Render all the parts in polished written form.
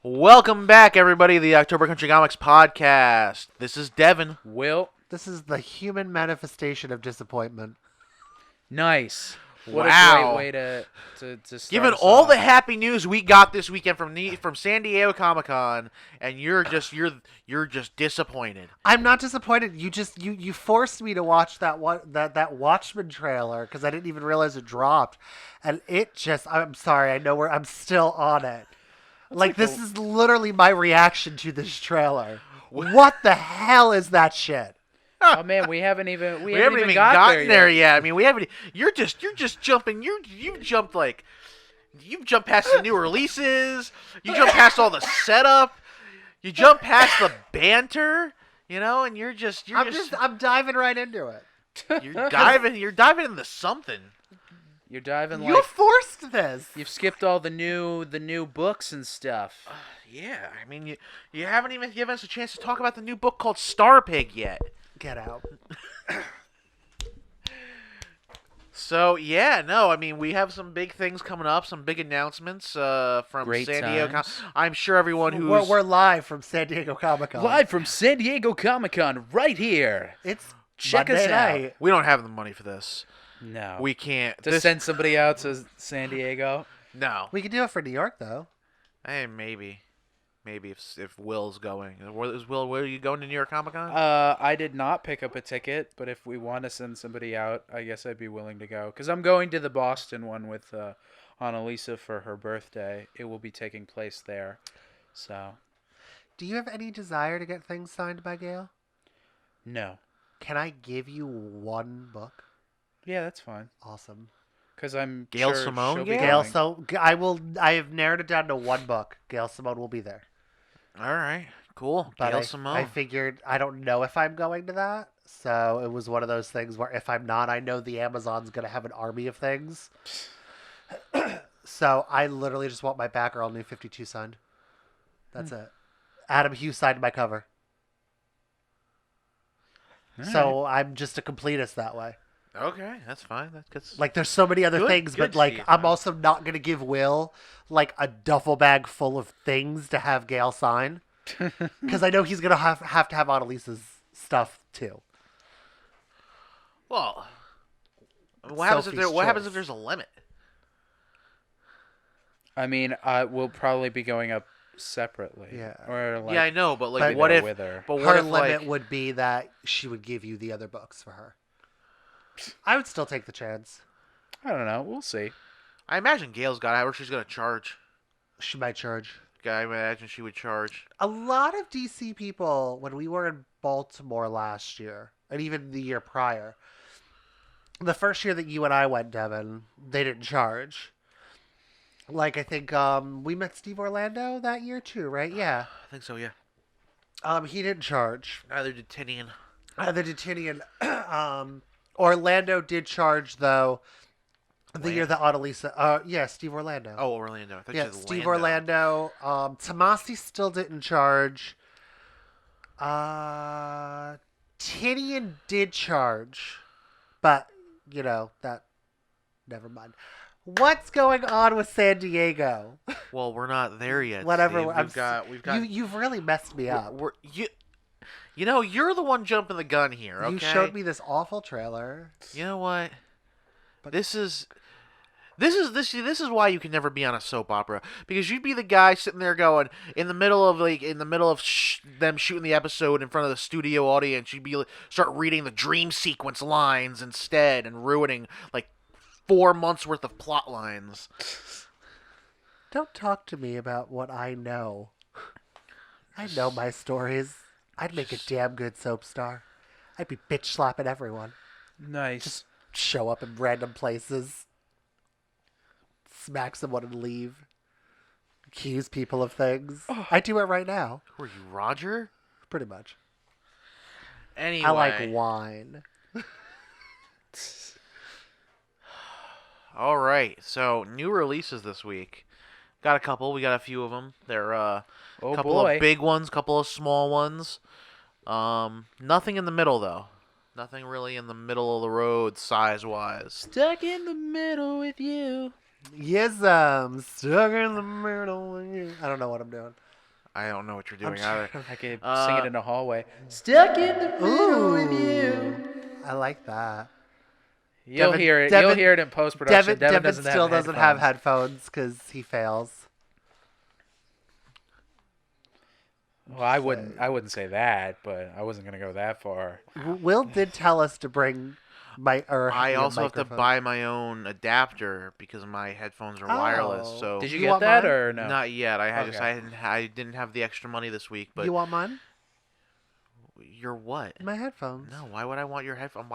Welcome back, everybody, to the October Country Comics Podcast. This is Devon. Will, This is the human manifestation of disappointment. nice. What Wow. a great way to start Given us all off. the happy news we got this weekend from San Diego Comic Con, and you're just disappointed. I'm not disappointed. You forced me to watch that Watchmen trailer because I didn't even realize it dropped, and I'm sorry. I'm still on it. This is literally my reaction to this trailer. What the hell is that shit? Oh man, we haven't even gotten there yet. yet. I mean, we haven't. You're just jumping. You've jumped past the new releases. You jump past all the setup. You jump past the banter. And I'm diving right into it. you're diving into something. You're diving You like forced this. you've skipped all the new books and stuff. Yeah, I mean, you haven't even given us a chance to talk about the new book called Star Pig yet. Get out. So yeah, no, I mean we have some big things coming up, some big announcements from Great San Diego. times. I'm sure everyone who's We're live from San Diego Comic Con. Live from San Diego Comic Con, right here. It's Check Monday us out. night. we don't have the money for this. No, We can't. to send somebody out to San Diego. No. We can do it for New York though. Maybe if Will's going. Is Will? Where are you going to New York Comic Con? I did not pick up a ticket, but if we want to send somebody out, I guess I'd be willing to go. Because I'm going to the Boston one with Annalisa for her birthday. It will be taking place there. So, Do you have any desire to get things signed by Gail? no. Can I give you one book? Yeah, that's fine. Awesome. Because I'm Gail sure Simone, she'll be Gail? Gail, going. so I have narrowed it down to one book. Gail Simone will be there. All right, cool. But Gail I Simone. figured I don't know if I'm going to that. So it was one of those things where if I'm not, I know the Amazon's going to have an army of things. So I literally just want my Batgirl New 52 signed. That's it. Adam Hughes signed my cover. So I'm just a completist that way. Okay, that's fine. That's Like there's so many other Good- things, good but like Steve, I'm man. also not gonna give Will like a duffel bag full of things to have Gail sign because I know he's gonna have to have Annalisa's stuff too. well. What happens Sophie's if there's a limit? I mean, we'll probably be going up separately. Yeah. Or like, Yeah, I know, but like, But- what go if? with her. But what Her if limit like? would be that she would give you the other books for her. I would still take the chance. I don't know. We'll see. I imagine Gail's got however she's gonna charge. She might charge. I imagine she would charge. A lot of DC people, when we were in Baltimore last year, and even the year prior, the first year that you and I went, Devon, they didn't charge. Like, I think we met Steve Orlando that year too, right? Yeah. I think so. Yeah. He didn't charge. Neither did Tinian. The Titinian. Orlando did charge, though, the year that Annalisa... yeah, Steve Orlando. Oh, Orlando. I thought you Yeah, said Steve Lando. Orlando. Tomasi still didn't charge. Tinian did charge. But, that... Never mind. What's going on with San Diego? Well, we're not there yet. Whatever. Steve. We've got. You've really messed me up. You're the one jumping the gun here. Okay. You showed me this awful trailer. You know what? But- This is why you can never be on a soap opera, because you'd be the guy sitting there going in the middle of them shooting the episode in front of the studio audience. You'd be start reading the dream sequence lines instead and ruining like 4 months worth of plot lines. Don't talk to me about what I know. I know my stories. I'd make a damn good soap star. I'd be bitch slapping everyone. Nice. Show up in random places. Smack someone and leave. Accuse people of things. I do it right now. Who are you, Roger? Pretty much. Anyway, I like wine. All right, so new releases this week. Got a couple. We got a few of them. They're a Oh couple boy. of big ones, couple of small ones. Nothing in the middle though. Nothing really in the middle of the road size wise. Stuck in the middle with you. Yes, I'm stuck in the middle with you. I don't know what I'm doing. I don't know what you're I'm doing either. I could sing Uh, it in a hallway. Stuck in the middle with you. I like that. You'll Devon- hear it. You'll Devon- hear it in post production. Devon still doesn't have headphones because he fails. Well, I wouldn't say that, but I wasn't gonna go that far. Will did tell us to bring I also have to microphone. buy my own adapter because my headphones are wireless. Oh. So Did you You get want that mine? or no? not yet. Okay. I didn't have the extra money this week. But You want mine? you're what? My headphones. No, why would I want your headphones?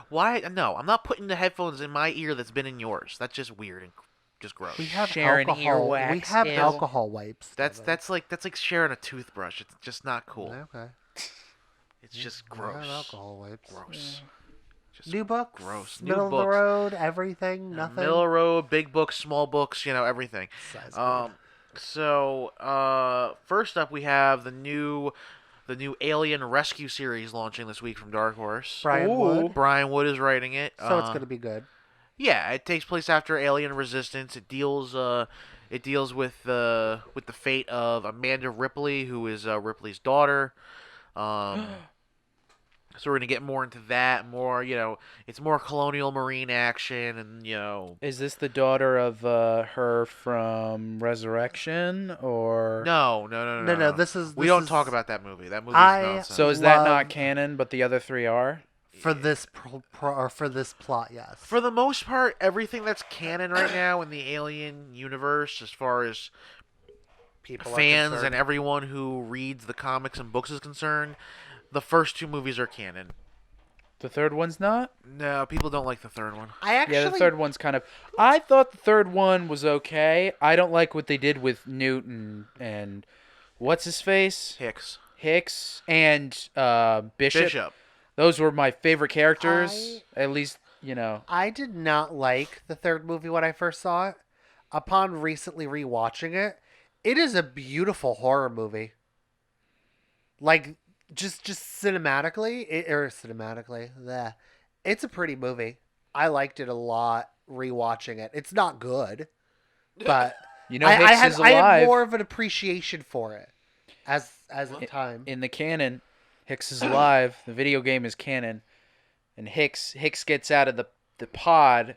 Why? No, I'm not putting the headphones in my ear that's been in yours. That's just weird and just gross. We have Sharing alcohol. We earwax, have ew. alcohol wipes. That's Devon. that's like sharing a toothbrush. It's just not cool. Okay. It's just We have gross. alcohol wipes. Gross. Just New books. gross. New Middle of the books. road. Everything. Nothing. Middle of the road, big books, small books, everything. Size First up we have the new Alien Rescue series launching this week from Dark Horse. Brian Wood. Brian Wood is writing it. So it's gonna be good. Yeah, it takes place after Alien Resistance. It deals with the fate of Amanda Ripley, who is Ripley's daughter. So we're gonna get more into that. More, it's more colonial marine action, and Is this the daughter of her from Resurrection or? No. We don't talk about that movie. That movie's nonsense. So is that Love- not canon? But the other three are. For this or for this plot, yes. For the most part, everything that's canon right now in the Alien universe, as far as People are fans concerned. and everyone who reads the comics and books is concerned, the first two movies are canon. The third one's not. No, people don't like the third one. I actually. Yeah, the third one's kind of. I thought the third one was okay. I don't like what they did with Newton and what's his face, Hicks, and Bishop. Those were my favorite characters. At least, I did not like the third movie when I first saw it. Upon recently rewatching it, it is a beautiful horror movie. Like, just cinematically, it's a pretty movie. I liked it a lot rewatching it. It's not good, but Hicks is I had alive. more of an appreciation for it as time. In the canon, Hicks is alive. The video game is canon, and Hicks gets out of the pod,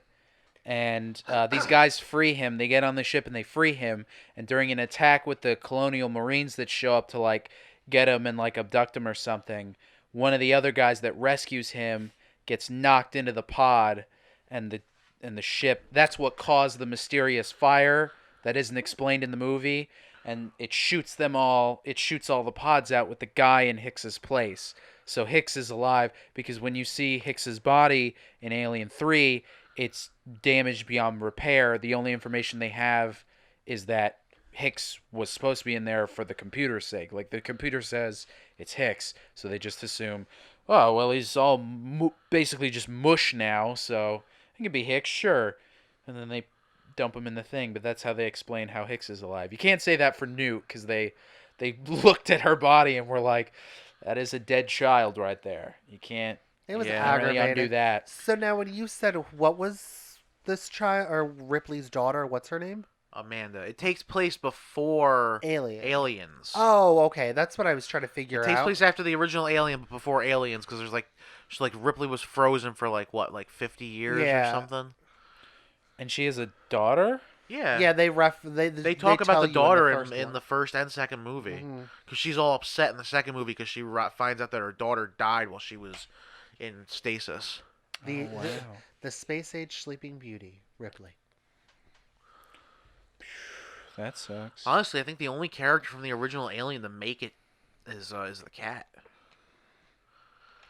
and these guys free him. They get on the ship and they free him. And during an attack with the Colonial Marines that show up to get him and abduct him or something, one of the other guys that rescues him gets knocked into the pod, and the ship. That's what caused the mysterious fire that isn't explained in the movie. And it shoots them all. It shoots all the pods out with the guy in Hicks's place. So Hicks is alive because when you see Hicks's body in Alien 3, it's damaged beyond repair. The only information they have is that Hicks was supposed to be in there for the computer's sake. The computer says it's Hicks, so they just assume, oh, well, he's all basically just mush now, so it could be Hicks, sure. And then they dump him in the thing, but that's how they explain how Hicks is alive. You can't say that for Newt because they looked at her body and were like, that is a dead child right there. You can't. It was really aggravating. undo that. So now, when you said what was this child or Ripley's daughter? What's her name? Amanda. It takes place before Aliens. Oh, okay. That's what I was trying to figure It out. takes place after the original Alien, but before Aliens, because there's Ripley was frozen for 50 years or something. And she has a daughter? Yeah. Yeah, they talk tell about the you daughter in in the first and second movie, Mm-hmm. because she's all upset in the second movie because she finds out that her daughter died while she was in stasis. The space age sleeping beauty, Ripley. That sucks. Honestly, I think the only character from the original Alien to make it is the cat.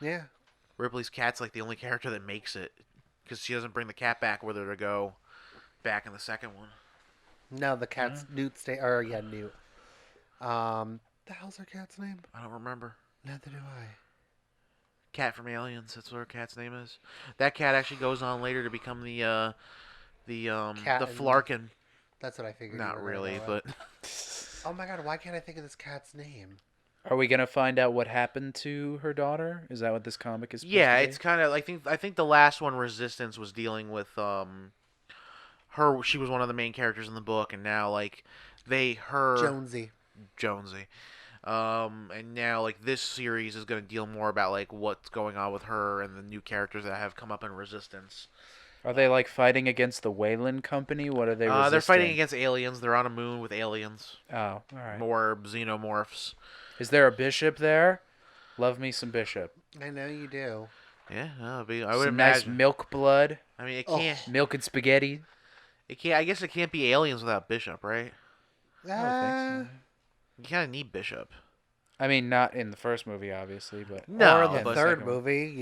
Yeah. Ripley's cat's the only character that makes it, because she doesn't bring the cat back with her to go back in the second one. No, the cat's Newt. Newt. The hell's her cat's name? I don't remember. Neither do I. Cat from Aliens. That's what her cat's name is. That cat actually goes on later to become the Flarkin. That's what I figured. Not really, but. Oh my god! Why can't I think of this cat's name? Are we gonna find out what happened to her daughter? Is that what this comic is? Yeah, supposed it's to kind of. I think the last one, Resistance, was dealing with her. She was one of the main characters in the book, and now Jonesy. Jonesy. And now like this series is going to deal more about like what's going on with her and the new characters that have come up in Resistance. Are they like fighting against the Wayland Company? What are they resisting? They're fighting against aliens. They're on a moon with aliens. Oh, all right. More xenomorphs. Is there a bishop there? Love me some bishop. I know you do. Yeah, I would Some nice imagine. milk blood, I mean, it Oh. can't. milk and spaghetti. It can't. I guess it can't be aliens without Bishop, right? I would think so. You kind of need Bishop. I mean, not in the first movie, obviously, but No, or in the but- third second one. movie,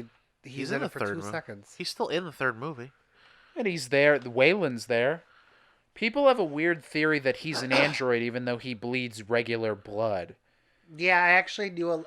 he's He's in in it the for third 2 movie. seconds. He's still in the third movie. And he's there. The Wayland's there. People have a weird theory that he's an android, even though he bleeds regular blood. Yeah, I actually knew.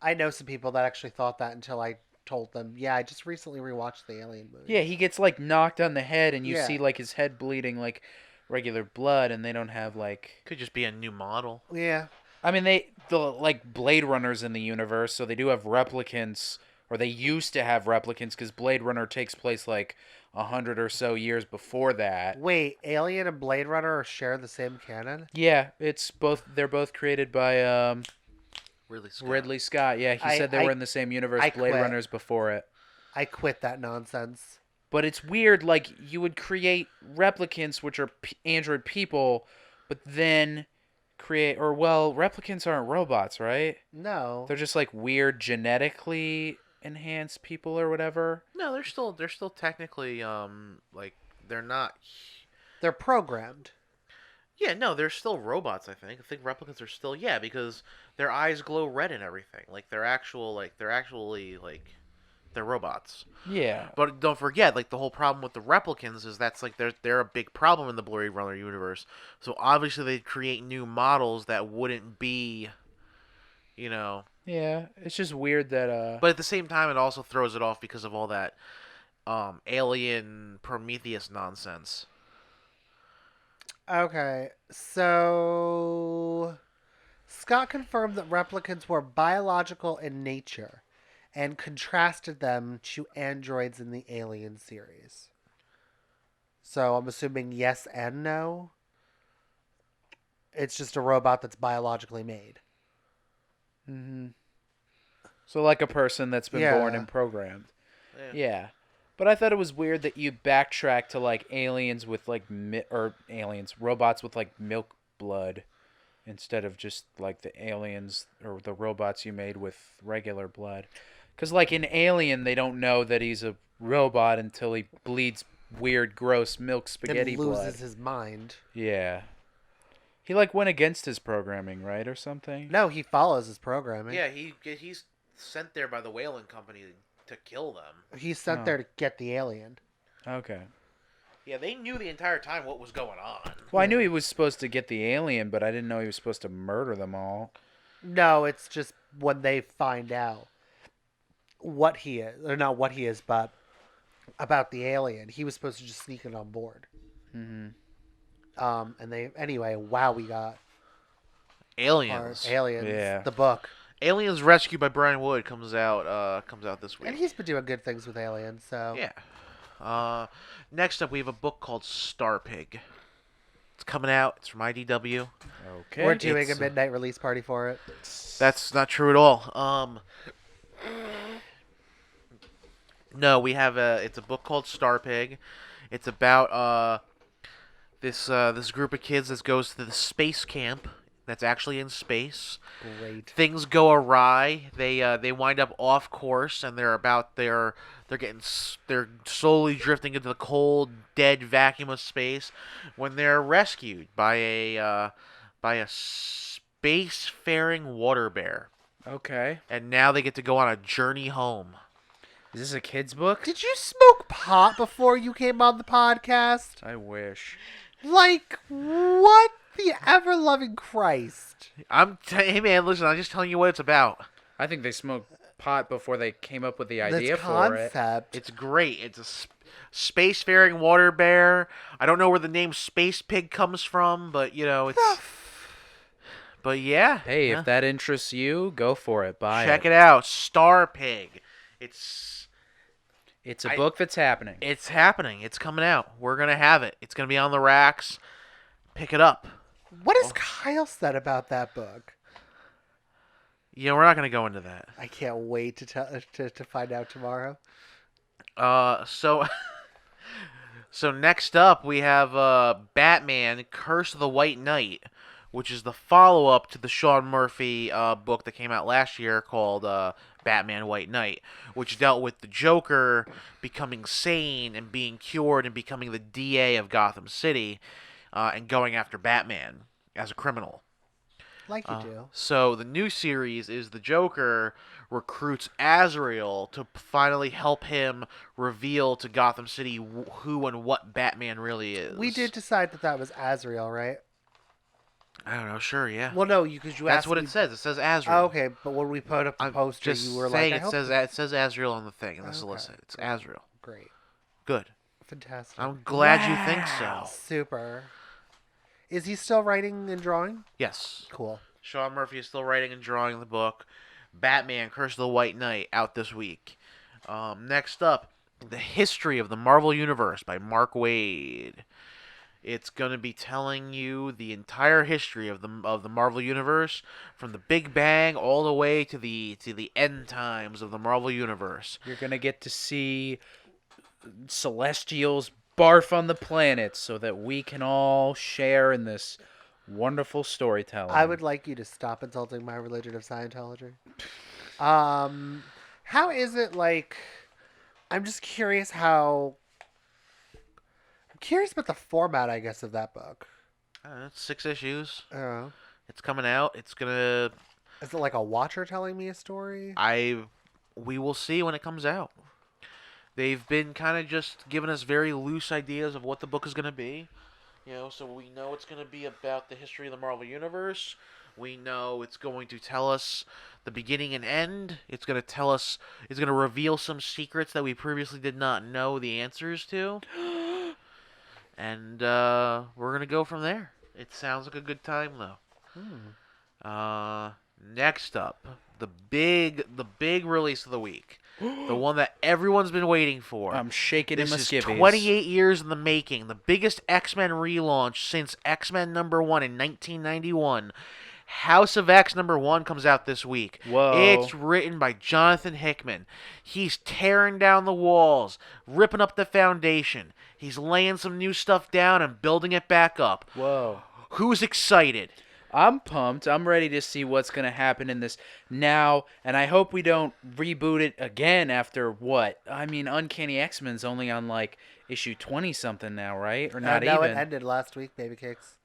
I know some people that actually thought that until I told them. Yeah, I just recently rewatched the Alien movie. Yeah, he gets like knocked on the head, and you Yeah. see like his head bleeding like regular blood, and they don't have like. Could just be a new model. Yeah. I mean, the like Blade Runners in the universe, so they do have replicants, or they used to have replicants, because Blade Runner takes place like 100 or so years before that. Wait, Alien and Blade Runner share the same canon? Yeah, it's both. They're both created by Ridley Scott. Yeah, he said they were in the same universe. I Blade quit. Runner's before it. I quit that nonsense. But it's weird. Like you would create replicants, which are android people, but then replicants aren't robots, right? No. They're just like weird genetically enhanced people or whatever. No, they're still technically like they're not. They're programmed. Yeah, no, they're still robots. I think replicants are still because their eyes glow red and everything. Like they're actually they're robots. Yeah. But don't forget, like the whole problem with the replicants is that's like they're a big problem in the Blade Runner universe. So obviously they create new models that wouldn't be, Yeah, it's just weird that But at the same time, it also throws it off because of all that alien Prometheus nonsense. Okay, so Scott confirmed that replicants were biological in nature and contrasted them to androids in the Alien series. So I'm assuming yes and no. It's just a robot that's biologically made. So like a person that's been born Yeah. and programmed. Yeah. But I thought it was weird that you backtrack to like aliens with like robots with like milk blood instead of just like the aliens or the robots you made with regular blood. Cuz like in Alien they don't know that he's a robot until he bleeds weird gross milk spaghetti and loses blood. his mind. Yeah. He like went against his programming, right, or something? No, he follows his programming. Yeah, he's sent there by the Wayland Company to kill them. He's sent there to get the alien. Okay. Yeah, they knew the entire time what was going on. Well, I knew he was supposed to get the alien, but I didn't know he was supposed to murder them all. No, it's just when they find out what he is, or not what he is, but about the alien. He was supposed to just sneak it on board. And we got Aliens. Aliens, Yeah. the book. Aliens Rescued by Brian Wood comes out this week. And he's been doing good things with aliens, so Yeah. Next up, we have a book called Star Pig. It's coming out. It's from IDW. Okay. we're doing a It's- midnight release party for it. That's not true at all. No, we have it's a book called Star Pig. It's about this group of kids that goes to the space camp that's actually in space. Great. Things go awry. They wind up off course, and they're slowly drifting into the cold, dead vacuum of space when they're rescued by a spacefaring water bear, Okay. and now they get to go on a journey home. Is this a kid's book? Did you smoke pot before you came on the podcast? I wish. Like, what the ever-loving Christ? Hey man, listen, I'm just telling you what it's about. I think they smoked pot before they came up with the This idea for it. concept. It's great. It's a spacefaring water bear. I don't know where the name Space Pig comes from, but it's. But yeah. Hey, yeah. if that interests you, go for it. Buy Check it out, Star Pig. It's a book that's happening. happening. It's coming out. We're gonna have it. It's gonna be on the racks. Pick it up. What has Kyle said about that book? Yeah, we're not gonna go into that. I can't wait to find out tomorrow. So so next up we have Batman: Curse of the White Knight, which is the follow-up to the Sean Murphy book that came out last year called Batman: White Knight, which dealt with the Joker becoming sane and being cured and becoming the DA of Gotham City, and going after Batman as a criminal. Like you do. So the new series is the Joker recruits Azrael to finally help him reveal to Gotham City who and what Batman really is. We did decide that was Azrael, right? I don't know. Sure, yeah. Well, no, because you That's asked what me... it says. It says Azrael. Oh, okay, but when we put up the I'm poster, just you were saying like, it says Azrael on the thing in the Okay, solicit. It's great. Azrael. Great. Good. Fantastic. I'm glad you think so. Super. Is he still writing and drawing? Yes. Cool. Sean Murphy is still writing and drawing the book. Batman: Curse of the White Knight out this week. Next up, The History of the Marvel Universe by Mark Waid. It's going to be telling you the entire history of the Marvel Universe, from the Big Bang all the way to the end times of the Marvel Universe. You're gonna get to see Celestials barf on the planets so that we can all share in this wonderful storytelling. I would like you to stop insulting my religion of Scientology. How is it like... I'm just curious how... I'm curious about the format, I guess, of that book. It's 6 issues. Oh. It's coming out. It's gonna. Is it like a watcher telling me a story? We will see when it comes out. They've been kind of just giving us very loose ideas of what the book is gonna be. So we know it's going to be about the history of the Marvel Universe. We know it's going to tell us the beginning and end. It's going to reveal some secrets that we previously did not know the answers to. And we're going to go from there. It sounds like a good time, though. Next up, the big release of the week. The one that everyone's been waiting for. I'm shaking in my This is skivvies. 28 years in the making. The biggest X-Men relaunch since X-Men #1 in 1991. House of X #1 comes out this week. Whoa. It's written by Jonathan Hickman. He's tearing down the walls, ripping up the foundation. He's laying some new stuff down and building it back up. Whoa. Who's excited? I'm pumped. I'm ready to see what's going to happen in this now, and I hope we don't reboot it again after what? I mean, Uncanny X-Men's only on, like, issue 20-something now, right? Or not no, even? it ended last week, baby cakes.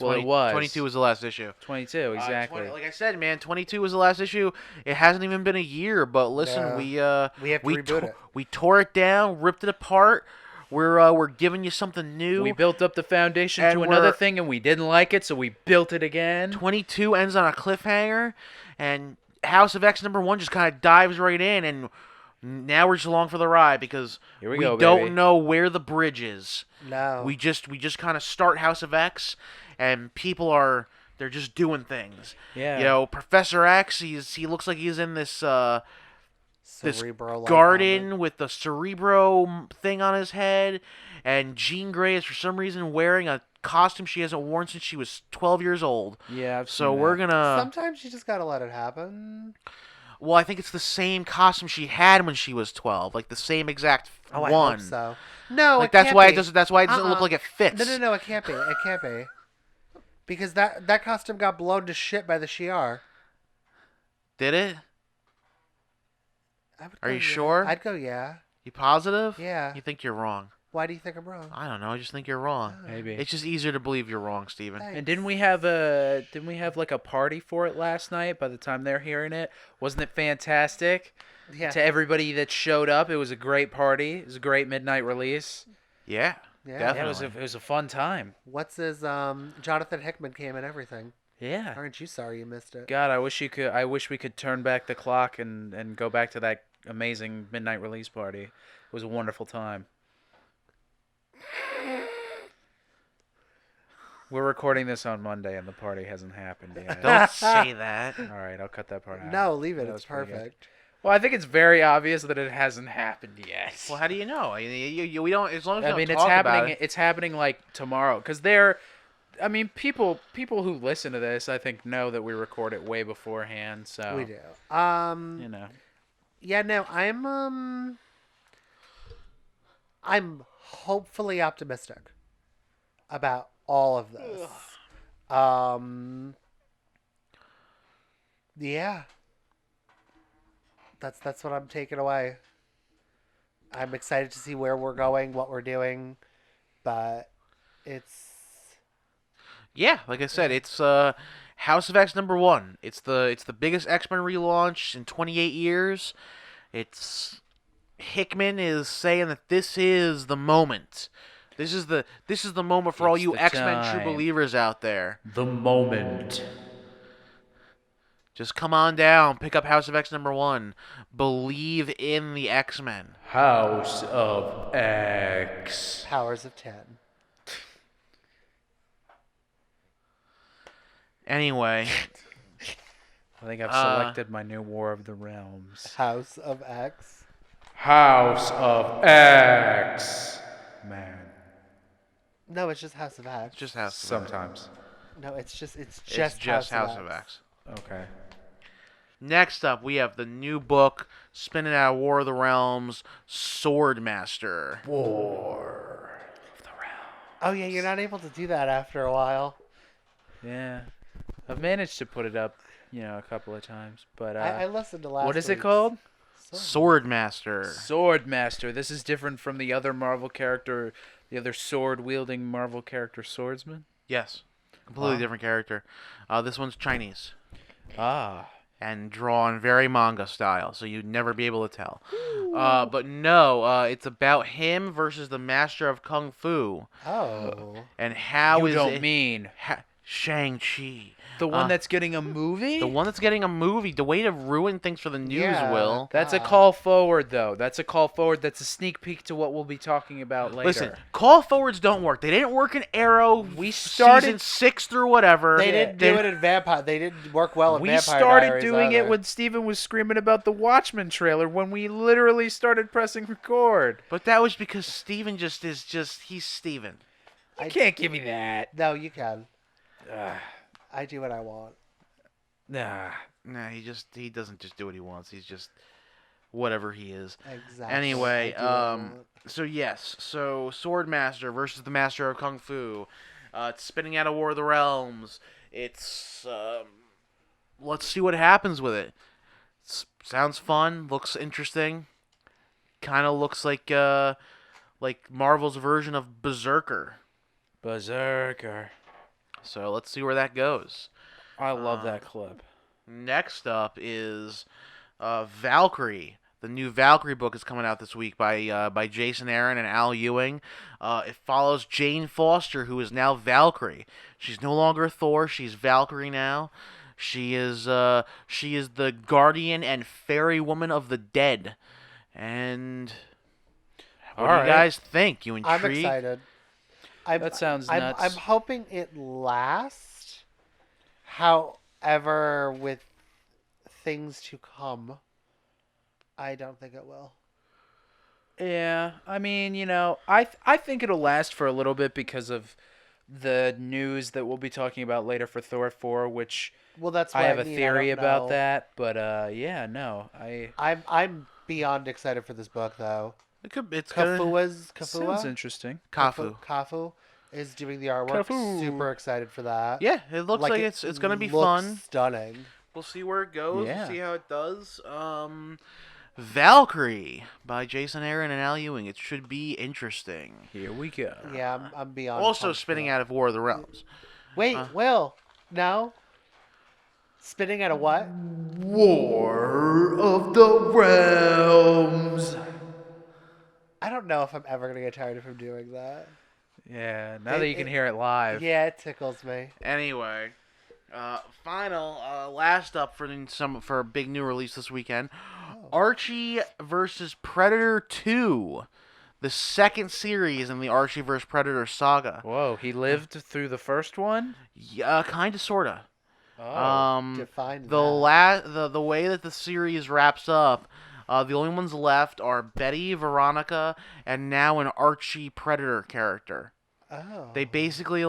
Well, it was. 22 was the last issue. 22, exactly. Like I said, man, 22 was the last issue. It hasn't even been a year, but listen, Yeah. We have to reboot it. We tore it down, ripped it apart. We're giving you something new. We built up the foundation And to another we're- thing, and we didn't like it, so we built it again. 22 ends on a cliffhanger, and House of X #1 just kind of dives right in, and now we're just along for the ride because Here we go, don't baby. know where the bridge is. No. We just kind of start House of X, and they're just doing things. Yeah. Professor X, he looks like he's in this Cerebro-like garden helmet. with the Cerebro thing on his head, and Jean Grey is for some reason wearing a costume she hasn't worn since she was 12 years old. Yeah, I've So seen we're that. gonna. Sometimes you just gotta let it happen. Well, I think it's the same costume she had when she was 12, like the same exact Oh, I one. hope so. No, Like it that's can't why be. it doesn't. That's why it doesn't look like it fits. No, it can't be. It can't be. Because that costume got blown to shit by the Shi'ar. Did it? I would Are go you yeah. sure? I'd go yeah. You positive? Yeah. You think you're wrong? Why do you think I'm wrong? I don't know. I just think you're wrong. Maybe. It's just easier to believe you're wrong, Steven. Thanks. And didn't we have like a party for it last night? By the time they're hearing it, wasn't it fantastic? Yeah. To everybody that showed up, it was a great party. It was a great midnight release. Yeah. Yeah. Definitely. Yeah, it was a fun time. What's his Jonathan Hickman came and everything. Yeah. Aren't you sorry you missed it? God, I wish we could turn back the clock and go back to that amazing midnight release party. It was a wonderful time. We're recording this on Monday and the party hasn't happened yet. Don't say that. All right, I'll cut that part out. No, leave it. That It's was pretty good. perfect. Well, I think it's very obvious that it hasn't happened yet. Well, how do you know? We don't. As long as we I don't mean, talk about it's happening like tomorrow because they're I mean, people who listen to this, I think, know that we record it way beforehand. So We do. You know. Yeah, no, I'm hopefully optimistic about all of this. Yeah. That's what I'm taking away. I'm excited to see where we're going, what we're doing, but it's Yeah, like I said, it's House of X #1. It's the biggest X-Men relaunch in 28 years. It's Hickman is saying that this is the moment. This is the moment for all It's you the X-Men true time. believers out there. The moment. Just come on down, pick up House of X #1. Believe in the X-Men. House of X. powers of 10. Anyway, I think I've selected my new War of the Realms. House of X. House of X. Man. No, it's just House of X. just House of X. Sometimes. No, it's just It's just House of X. Okay. Next up, we have the new book spinning out of War of the Realms, Swordmaster. War of the Realms. Oh yeah, you're not able to do that after a while. Yeah. I've managed to put it up, a couple of times. But I listened to last. what is it week's. called? Swordmaster. Swordmaster. This is different from the other Marvel character, the other sword-wielding Marvel character, Swordsman. Yes. Completely Wow. different character. This one's Chinese. Ah. And drawn very manga style, so you'd never be able to tell. But no, it's about him versus the Master of Kung Fu. Oh. And how You is don't it... mean Shang-Chi. the one that's getting a movie? The one that's getting a movie. The way to ruin things for the news, Yeah. Will. That's a call forward, though. That's a call forward. That's a sneak peek to what we'll be talking about later. Listen, call forwards don't work. They didn't work in Arrow. We started- season 6 through whatever. They didn't do it in Vampire. They didn't work well in We Vampire started Diaries doing either. it when Steven was screaming about the Watchmen trailer when we literally started pressing record. But that was because Steven he's Steven. You can't give me that. No, you can. Ugh. I do what I want. Nah. Nah, he doesn't just do what he wants. He's just whatever he is. Exactly. Anyway, I do what I want. so Swordmaster versus the Master of Kung Fu. It's spinning out of War of the Realms. It's let's see what happens with it. Sounds fun. Looks interesting. Kind of looks like Marvel's version of Berserker. Berserker. So let's see where that goes. I love that clip. Next up is Valkyrie. The new Valkyrie book is coming out this week by Jason Aaron and Al Ewing. It follows Jane Foster, who is now Valkyrie. She's no longer Thor. She's Valkyrie now. She is the guardian and fairy woman of the dead. And what do you guys think? You intrigued? I'm excited. That sounds nuts. I'm hoping it lasts. However, with things to come, I don't think it will. Yeah, I mean, I think it'll last for a little bit because of the news that we'll be talking about later for Thor 4, which Well, that's I what have a mean. theory don't about know. that. But yeah, no, I'm beyond excited for this book though. It's gonna Sounds sounds interesting. Kafu. is doing the artwork. Kafu. Super excited for that. Yeah, it looks like it's gonna be looks fun. Stunning. We'll see where it goes. Yeah. We'll see how it does. Valkyrie by Jason Aaron and Al Ewing. It should be interesting. Here we go. Yeah, I'm beyond. Also pumped for spinning that. out of War of the Realms. Wait, Will, no. Spinning out of what? War of the Realms. I don't know if I'm ever gonna get tired of him doing that. Yeah, now that you can hear it live. Yeah, it tickles me. Anyway, last up for a big new release this weekend, Archie versus Predator 2, the second series in the Archie versus Predator saga. Whoa, he lived through the first one? Yeah, kinda, sorta. Define The way that the series wraps up, the only ones left are Betty, Veronica, and now an Archie Predator character. Oh. They basically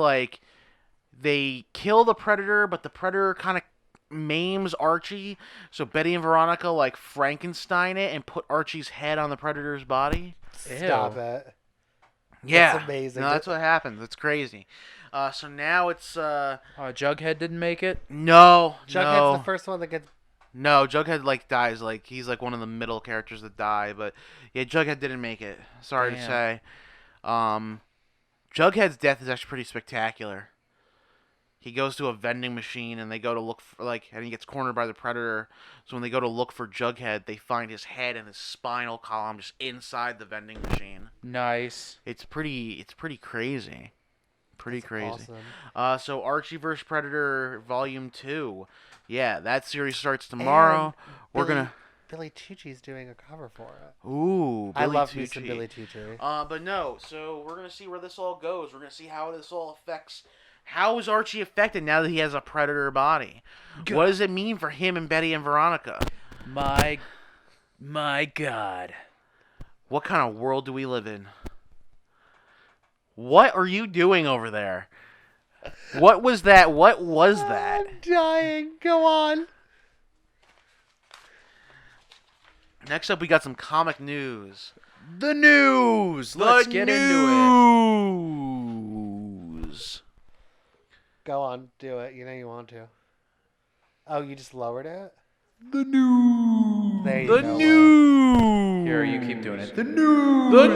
they kill the Predator, but the Predator kind of maims Archie. So Betty and Veronica like Frankenstein it and put Archie's head on the Predator's body. Stop it. Yeah, That's amazing. No, that's what happens. It's crazy. So now it's Jughead didn't make it. no, Jughead's the first one that gets. no. Jughead like dies. Like he's like one of the middle characters that die. But yeah, Jughead didn't make it. Sorry to Damn. say. Jughead's death is actually pretty spectacular. He goes to a vending machine and they go to look for and he gets cornered by the Predator. So when they go to look for Jughead, they find his head and his spinal column just inside the vending machine. Nice. It's pretty crazy. Pretty That's crazy. awesome. So Archie vs. Predator Volume 2. Yeah, that series starts tomorrow. Billy Tucci's doing a cover for it. Ooh, Billy I love Tucci. me some Billy Tucci. But no, so we're gonna see where this all goes. We're gonna see how this all affects. How is Archie affected now that he has a Predator body? What does it mean for him and Betty and Veronica? My God. What kind of world do we live in? What are you doing over there? What was that? What was that? I'm dying. Go on. Next up, we got some comic news. The news. Let's get into news. Go on. Do it. You know you want to. Oh, you just lowered it? The news. There you The go. news. it. Here, you keep doing it. The news. The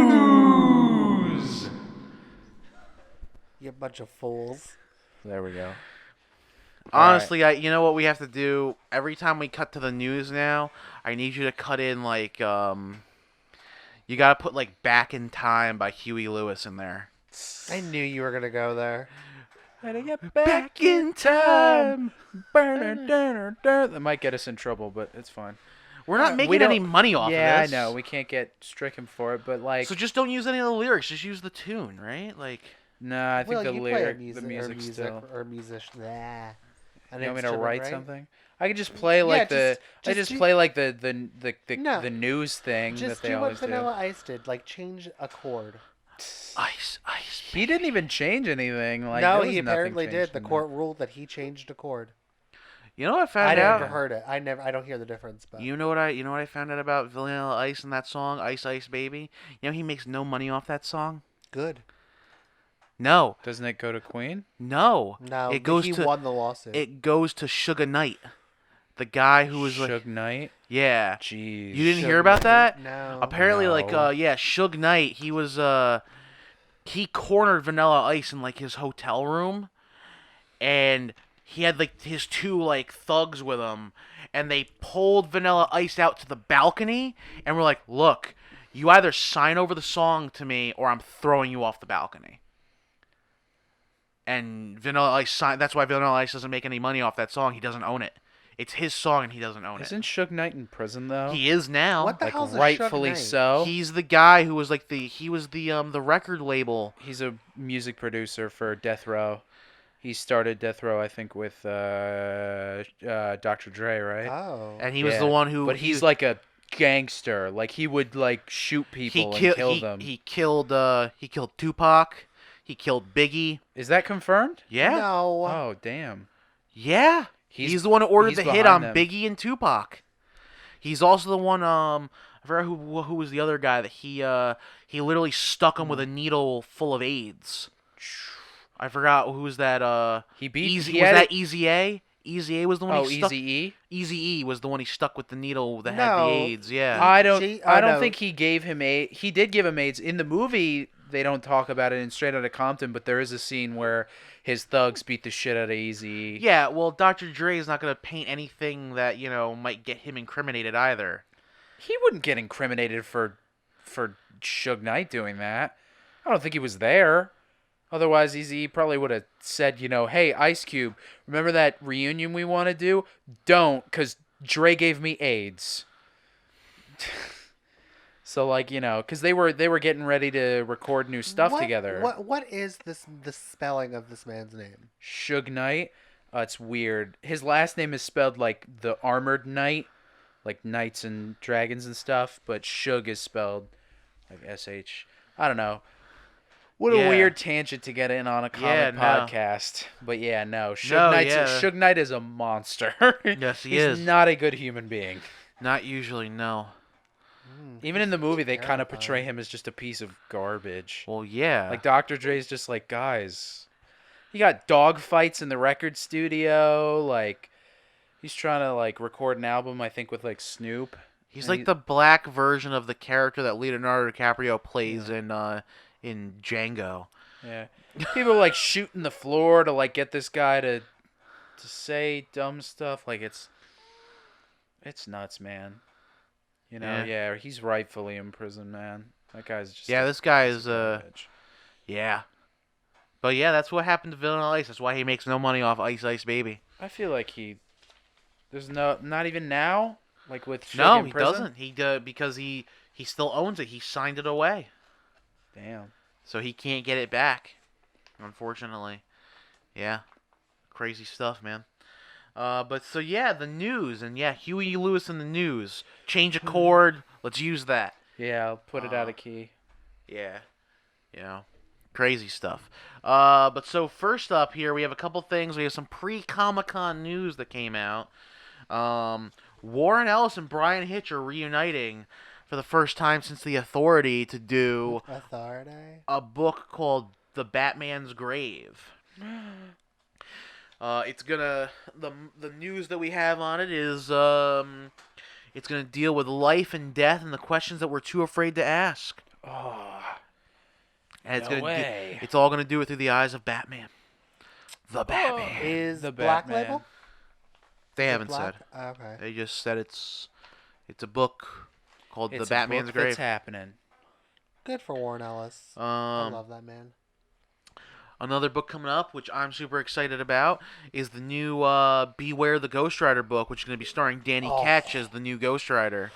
news. You bunch of fools. There we go. Honestly, you know what we have to do? Every time we cut to the news now, I need you to cut in like you gotta put like "Back in Time" by Huey Lewis in there. I knew you were going to go there. Gotta get back in time. That might get us in trouble, but it's fine. We're not We making don't- any money off Yeah, of this. I know. We can't get stricken for it, but like, So just don't use any of the lyrics. Just use the tune, right? Like, nah, I think Will, the you lyric, play the music still. or musician. Nah. You want me to write something? I could just play Yeah, like just do- play like the No. the news thing Just that they do what always do. Vanilla Ice did. Like, change a chord. ice. He didn't even change anything. Like, no, there was he nothing apparently changed did. The in there. court ruled that he changed a chord. You know what I I found never out? heard it. I don't hear the difference. But You know what I found out about Vanilla Ice and that song, Ice Ice Baby? You know he makes no money off that song? good. No. Doesn't it go to Queen? No. No, It goes he to won the lawsuit. It goes to Suge Knight. The guy who was like Suge Knight. yeah. Jeez. You didn't Suge hear about Knight? that? No. Apparently No. Suge Knight, he was he cornered Vanilla Ice in like his hotel room and he had like his two like thugs with him and they pulled Vanilla Ice out to the balcony and were like, "Look, you either sign over the song to me or I'm throwing you off the balcony." And Vanilla Ice signed. That's why Vanilla Ice doesn't make any money off that song. He doesn't own it. It's his song and he doesn't own Isn't it. Suge Knight in prison though? He is now. What the like hell's a Suge rightfully Knight? so. He's the guy who was like he was the record label. He's a music producer for Death Row. He started Death Row, I think, with Dr. Dre, right? Oh. And he was Yeah. the one who. But he's like a gangster. Like he would like shoot people and kill them. He killed Tupac. He killed Biggie. Is that confirmed? Yeah. No. Oh damn. Yeah. He's- He's the one who ordered he's the hit behind on them. Biggie and Tupac. He's also the one. I forgot who was the other guy that he literally stuck him with a needle full of AIDS. I forgot who was that. He beat. Easy he was had that it- Easy A? Easy A was the one Oh, he stuck. Easy E. Easy E was the one he stuck with the needle that had No. the AIDS. Yeah. I don't. Gee, I oh, don't no. think he gave him AIDS. He did give him AIDS in the movie. They don't talk about it in Straight Outta Compton, but there is a scene where his thugs beat the shit out of Easy. Yeah, well, Dr. Dre is not going to paint anything that, might get him incriminated either. He wouldn't get incriminated for Suge Knight doing that. I don't think he was there. Otherwise, Easy probably would have said, hey, Ice Cube, remember that reunion we want to do? Don't, because Dre gave me AIDS. So, because they were getting ready to record new stuff together. What is the spelling of this man's name? Suge Knight. It's weird. His last name is spelled like the Armored Knight, like knights and dragons and stuff, but Suge is spelled like SH. I don't know. What Yeah. a weird tangent to get in on a comic Yeah, no. podcast. But yeah, no. yeah. Suge Knight is a monster. Yes, he He's is. not a good human being. Not usually, no. Even in the movie, they kind of terrifying. portray him as just a piece of garbage. Well, yeah. Like Dr. Dre's just like, guys, you got dog fights in the record studio. Like, he's trying to like record an album, I think, with like Snoop. He's and like the black version of the character that Leonardo DiCaprio plays in Django. Yeah. People like shooting the floor to like get this guy to say dumb stuff. Like it's nuts, man. You know, yeah, he's rightfully in prison, man. That guy's just This guy is garbage. yeah. But yeah, that's what happened to Villain on Ice. That's why he makes no money off Ice Ice Baby. I feel like there's not even now, like with Suge No, in he prison? doesn't. He because he still owns it. He signed it away. Damn. So he can't get it back, unfortunately. Yeah. Crazy stuff, man. But so yeah, the news, and yeah, Huey Lewis in the news. Change a chord. Let's use that. Yeah, I'll put it out of key. Yeah. You know, crazy stuff. But so first up here, we have a couple things. We have some pre-Comic-Con news that came out. Warren Ellis and Brian Hitch are reuniting for the first time since The Authority to do Authority. a book called The Batman's Grave. It's gonna the news that we have on it is it's gonna deal with life and death and the questions that we're too afraid to ask. Oh, And it's no gonna way. it's all gonna do it through the eyes of Batman. The Batman. Is The Black Batman. Label? They Is it haven't Black? said. Okay. They just said it's a book called it's The Batman's a book Grave. that's happening. Good for Warren Ellis. I Um, love that man. Another book coming up, which I'm super excited about, is the new Beware the Ghost Rider book, which is going to be starring Danny Oh. Ketch as the new Ghost Rider.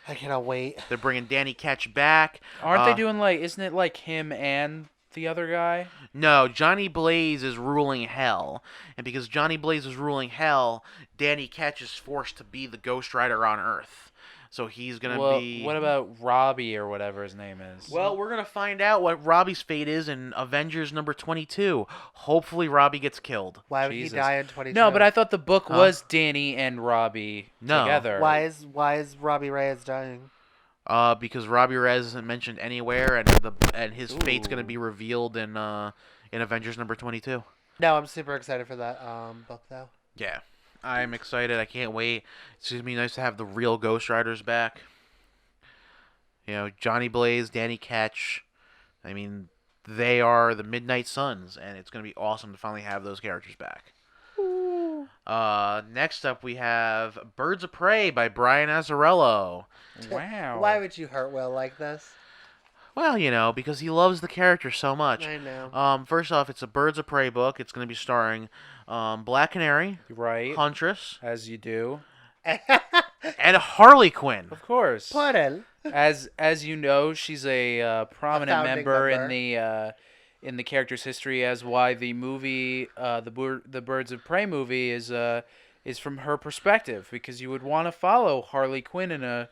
I cannot wait. They're bringing Danny Ketch back. Aren't they doing like? Isn't it like him and the other guy? No, Johnny Blaze is ruling hell. And because Johnny Blaze is ruling hell, Danny Ketch is forced to be the Ghost Rider on Earth. So he's going to be... What about Robbie or whatever his name is? Well, we're going to find out what Robbie's fate is in Avengers number 22. Hopefully Robbie gets killed. Why would Jesus. he die in 22? No, but I thought the book Huh? was Danny and Robbie No. together. Why is Robbie Reyes dying? Because Robbie Reyes isn't mentioned anywhere, and his fate's going to be revealed in Avengers number 22. No, I'm super excited for that book though. Yeah, I'm excited. I can't wait. It's going to be nice to have the real Ghost Riders back. You know, Johnny Blaze, Danny Ketch. I mean, they are the Midnight Suns, and it's going to be awesome to finally have those characters back. Next up, we have Birds of Prey by Brian Azzarello. Wow. Why would you hurt Will like this? Well, you know, because he loves the character so much. I know. First off, it's a Birds of Prey book. It's going to be starring Black Canary, Right. Huntress, As you do. and Harley Quinn. Of course. Puddle. As you know, she's a prominent founding member member. in the character's history as why the movie the Birds of Prey movie is from her perspective, because you would want to follow Harley Quinn in a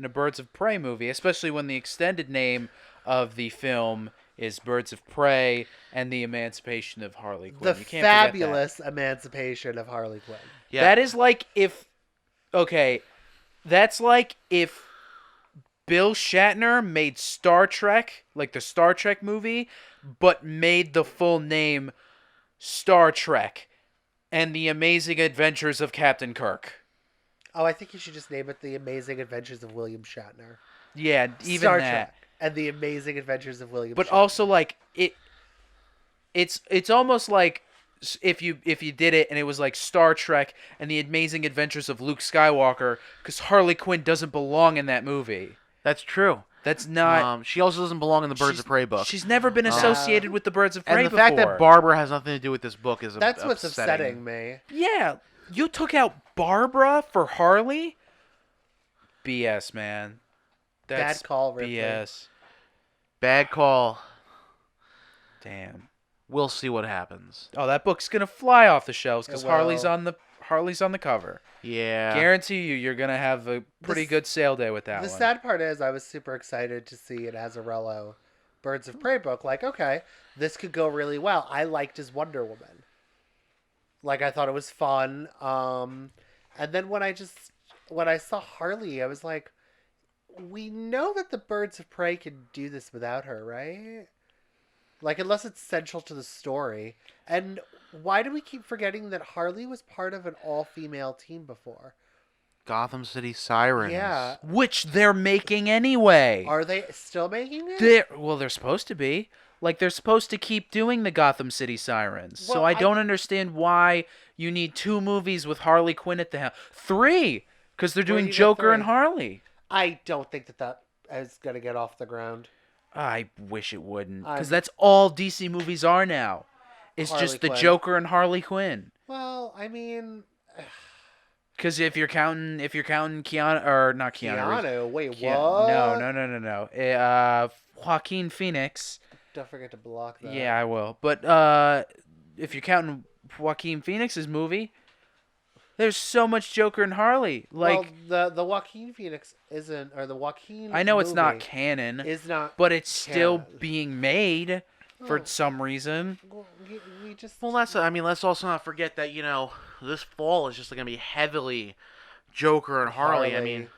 Birds of Prey movie, especially when the extended name of the film is Birds of Prey and the Emancipation of Harley Quinn. The You can't forget that. fabulous emancipation of Harley Quinn. Yeah. That is like if that's like if Bill Shatner made Star Trek, like the Star Trek movie, but made the full name Star Trek and the Amazing Adventures of Captain Kirk. Oh, I think you should just name it The Amazing Adventures of William Shatner. Yeah, even Star that. Trek and The Amazing Adventures of William But Shatner. also like it's almost like if you did it and it was like Star Trek and the Amazing Adventures of Luke Skywalker, because Harley Quinn doesn't belong in that movie. That's true. That's not. She also doesn't belong in the Birds she's- of Prey book. She's never been associated with the Birds of Prey And the before. fact that Barbara has nothing to do with this book is That's what's upsetting. upsetting me. Yeah, you took out Barbara for Harley? BS, man. That's Bad call, Ripley. BS. Bad call. Damn. We'll see what happens. Oh, that book's gonna fly off the shelves because It will. Harley's on the cover. Yeah. Guarantee you're gonna have a pretty This- good sale day with that The one. sad part is I was super excited to see an Azzarello Birds of Prey book, like, okay, this could go really well. I liked his Wonder Woman. Like, I thought it was fun. And then when I saw Harley, I was like, we know that the Birds of Prey can do this without her, right? Like, unless it's central to the story. And why do we keep forgetting that Harley was part of an all-female team before? Gotham City Sirens. Yeah. Which they're making anyway. Are they still making it? They're supposed to be. Like, they're supposed to keep doing the Gotham City Sirens. Well, so I don't understand why you need 2 movies with Harley Quinn at the helm. 3! Because they're Where do doing you get Joker 3? and Harley. I don't think that is going to get off the ground. I wish it wouldn't. I'm- Because that's all DC movies are now. It's Harley just the Quinn. Joker and Harley Quinn. Well, I mean, Because if you're counting Keanu, or not Keanu. Reeves. Keanu. Wait, Ke- what? No. Joaquin Phoenix. Don't forget to block that. Yeah, I will. But if you're counting Joaquin Phoenix's movie, there's so much Joker and Harley. Like, well, the Joaquin Phoenix isn't, or the Joaquin. I know it's not movie canon, Is not. but it's still canon. being made for Oh. some reason. Well, we just. Well, let's also not forget that, this fall is just going to be heavily Joker and Harley. I mean,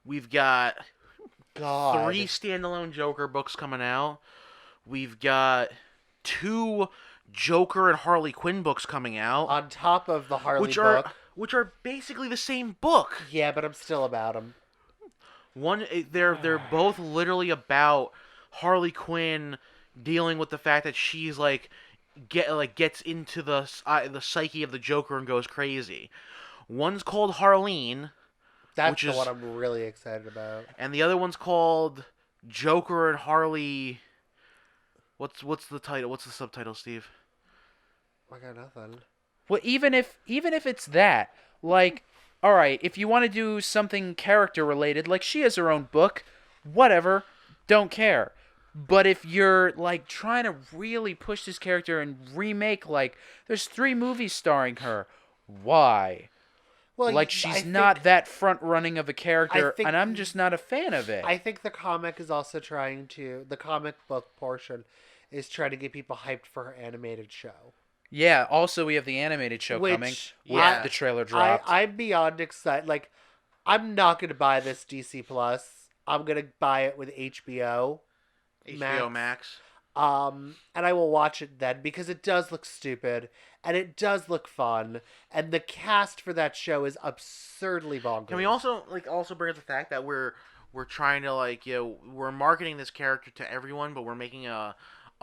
we've got God. 3 standalone Joker books coming out. We've got 2 Joker and Harley Quinn books coming out, on top of the Harley which book. are basically the same book. Yeah, but I'm still about him. They're both literally about Harley Quinn dealing with the fact that she's gets into the psyche of the Joker and goes crazy. One's called Harleen, That's which the is- one I'm really excited about. and the other one's called Joker and Harley. What's the title? What's the subtitle, Steve? I got nothing. Well, even if it's that, like, all right, if you want to do something character related, like she has her own book, whatever, don't care. But if you're like trying to really push this character and remake, like, there's 3 movies starring her, why? Well, Like, she's not that front running of a character, think- and I'm just not a fan of it. I think the comic is also the comic book portion is trying to get people hyped for her animated show. Yeah. Also, we have the animated show Which coming. Yeah. The trailer dropped. I'm beyond excited. Like, I'm not going to buy this DC Plus. I'm going to buy it with HBO. HBO Max. And I will watch it then because it does look stupid and it does look fun, and the cast for that show is absurdly bonkers. Can we also bring up the fact that we're trying to we're marketing this character to everyone, but we're making a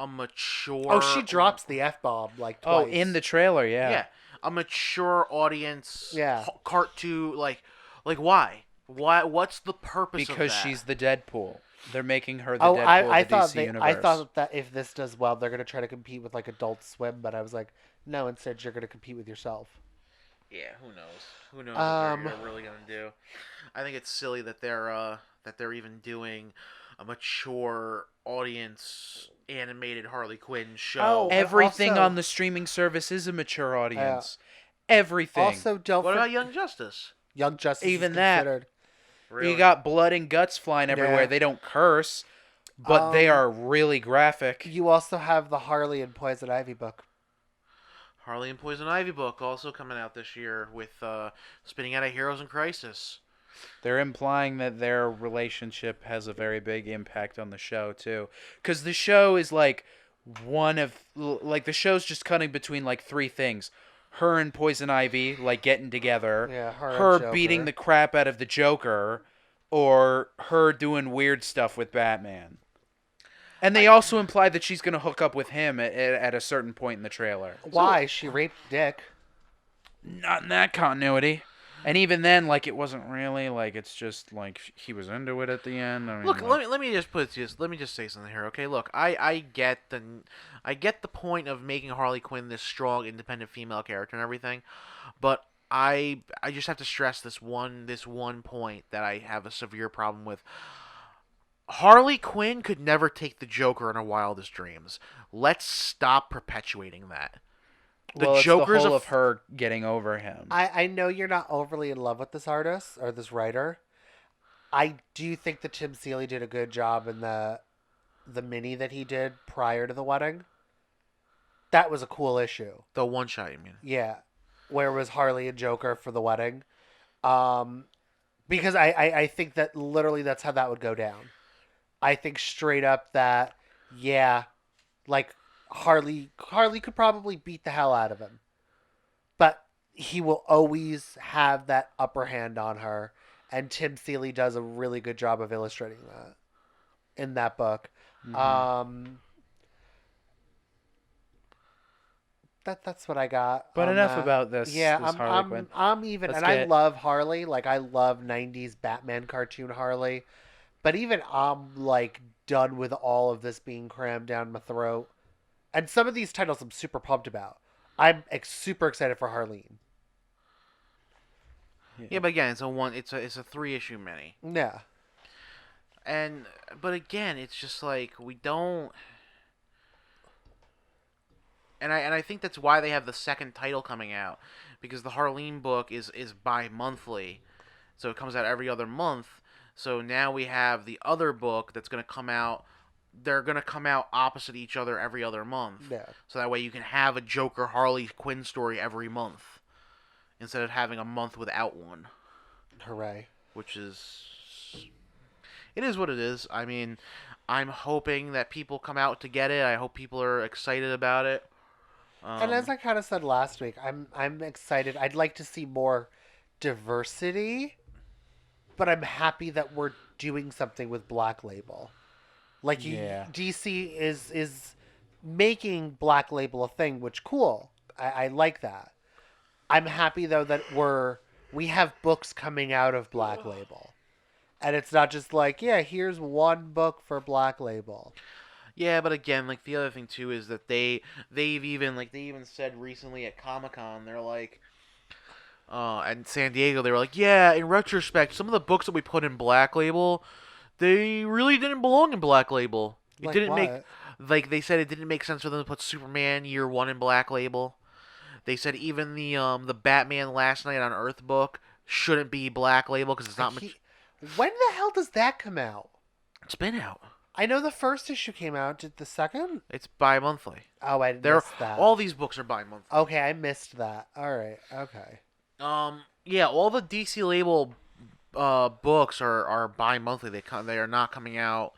mature. Oh, she drops the F-bomb like Oh, twice. in the trailer, Yeah, a mature audience. Yeah. Cartoon like why? What's the purpose of that? because she's the Deadpool. They're making her the Oh, Deadpool I of the thought DC universe. I thought that if this does well, they're gonna try to compete with like Adult Swim, but I was like, no. Instead, you're gonna compete with yourself. Yeah, who knows? Who knows what they're really gonna do? I think it's silly that they're even doing a mature audience animated Harley Quinn show. Oh, Everything also- on the streaming service is a mature audience. Everything. Also, don't What for- about Young Justice? Young Justice. Even is that. considered. Really? You got blood and guts flying everywhere. Yeah. They don't curse, but they are really graphic. You also have the Harley and Poison Ivy book. Harley and Poison Ivy book also coming out this year with spinning out of Heroes in Crisis. They're implying that their relationship has a very big impact on the show too, because the show is like the show's just cutting between like 3 things: her and Poison Ivy like getting together, Yeah, her and her Joker. beating the crap out of the Joker, or her doing weird stuff with Batman. And they also imply that she's gonna hook up with him at a certain point in the trailer. Why? She raped Dick. Not in that continuity. And even then, like, it wasn't really like, it's just like he was into it at the end. I mean, Look, like, let me just say something here, okay? Look, I get the point of making Harley Quinn this strong, independent female character and everything, but I just have to stress this one point that I have a severe problem with. Harley Quinn could never take the Joker in her wildest dreams. Let's stop perpetuating that. well, it's Joker's the whole a of her getting over him. I know you're not overly in love with this artist or this writer. I do think that Tim Seeley did a good job in the the mini that he did prior to the wedding. That was a cool issue. The one shot, you mean? Yeah, where it was Harley and Joker for the wedding. Um, because I think that literally that's how that would go down. I think straight up that, yeah, like Harley could probably beat the hell out of him, but he will always have that upper hand on her, and Tim Seeley does a really good job of illustrating that in that book. Mm-hmm. That's what I got. But on enough that. about this. Yeah, this Harley Quinn. I'm even, Let's and I get love Harley. Like I love '90s Batman cartoon Harley, but even I'm like done with all of this being crammed down my throat. And some of these titles I'm super pumped about. I'm super excited for Harleen. Yeah, but again, it's a 3-issue mini. Yeah. But again, it's just like we don't. And I think that's why they have the second title coming out, because the Harleen book is bi-monthly, so it comes out every other month. So now we have the other book that's going to come out. They're going to come out opposite each other every other month. Yeah. So that way you can have a Joker Harley Quinn story every month instead of having a month without one. Hooray. Which is, it is what it is. I mean, I'm hoping that people come out to get it. I hope people are excited about it. And as I kind of said last week, I'm excited. I'd like to see more diversity, but I'm happy that we're doing something with Black Label. Like Yeah. DC is making Black Label a thing, which cool. I like that. I'm happy though that we have books coming out of Black Label. And it's not just like, yeah, here's one book for Black Label. Yeah, but again, like the other thing too is that they've even said recently at Comic-Con, they're like, and San Diego, they were like, yeah, in retrospect, some of the books that we put in Black Label, they really didn't belong in Black Label. It Like didn't what? make, like they said, it didn't make sense for them to put Superman Year One in Black Label. They said even the Batman Last Night on Earth book shouldn't be Black Label because it's not much. When the hell does that come out? It's been out. I know the first issue came out. Did the second? It's bi-monthly. Oh, I missed that. All these books are bi-monthly. Okay, I missed that. All right. Okay. Yeah, all the DC label books are bi-monthly. They are not coming out,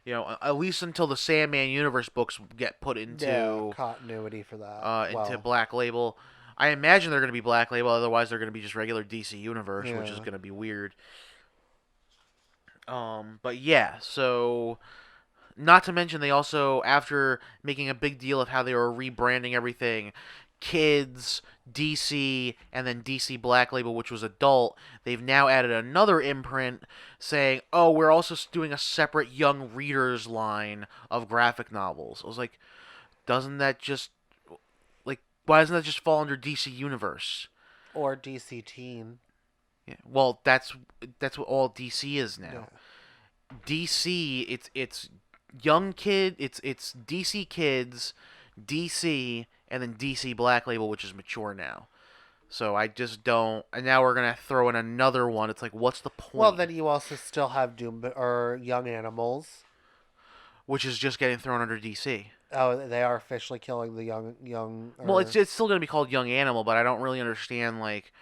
at least until the Sandman Universe books get put into continuity for that. into Black Label. I imagine they're going to be Black Label. Otherwise, they're going to be just regular DC Universe, which is going to be weird. But yeah, so not to mention they also, after making a big deal of how they were rebranding everything, Kids, DC, and then DC Black Label, which was adult, they've now added another imprint saying, oh, we're also doing a separate young readers line of graphic novels. I was like, doesn't that just, like, why doesn't that just fall under DC Universe? Or DC Teen. Yeah, well, that's what all DC is now. Yeah. DC, it's young kid, it's DC Kids, DC, and then DC Black Label, which is mature now. So I just don't. And now we're gonna throw in another one. It's like, what's the point? Well, then you also still have Doom or Young Animals, which is just getting thrown under DC. Oh, they are officially killing the young. Well, it's still gonna be called Young Animal, but I don't really understand like.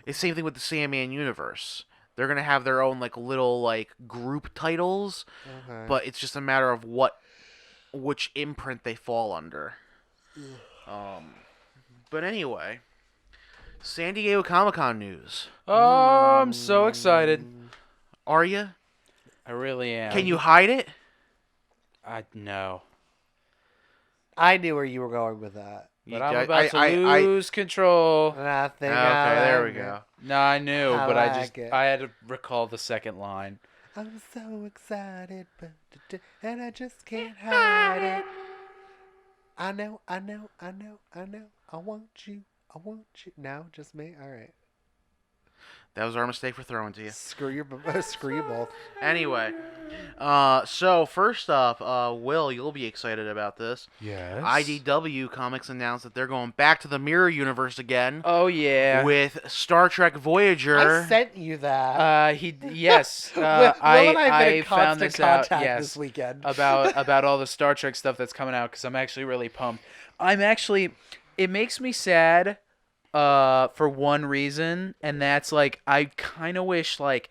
It's the same thing with the Sandman universe. They're gonna have their own like little like group titles, but it's just a matter of which imprint they fall under. But anyway, San Diego Comic-Con news. Oh, I'm so excited. Are you? I really am. Can you hide it? No. I knew where you were going with that. But I'm about to lose control. Nothing. Okay, there we go. No, I knew, but I had to recall the second line. I'm so excited, and I just can't hide it. I know. I want you. No, just me. All right. That was our mistake for throwing to you. Screw you both. Anyway, so first up, Will, you'll be excited about this. Yes. IDW Comics announced that they're going back to the Mirror Universe again Oh yeah. with Star Trek Voyager. I sent you that. Yes. Will and I have been I in found constant this out. contact Yes. this weekend. about all the Star Trek stuff that's coming out because I'm actually really pumped. It makes me sad for one reason, and that's like I kind of wish like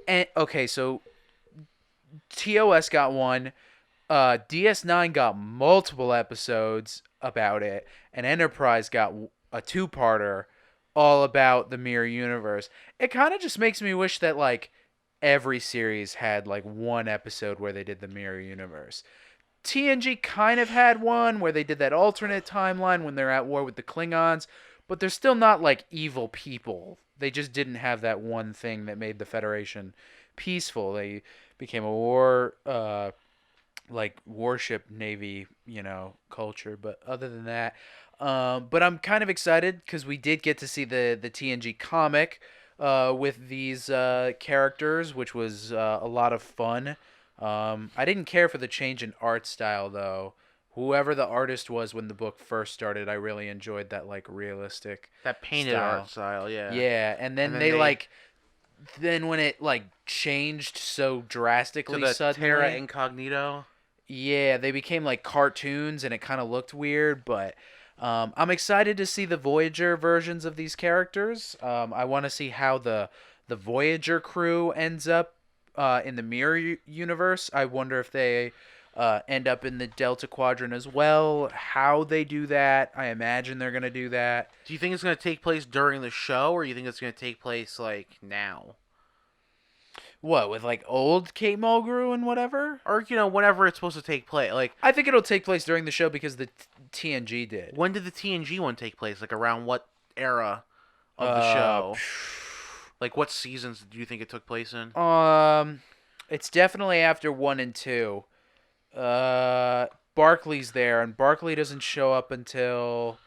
okay, so TOS got one, DS9 got multiple episodes about it, and Enterprise got a two-parter all about the Mirror Universe. It kind of just makes me wish that like every series had like one episode where they did the Mirror Universe. TNG kind of had one where they did that alternate timeline when they're at war with the Klingons, but they're still not like evil people. They just didn't have that one thing that made the Federation peaceful. They became a warship navy, culture. But other than that, but I'm kind of excited because we did get to see the TNG comic with these characters, which was a lot of fun. I didn't care for the change in art style though. Whoever the artist was when the book first started, I really enjoyed that like realistic That painted style. art style, yeah. Yeah, and then, then when it like changed so To drastically the suddenly, Terra Incognito. yeah, they became like cartoons and it kind of looked weird, but I'm excited to see the Voyager versions of these characters. I want to see how the Voyager crew ends up in the Mirror Universe. I wonder if they end up in the Delta Quadrant as well. How they do that, I imagine they're going to do that. Do you think it's going to take place during the show, or do you think it's going to take place, like, now? What, with like old Kate Mulgrew and whatever? Or, whenever it's supposed to take place. Like, I think it'll take place during the show because the TNG did. when did the TNG one take place? Like, around what era of the show? Like, what seasons do you think it took place in? It's definitely after 1 and 2. Barclay's there, and Barclay doesn't show up until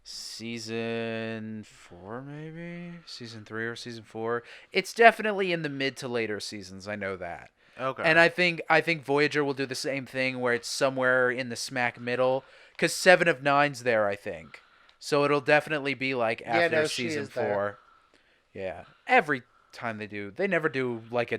season 4, maybe season 3 or season 4. It's definitely in the mid to later seasons. I know that. Okay. And I think Voyager will do the same thing, where it's somewhere in the smack middle, because 7 of 9's there, I think. So it'll definitely be like after season 4. Yeah. Every time they never do like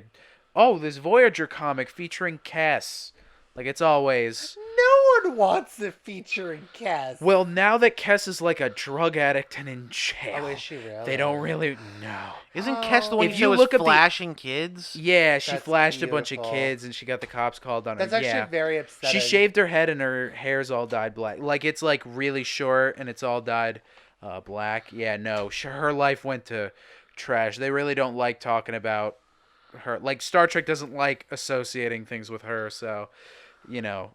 this Voyager comic featuring Cass. Like, it's always... No one wants it featuring Cass. Well, now that Cass is like a drug addict and in jail, Oh, is she really? they don't really... No. Isn't Kes the one If you you was look at the- flashing kids? Yeah, she That's flashed a bunch of beautiful. kids and she got the cops called on her. That's actually Yeah. very upsetting. She shaved her head and her hair's all dyed black. Like, it's like really short and it's all dyed black. Yeah, no. Her life went to trash. They really don't like talking about her. Like, Star Trek doesn't like associating things with her, so...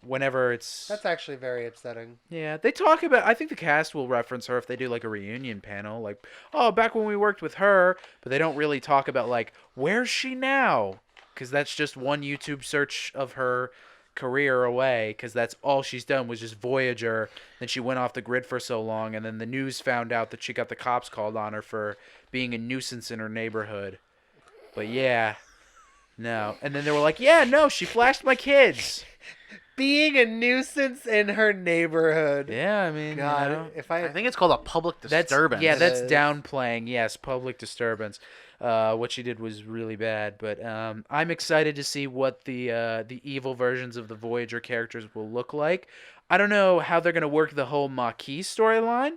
whenever it's... That's actually very upsetting. Yeah, they talk about... I think the cast will reference her if they do, like, a reunion panel. Like, oh, back when we worked with her. But they don't really talk about, like, where's she now? Because that's just one YouTube search of her career away. Because that's all she's done was just Voyager. Then she went off the grid for so long. And then the news found out that she got the cops called on her for being a nuisance in her neighborhood. But, yeah... No. And then they were like, yeah, no, she flashed my kids. Being a nuisance in her neighborhood. Yeah, I mean, God, if I think it's called a public disturbance. That's is. downplaying. Yes, public disturbance. What she did was really bad. But I'm excited to see what the evil versions of the Voyager characters will look like. I don't know how they're going to work the whole Maquis storyline.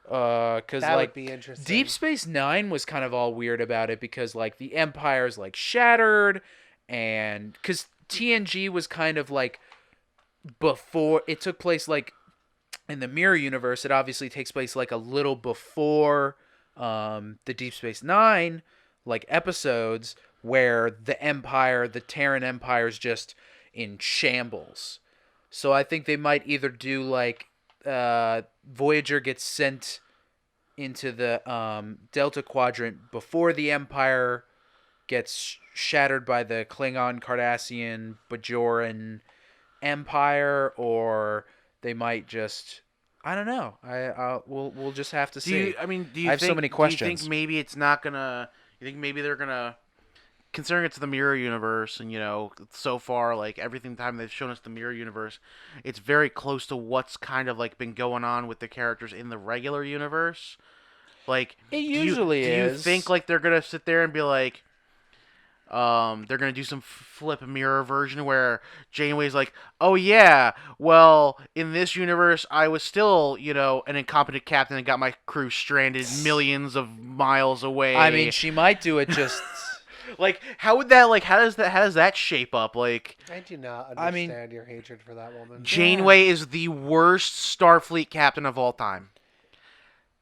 Because that like would be interesting. Deep Space Nine was kind of all weird about it because like the Empire's like shattered, and because TNG was kind of like before it took place, like in the Mirror Universe, it obviously takes place like a little before the Deep Space Nine like episodes where the Empire, the Terran Empire, is just in shambles. So I think they might either do like Voyager gets sent into the Delta Quadrant before the Empire gets shattered by the Klingon, Cardassian, Bajoran Empire, or they might just... I don't know. We'll just have to see. Do you I have think, so many questions. Do you think maybe it's not gonna You think maybe they're gonna, considering it's the mirror universe, and so far, like everything time they've shown us the mirror universe, it's very close to what's kind of like been going on with the characters in the regular universe. Like, It usually do you is. think like they're gonna sit there and be like, they're gonna do some flip mirror version where Janeway's like, "Oh yeah, well in this universe I was still, an incompetent captain and got my crew stranded millions of miles away." I mean, she might do it just. like, how would that like? How does that shape up? Like, I do not I mean- understand your hatred for that woman. Janeway is the worst Starfleet captain of all time.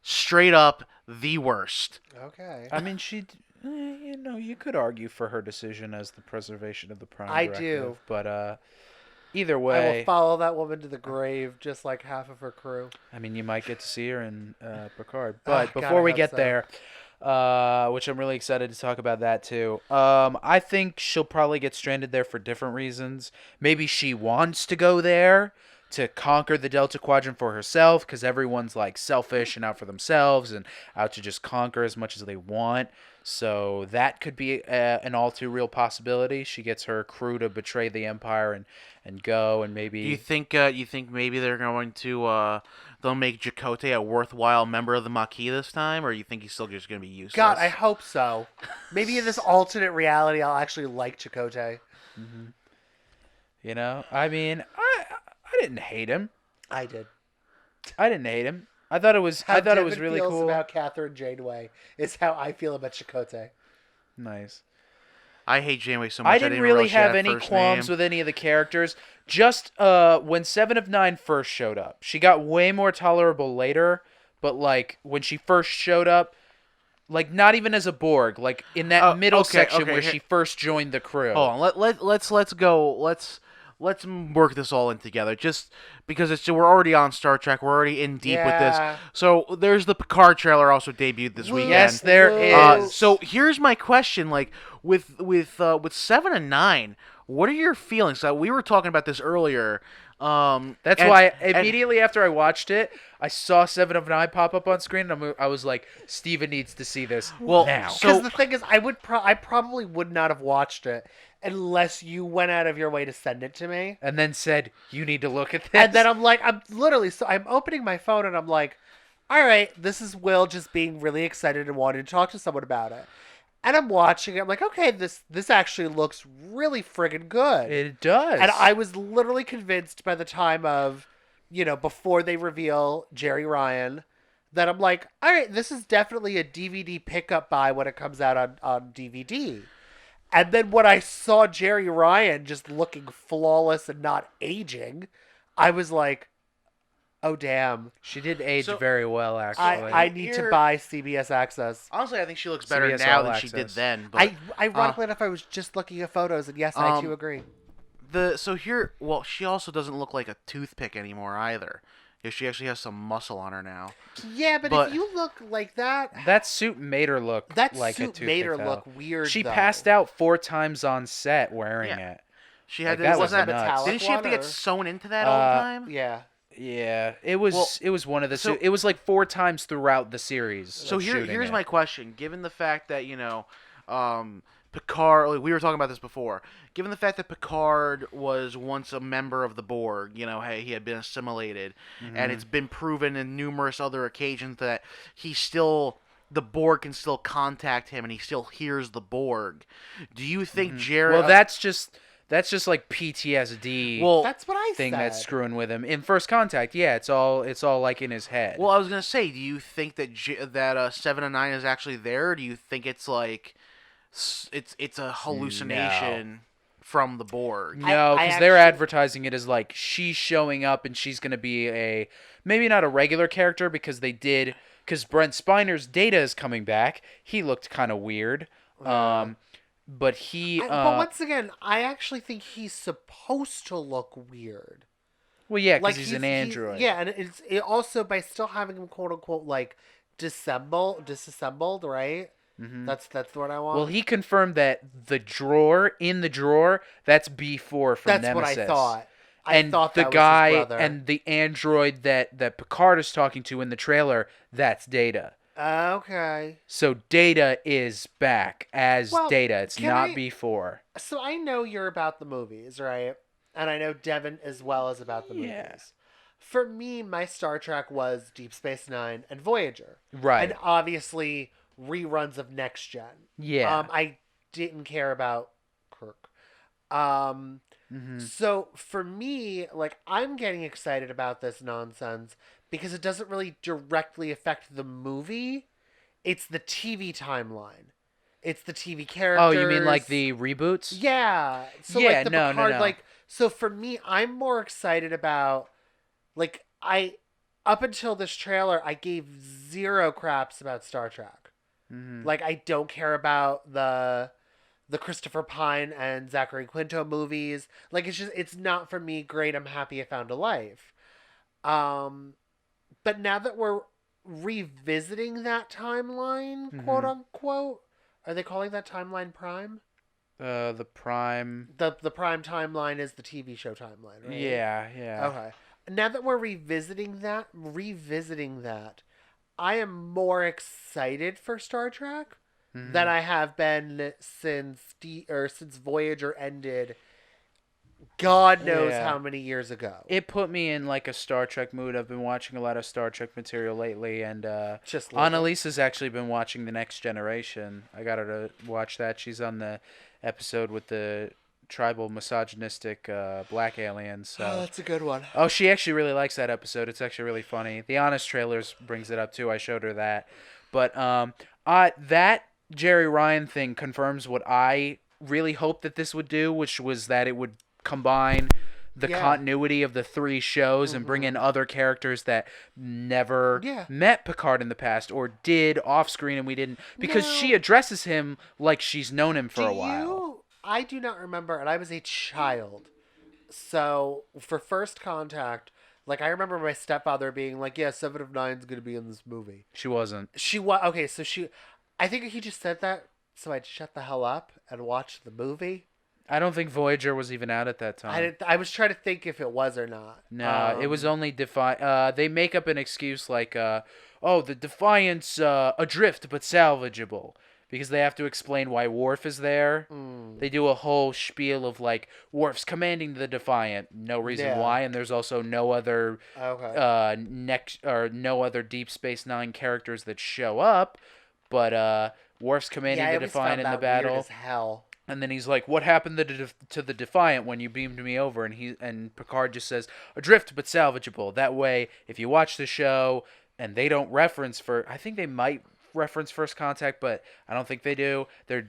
Straight up, the worst. Okay. I mean, you could argue for her decision as the preservation of the Prime I Directive, do. but either I way, will follow that woman to the grave, just like half of her crew. I mean, you might get to see her in Picard. Ah, But God, before I we hope get so. there, which I'm really excited to talk about that too. I think she'll probably get stranded there for different reasons. Maybe she wants to go there to conquer the Delta Quadrant for herself, because everyone's like selfish and out for themselves and out to just conquer as much as they want. So that could be an all too real possibility. She gets her crew to betray the Empire and go, and maybe. Do you think maybe they're going to they'll make Chakotay a worthwhile member of the Maquis this time, or you think he's still just going to be useless? God, I hope so. Maybe in this alternate reality, I'll actually like Chakotay. I mean, I didn't hate him. I did. I didn't hate him. I thought it was Devon really feels cool. about Catherine Janeway is how I feel about Chakotay. Nice. I hate Janeway so much. I didn't even really realize she had have a any first qualms name. with any of the characters. Just when 7 of 9 first showed up. She got way more tolerable later, but like when she first showed up, like not even as a Borg, like in that middle section where she first joined the crew. Hold on, let's go. Let's work this all in together. Just because we're already on Star Trek, we're already in deep with Yeah. this. So there's the Picard trailer also debuted this weekend. Yes, there Whoa. is. So here's my question: like with 7 and 9, what are your feelings? We were talking about this earlier. That's and- why and- immediately after I watched it, I saw 7 of 9 pop up on screen, and I was like, Steven needs to see this now. so- Because the thing is, I probably would not have watched it unless you went out of your way to send it to me. And then said, you need to look at this. And then I'm opening my phone and I'm like, all right, this is Will just being really excited and wanting to talk to someone about it. And I'm watching it. I'm like, okay, this actually looks really friggin' good. It does. And I was literally convinced by the time of, before they reveal Jerry Ryan, that I'm like, all right, this is definitely a DVD pickup buy when it comes out on DVD. And then when I saw Jerry Ryan just looking flawless and not aging, I was like, oh, damn. She did age So- very well, actually. I need to buy CBS Access. Honestly, I think she looks better CBS now All than she did Access. then. But Ironically enough, I was just looking at photos, and yes, I too agree. she also doesn't look like a toothpick anymore either. She actually has some muscle on her now. Yeah, but but- if you look like that, That suit made her look that like a suit toothpick, made her though. look weird. She though. passed out 4 times on set wearing Yeah. it. She had Like, that was wasn't nuts. metallic Didn't she have to one, get or- sewn into that all the time? Yeah. Yeah, it was Well, it was one of the so- it was like 4 times throughout the series. So of shooting here's it. my question: given the fact that Picard, like, we were talking about this before. Given the fact that Picard was once a member of the Borg, hey, he had been assimilated, and it's been proven in numerous other occasions that the Borg can still contact him, and he still hears the Borg. Do you think Jared? Well, that's just like PTSD That's what I thing said. that's screwing with him. In First Contact, yeah, it's all like in his head. Well, I was gonna say, do you think that 7 and 9 is actually there? Or do you think it's like it's a hallucination from the Borg? No, I because they're actually- advertising it as like she's showing up and she's going to be maybe not a regular character because Brent Spiner's Data is coming back. He looked kind of weird. But he... but once again, I actually think he's supposed to look weird. well, yeah, because he's an android. Yeah, and it also by still having him quote unquote like disassembled, right? Mm-hmm. That's the word I want. Well, he confirmed that in the drawer, that's B4 from that's Nemesis. what I thought. I And thought the that was guy his brother. and the android that Picard is talking to in the trailer, that's Data. Okay. So Data is back as Well, Data. It's can not I- before. So I know you're about the movies, right? And I know Devon as well as about the Yeah. movies. For me, my Star Trek was Deep Space Nine and Voyager. Right. And obviously reruns of Next Gen. Yeah. I didn't care about Kirk. Um, Mm-hmm. so for me, like, I'm getting excited about this nonsense because it doesn't really directly affect the movie. It's the TV timeline. It's the TV characters. Oh, you mean like the reboots? Yeah. So Yeah, like the no, Picard, no. like, so for me, I'm more excited about, like, up until this trailer, I gave zero craps about Star Trek. Mm-hmm. Like, I don't care about the Christopher Pine and Zachary Quinto movies. Like, it's not for me. Great, I'm happy I found a life. But now that we're revisiting that timeline, quote unquote, are they calling that timeline Prime? The Prime. The Prime timeline is the TV show timeline, right? Yeah, yeah. Okay. Now that we're revisiting that, I am more excited for Star Trek than I have been since since Voyager ended. God knows Yeah. how many years ago. It put me in like a Star Trek mood. I've been watching a lot of Star Trek material lately, and Just lately. Annalisa's actually been watching The Next Generation. I got her to watch that. She's on the episode with the tribal misogynistic black aliens. So. Oh, that's a good one. Oh, she actually really likes that episode. It's actually really funny. The Honest Trailers brings it up too. I showed her that. But that Jerry Ryan thing confirms what I really hoped that this would do, which was that it would combine the Yeah. continuity of the three shows and bring in other characters that never Yeah. met Picard in the past or did off screen and we didn't, because No. she addresses him like she's known him for a while. I do not remember, and I was a child. So for First Contact, like, I remember my stepfather being like, "Yeah, 7 of 9's gonna be in this movie." She wasn't. She was okay. So I think he just said that so I'd shut the hell up and watch the movie. I don't think Voyager was even out at that time. I was trying to think if it was or not. No, it was only they make up an excuse like, oh, the Defiant's adrift but salvageable. Because they have to explain why Worf is there. They do a whole spiel of like, Worf's commanding the Defiant. No reason Yeah. why. And there's also no other Okay. no other Deep Space Nine characters that show up. But Worf's commanding I the always Defiant found in the that battle. weird as hell. And then he's like, "What happened to the Defiant when you beamed me over?" And Picard just says, "Adrift but salvageable." That way, if you watch the show and they don't reference I think they might reference First Contact, but I don't think they do. The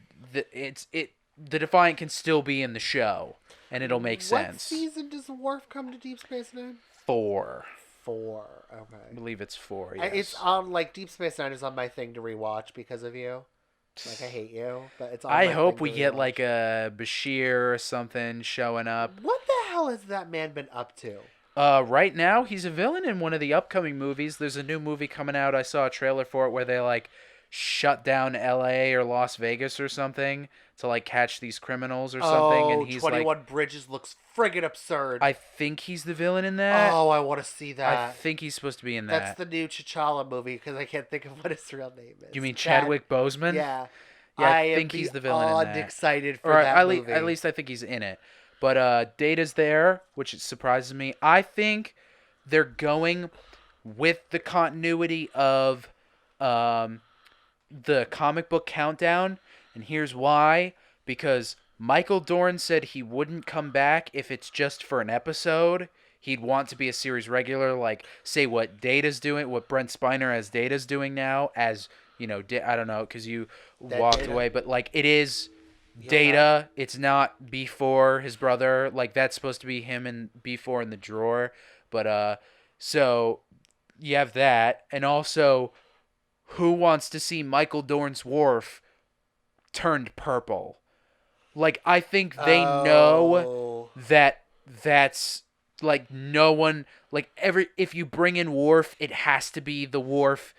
Defiant can still be in the show, and it'll make What sense. season does Worf come to Deep Space Nine? 4, 4. I Okay. believe it's 4. Yes. It's on, like, Deep Space Nine is on my thing to rewatch because of you. Like, I hate you, but it's on I my hope thing we to get rewatch. like a Bashir or something showing up. What the hell has that man been up to? Right now, he's a villain in one of the upcoming movies. There's a new movie coming out. I saw a trailer for it where they like shut down L.A. or Las Vegas or something to like catch these criminals or something. Oh, And he's 21 like, Bridges looks friggin' absurd. I think he's the villain in that. Oh, I want to see I that. think he's supposed to be in That's that. the new T'Challa movie because I can't think of what his real name is. You mean That- Chadwick Boseman? Yeah. Yeah, I am think he's the villain in beyond that. excited for Or that movie. at least I think he's in it. But Data's there, which surprises me. I think they're going with the continuity of the comic book countdown, and here's why. Because Michael Dorn said he wouldn't come back if it's just for an episode. He'd want to be a series regular, like, say, what Data's doing, what Brent Spiner as Data's doing now, as, you know, I don't know, because you That walked Data? away, but, like, it is Yeah. Data. It's not B4, his brother. Like, that's supposed to be him and B4 in the drawer. But, so, you have that. And also, who wants to see Michael Dorn's Worf turned purple? Like, I think they know Oh. that that's, like, no one, like, if you bring in Worf, it has to be the Worf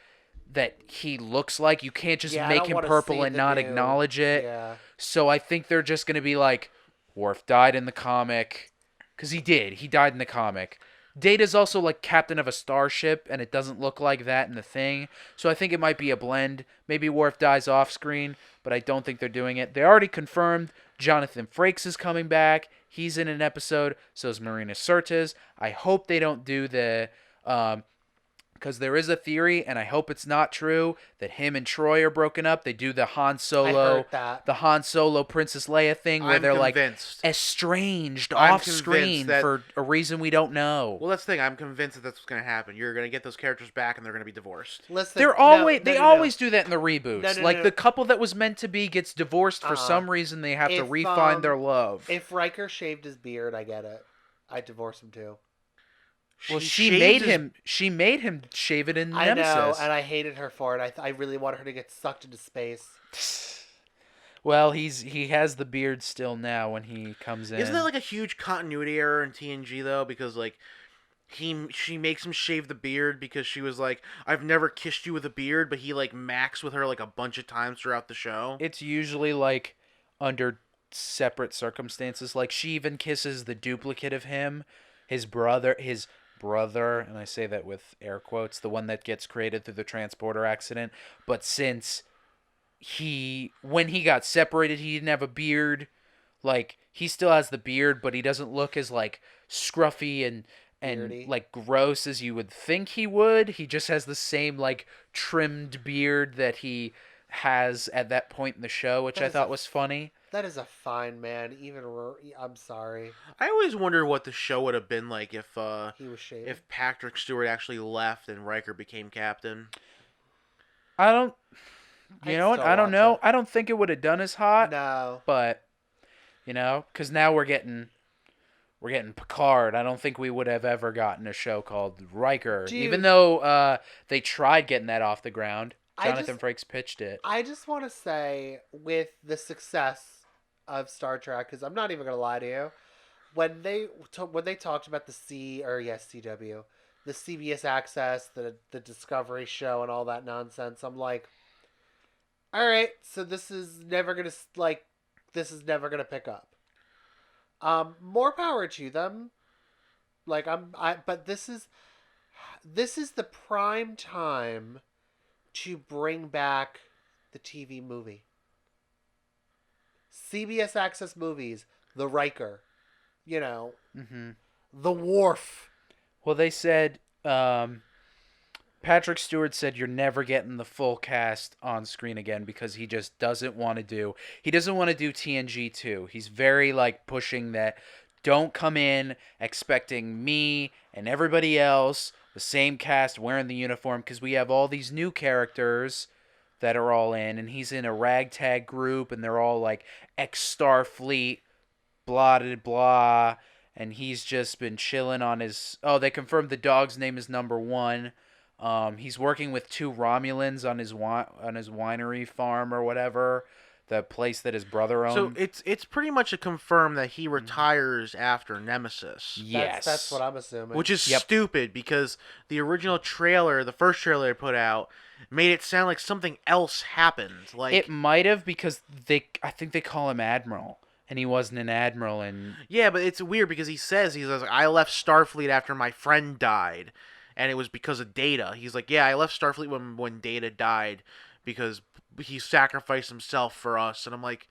that he looks like. You can't just Yeah, I make don't him wanna purple see and the not new- acknowledge it. Yeah. So I think they're just going to be like, Worf died in the comic. Because he did. He died in the comic. Data's also like captain of a starship, and it doesn't look like that in the thing. So I think it might be a blend. Maybe Worf dies off screen, but I don't think they're doing it. They already confirmed Jonathan Frakes is coming back. He's in an episode. So is Marina Sirtis. I hope they don't do the because there is a theory, and I hope it's not true, that him and Troy are broken up. They do the Han Solo, Princess Leia thing, where they're convinced. like estranged I'm off screen for a reason we don't know. Well, that's the thing. I'm convinced that that's what's going to happen. You're going to get those characters back, and they're going to be divorced. Listen, They always do that in the reboots. No. The couple that was meant to be gets divorced for some reason. They have to refine their love. If Riker shaved his beard, I get it. I'd divorce him too. Well, she made him shave it in Nemesis. I know, and I hated her for it. I really wanted her to get sucked into space. Well, he has the beard still now when he comes in. Isn't that like a huge continuity error in TNG though? Because like she makes him shave the beard because she was like, I've never kissed you with a beard, but he like macks with her like a bunch of times throughout the show. It's usually like under separate circumstances. Like she even kisses the duplicate of him, his brother, and I say that with air quotes, the one that gets created through the transporter accident. But since when he got separated, he didn't have a beard. Like, he still has the beard, but he doesn't look as like scruffy and Beardy. like gross as you would think he would. He just has the same like trimmed beard that he has at that point in the show, which I thought was funny. That is a fine man. I'm sorry. I always wonder what the show would have been like if He was shaved. if Patrick Stewart actually left and Riker became captain. I don't. You I'd know what? still I don't watch know. it. I don't think it would have done as hot. No. But because now we're getting Picard. I don't think we would have ever gotten a show called Riker, Dude. even though they tried getting that off the ground. Jonathan Frakes pitched it. I just want to say, with the success of Star Trek, because I'm not even going to lie to you, when they talked about the CW, the CBS Access, the Discovery show, and all that nonsense, I'm like, all right, so this is never gonna pick up. More power to them. But this is the prime time to bring back the TV movie. CBS Access movies, the Riker, Mm-hmm. the Worf. Well, they said Patrick Stewart said you're never getting the full cast on screen again because he just doesn't want to do. He doesn't want to do TNG 2. He's very pushing that. Don't come in expecting me and everybody else, the same cast wearing the uniform, because we have all these new characters that are all in, and he's in a ragtag group, and they're all ex-Starfleet, blah, blah, blah, and he's just been chilling on his... Oh, they confirmed the dog's name is Number One. He's working with 2 Romulans on his winery farm or whatever. The place that his brother owned. So it's pretty much a confirm that he retires after Nemesis. Yes. That's what I'm assuming. Which is stupid because the original trailer, the first trailer they put out, made it sound like something else happened. It might have because I think they call him Admiral. And he wasn't an admiral. And yeah, but it's weird because he says, I left Starfleet after my friend died. And it was because of Data. He's like, yeah, I left Starfleet when Data died because he sacrificed himself for us. And I'm like,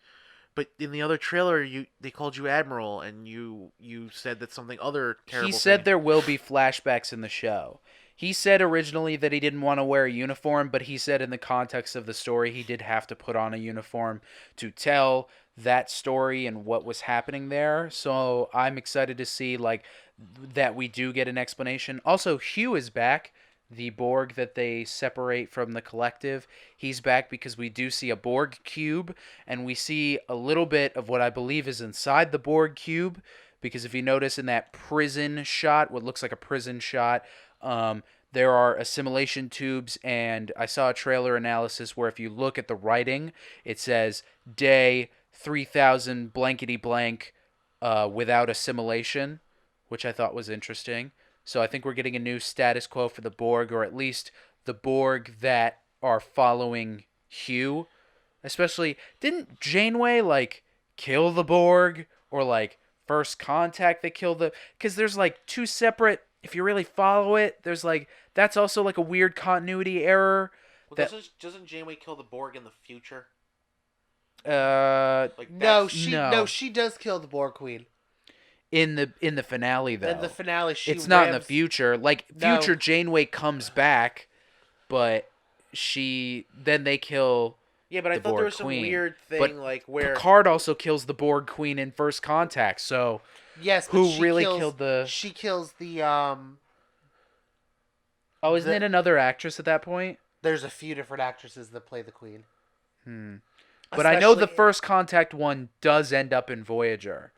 but in the other trailer, they called you Admiral, and you said that something other terrible. He said thing. there will be flashbacks in the show. He said originally that he didn't want to wear a uniform, but he said in the context of the story, he did have to put on a uniform to tell that story and what was happening there. So I'm excited to see that we do get an explanation. Also, Hugh is back. The Borg that they separate from the collective. He's back because we do see a Borg cube, and we see a little bit of what I believe is inside the Borg cube, because if you notice in that prison shot, what looks like a prison shot, there are assimilation tubes, and I saw a trailer analysis where if you look at the writing, it says day 3000 blankety blank without assimilation, which I thought was interesting. So I think we're getting a new status quo for the Borg, or at least the Borg that are following Hugh. Especially, didn't Janeway, kill the Borg? Or, First Contact that killed the... Because there's, 2 separate if you really follow it, there's like that's also like a weird continuity error. Well, That doesn't Janeway kill the Borg in the future? Like No, no. she does kill the Borg Queen. In the finale though. In the finale, she it's not in the rams- future. Like No. future Janeway comes back, but then they kill Yeah, but I the thought there Borg was some Queen. weird thing But like where Picard also kills the Borg Queen in First Contact. So Yes, but who she really kills, killed the? She kills the Oh, isn't it another actress at that point? There's a few different actresses that play the Queen. But I know the Especially- First Contact one does end up in Voyager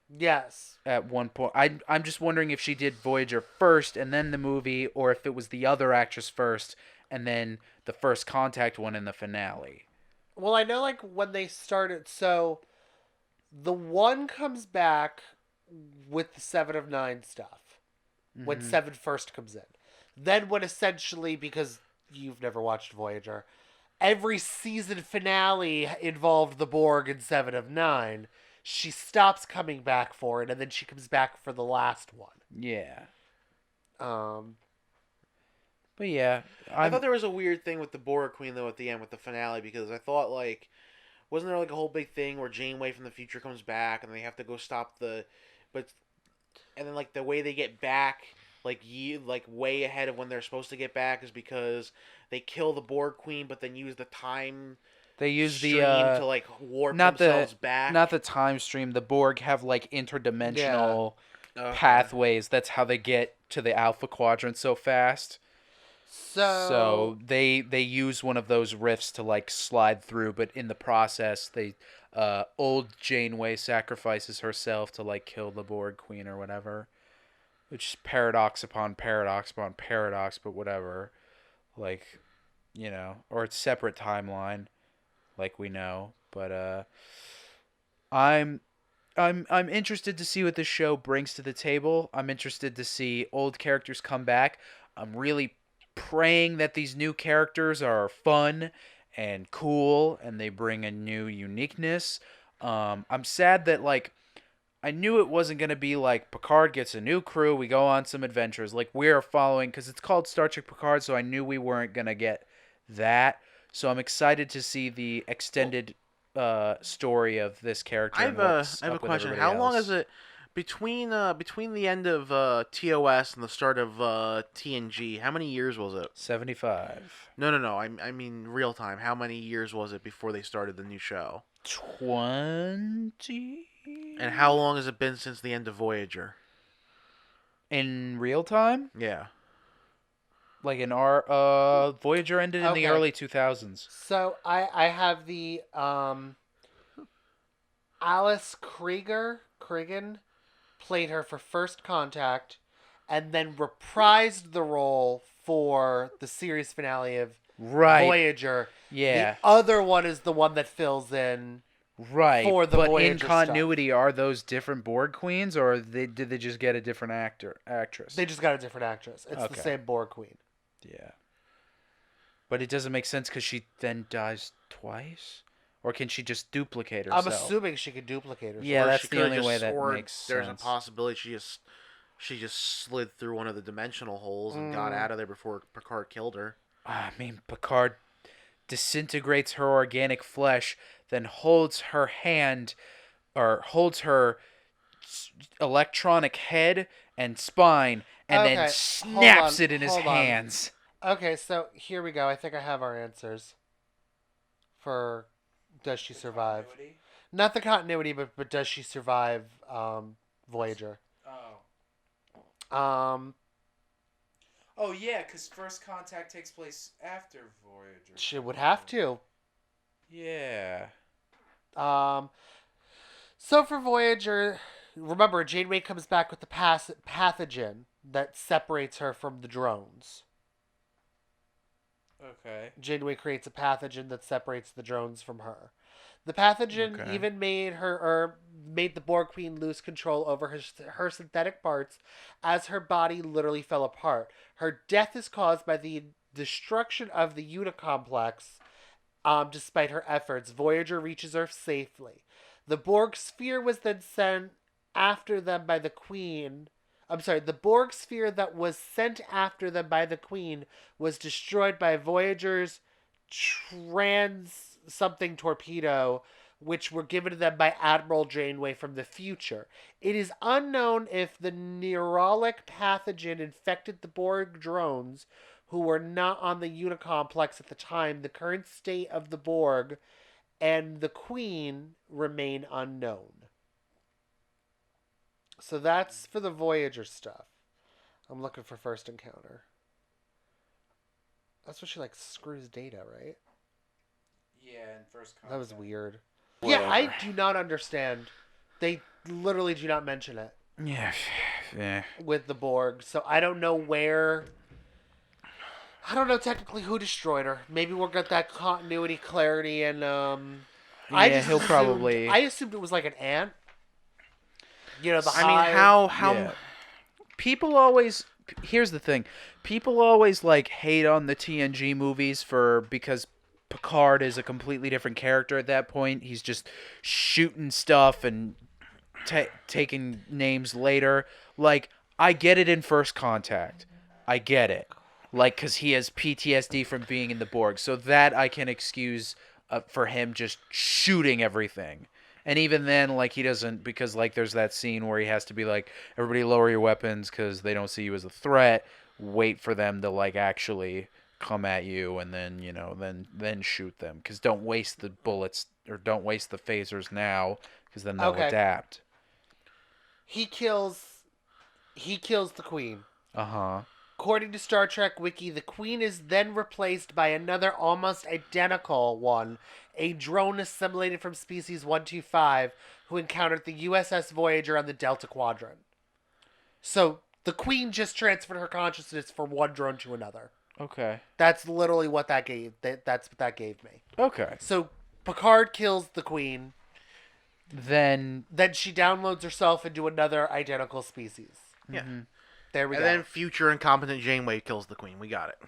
Yes. at one point. I'm just wondering if she did Voyager first and then the movie, or if it was the other actress first and then the First Contact one in the finale. Well, I know like when they started, so the one comes back with the 7 of 9 stuff when 7 first comes in. Then when essentially, because you've never watched Voyager, every season finale involved the Borg in 7 of 9. She stops coming back for it, and then she comes back for the last one. Yeah. Um, But yeah, I thought there was a weird thing with the Borg Queen though at the end with the finale because I thought like wasn't there like a whole big thing where Janeway from the future comes back and they have to go stop and then like the way they get back like way ahead of when they're supposed to get back is because they kill the Borg Queen but then use the time they use stream the to like warp not themselves the back. not the time stream. The Borg have like interdimensional Okay. pathways. That's how they get to the Alpha Quadrant so fast. So they use one of those rifts to like slide through, but in the process, they old Janeway sacrifices herself to like kill the Borg Queen or whatever, which is paradox upon paradox upon paradox, but whatever, like or it's separate timeline, like we know. But I'm interested to see what this show brings to the table. I'm interested to see old characters come back. I'm really praying that these new characters are fun and cool and they bring a new uniqueness. I'm sad that like I knew it wasn't going to be like Picard gets a new crew, we go on some adventures. Like we're following, because it's called Star Trek Picard, so I knew we weren't going to get that. So I'm excited to see the extended story of this character. I and have what's a up with question. everybody How long else. is it between the end of TOS and the start of TNG? How many years was it? 75. No. I mean real time. How many years was it before they started the new show? 20 And how long has it been since the end of Voyager? in real time? Yeah. Like in our Voyager ended in the Okay. early 2000s. So I have the Alice Cregan played her for First Contact, and then reprised the role for the series finale of Right. Voyager. Yeah. The other one is the one that fills in. Right. For the but in Voyager continuity, are those different Borg Queens, or did they just get a different actress? They just got a different actress. It's Okay. the same Borg Queen. Yeah. But it doesn't make sense because she then dies twice? Or can she just duplicate herself? I'm assuming she could duplicate herself. Yeah, Or that's she the could've only just- way that or makes there's sense. a possibility she just slid through one of the dimensional holes and got out of there before Picard killed her. I mean, Picard disintegrates her organic flesh, then holds her hand, or holds her electronic head and spine, and Okay, then hold snaps on, it in his hold on. hands. Okay, so here we go. I think I have our answers for does she survive? Not the continuity, but does she survive Voyager? Oh. Oh yeah, because First Contact takes place after Voyager. She would have to. Yeah. So for Voyager, remember Janeway comes back with the pathogen that separates her from the drones. Okay. Janeway creates a pathogen that separates the drones from her. The pathogen Okay. even made the Borg Queen lose control over her synthetic parts as her body literally fell apart. Her death is caused by the destruction of the Unicomplex. Despite her efforts, Voyager reaches Earth safely. The Borg sphere was then sent after them by the Queen. I'm sorry, the Borg sphere that was sent after them by the Queen was destroyed by Voyager's trans something torpedo, which were given to them by Admiral Janeway from the future. It is unknown if the neuralic pathogen infected the Borg drones who were not on the Unicomplex at the time. The current state of the Borg and the Queen remain unknown. So that's for the Voyager stuff. I'm looking for first encounter. That's what she like screws Data, right? Yeah, in first contact. That was weird. Whatever. Yeah, I do not understand. They literally do not mention it Yeah. with the Borg, so I don't know where. I don't know technically who destroyed her. Maybe we'll get that continuity clarity, and I Yeah, just he'll assumed- probably- I assumed it was like an ant. You know, the I mean, hive. how Yeah. People always. Here's the thing. People always like hate on the TNG movies because Picard is a completely different character at that point. He's just shooting stuff and taking names later. Like, I get it in First Contact. I get it. Like, because he has PTSD from being in the Borg. So that I can excuse for him just shooting everything. And even then, like, he doesn't, because, like, there's that scene where he has to be like, everybody lower your weapons because they don't see you as a threat. Wait for them to, like, actually come at you and then, you know, then shoot them. Because don't waste the bullets, or don't waste the phasers now, because then they'll Okay. adapt. He kills the Queen. Uh-huh. According to Star Trek Wiki, the Queen is then replaced by another almost identical one, a drone assimilated from species 125, who encountered the USS Voyager on the Delta Quadrant. So, the Queen just transferred her consciousness from one drone to another. Okay. That's literally what that gave. That's what that gave me. Okay. So, Picard kills the Queen. Then Then she downloads herself into another identical species. Yeah. There we And go. then future incompetent Janeway kills the Queen. We got it.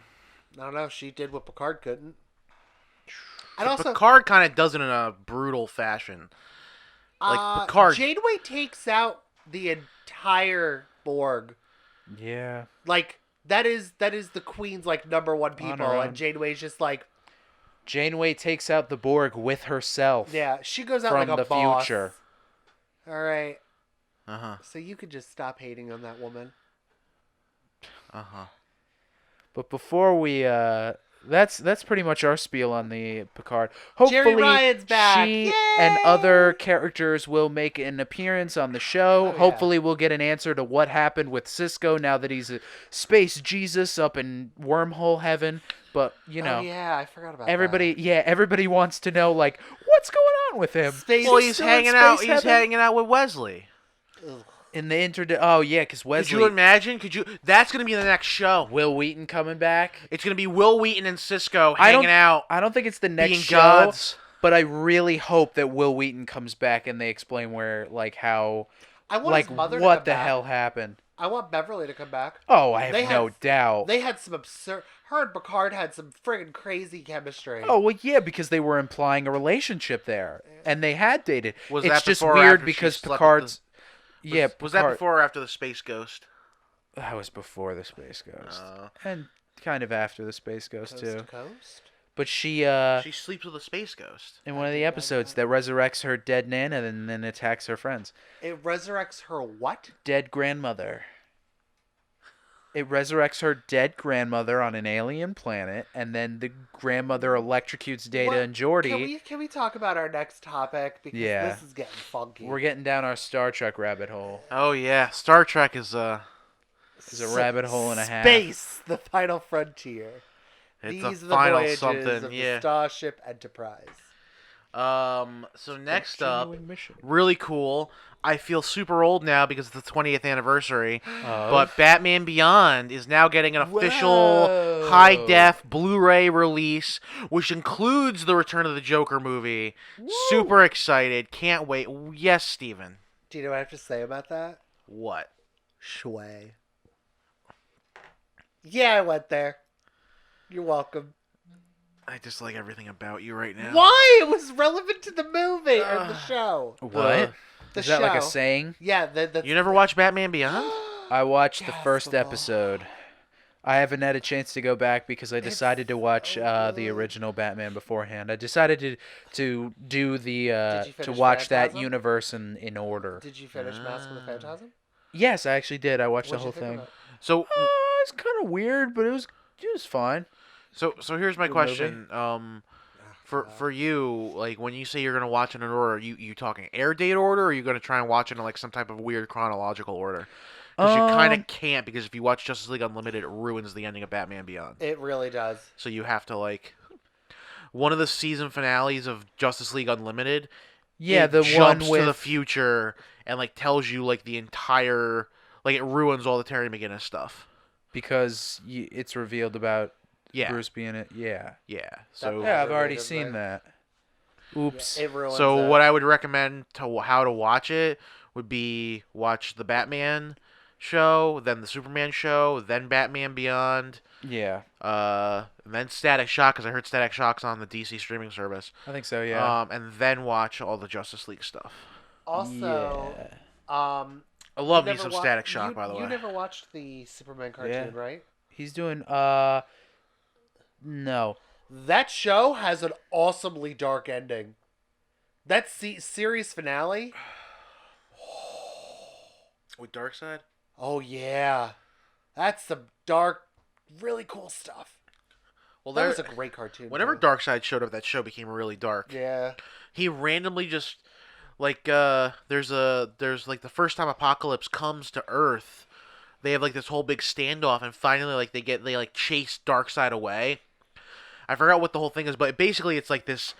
I don't know. She did what Picard couldn't. And But also, Picard kind of does it in a brutal fashion. Like, Picard. Janeway takes out the entire Borg. yeah. Like, that is the Queen's, like, number one On people. her own. And Janeway's just like, Janeway takes out the Borg with herself. yeah, she goes out From like a the boss. future. All right. Uh-huh. So you could just stop hating on that woman. Uh-huh. But before we that's pretty much our spiel on the Picard. Hopefully Jerry Ryan's back. she Yay! and other characters will make an appearance on the show. Oh, yeah. Hopefully we'll get an answer to what happened with Cisco now that he's a space Jesus up in wormhole heaven. But, you know, Oh, yeah, I forgot about everybody wants to know, like, what's going on with him? Space- Well, He's he's still in hanging out. space He's heaven? hanging out with Wesley. that. Ugh. In the oh yeah, because Could Wesley, you imagine? That's gonna be the next show. Will Wheaton coming back. It's gonna be Will Wheaton and Cisco I don't- hanging out, I don't think it's the next being show, gods. but I really hope that Will Wheaton comes back and they explain where, like, how, I want like, his mother to what come the back. hell happened. I want Beverly to come back. Oh, I have They no had- doubt. They had some absurd. Her and Picard had some friggin' crazy chemistry. Oh well, yeah, because they were implying a relationship there, and they had dated. Was it's that just before or weird after she because slept with Picard's. Was, Yeah, Was that Picard- before or after the Space Ghost? That was before the Space Ghost, Uh, and kind of after the Space Ghost Coast too. to coast. But she she sleeps with a Space Ghost. in one of the episodes that resurrects her dead nana and then attacks her friends. It resurrects her what? Dead grandmother. It resurrects her dead grandmother on an alien planet, and then the grandmother electrocutes Data What- and Geordi. Can we talk about our next topic because Yeah. this is getting funky. We're getting down our Star Trek rabbit hole. Oh yeah, Star Trek is It's a rabbit hole and a half. Space, the final frontier. it's These a are the final voyages something. of the Yeah. Starship Enterprise. So next up, Continuing mission. really cool. I feel super old now because it's the 20th anniversary. Of? But Batman Beyond is now getting an official Whoa. high-def Blu-ray release, which includes the Return of the Joker movie. Super excited. Can't wait. Yes, Steven. Do you know what I have to say about that? What? Shui. Yeah, I went there. You're welcome. I dislike everything about you right now. Why? It was relevant to the movie or the show. What? The Is that like a show. saying? Yeah, that's You never watched Batman Beyond? I watched the first Gaspable. episode. I haven't had a chance to go back because I decided to watch so the good. original Batman beforehand. I decided to do the Did you to finish watch that Phantasm? universe in order. Did you finish Mask of the Phantasm? Yes, I actually did. I watched What'd the you whole think thing. about it? So It's kind of weird, but it was fine. so here's my Good movie. question. For you, like when you say you're gonna watch it in order, you talking air date order, or are you gonna try and watch it in like some type of weird chronological order? Because you kind of can't, because if you watch Justice League Unlimited, it ruins the ending of Batman Beyond. It really does. So you have to like one of the season finales of Justice League Unlimited. Yeah, it the jumps one with to the future and like tells you like the entire it ruins all the Terry McGinnis stuff. because it's revealed about Yeah, Bruce being it. Yeah. yeah. So Yeah, I've already Verbatim, seen right? that. Oops. It ruins So it. what I would recommend to how to watch it would be watch the Batman show, then the Superman show, then Batman Beyond, Yeah, and then Static Shock, because I heard Static Shock's on the DC streaming service. I think so. Yeah. And then watch all the Justice League stuff. Also, Yeah. I love you me never some wa- Static Shock, by the way. You never watched the Superman cartoon, Yeah. right? He's doing no. That show has an awesomely dark ending. That series finale. With Darkseid? Oh yeah, that's some dark, really cool stuff. Well, That was a great cartoon. whenever too. Darkseid showed up, that show became really dark. Yeah. He randomly just there's like the first time Apocalypse comes to Earth, they have like this whole big standoff, and finally like they like chase Darkseid away. I forgot what the whole thing is, but basically it's like this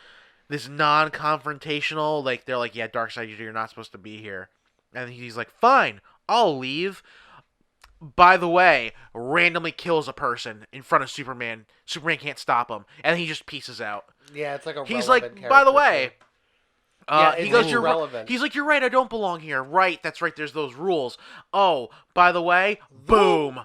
non-confrontational, like they're like, yeah, Darkseid, you're not supposed to be here, and he's like, fine, I'll leave. By the way, randomly kills a person in front of Superman. Superman can't stop him, and he just pieces out. Yeah, it's like a. He's relevant like, by the character, way, too. Yeah, he it's goes, you're relevant. He's like, you're right, I don't belong here. Right, that's right. There's those rules. Oh, by the way, boom,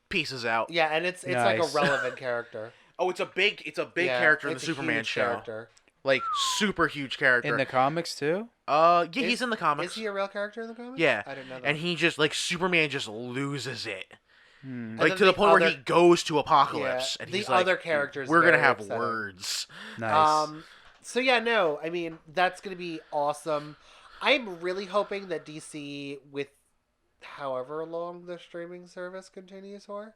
pieces out. Yeah, and it's like a Nice. relevant character. Oh, it's a big Yeah, character in the it's a Superman huge show. Character. Like super huge character. In the comics too. Yeah, he's in the comics. Is he a real character in the comics? Yeah, I didn't know that. and he just like Superman just loses it. Hmm. Like then to the the point where other- he goes to Apocalypse, Yeah, and the he's like, other characters we're gonna very have upsetting. words. Nice. So yeah, no, I mean that's gonna be awesome. I'm really hoping that DC, with however long the streaming service continues for,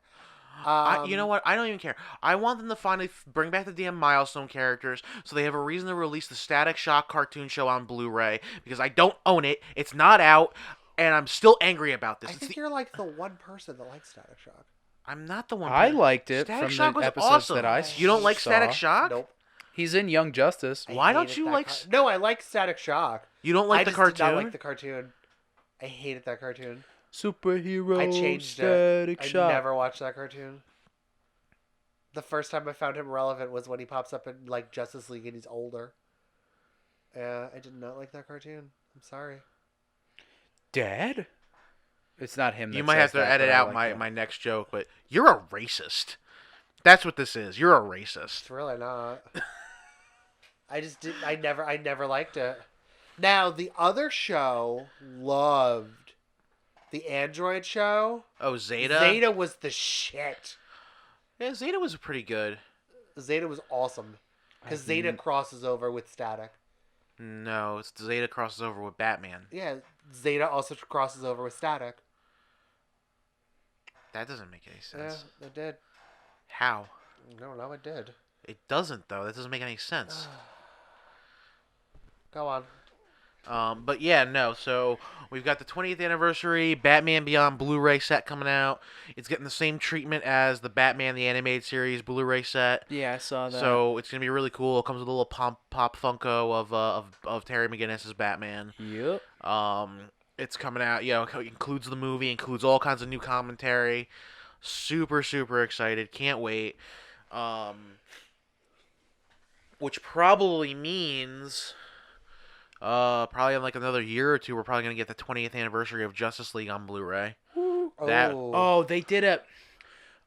You know what? I don't even care. I want them to finally bring back the damn Milestone characters so they have a reason to release the Static Shock cartoon show on Blu-ray, because I don't own it. It's not out, and I'm still angry about this. I It's think you're like the one person that likes Static Shock. I'm not the one. I liked it Static from Shock the was episodes awesome. that I You don't like saw. Static Shock? Nope. He's in Young Justice. I Why don't hated you that like No, I like Static Shock. You don't like I the just cartoon? did not like the cartoon. I hated that cartoon. Superhero. I changed Static it. I Shock. never watched that cartoon. The first time I found him relevant was when he pops up in like Justice League and he's older. I did not like that cartoon. I'm sorry. Dad. It's not him. You that might have says to that, edit but I out like that. my next joke, but you're a racist. That's what this is. You're a racist. It's really not. I just did. I never liked it. Now the other show loved the Android show. Oh, Zeta? Zeta was the shit. Yeah, Zeta was pretty good. Zeta was awesome because I Zeta didn't- crosses over with Static. No, it's Zeta crosses over with Batman. Yeah, Zeta also crosses over with Static. That doesn't make any sense. Yeah, it did. How? No, it did. It doesn't, though. That doesn't make any sense. Go on. But yeah, no. So we've got the 20th anniversary Batman Beyond Blu-ray set coming out. It's getting the same treatment as the Batman the Animated Series Blu-ray set. Yeah, I saw that. So it's gonna be really cool. It comes with a little pop Funko of Terry McGinnis' Batman. Yep. It's coming out. You know, it includes the movie, includes all kinds of new commentary. Super excited. Can't wait. Which probably means, probably in like another year or two, we're probably gonna get the 20th anniversary of Justice League on Blu-ray. That- Oh, they did a.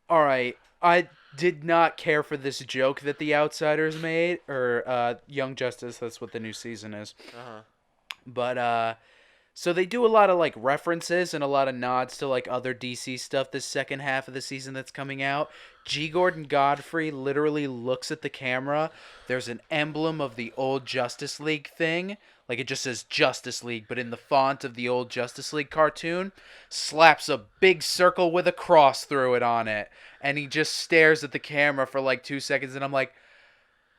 All right, I did not care for this joke that the Outsiders made, or Young Justice. That's what the new season is. Uh-huh. But So they do a lot of like references and a lot of nods to like other DC stuff this second half of the season that's coming out. G. Gordon Godfrey literally looks at the camera. There's an emblem of the old Justice League thing. Like it just says Justice League, but in the font of the old Justice League cartoon, slaps a big circle with a cross through it on it. And he just stares at the camera for like 2 seconds, and I'm like,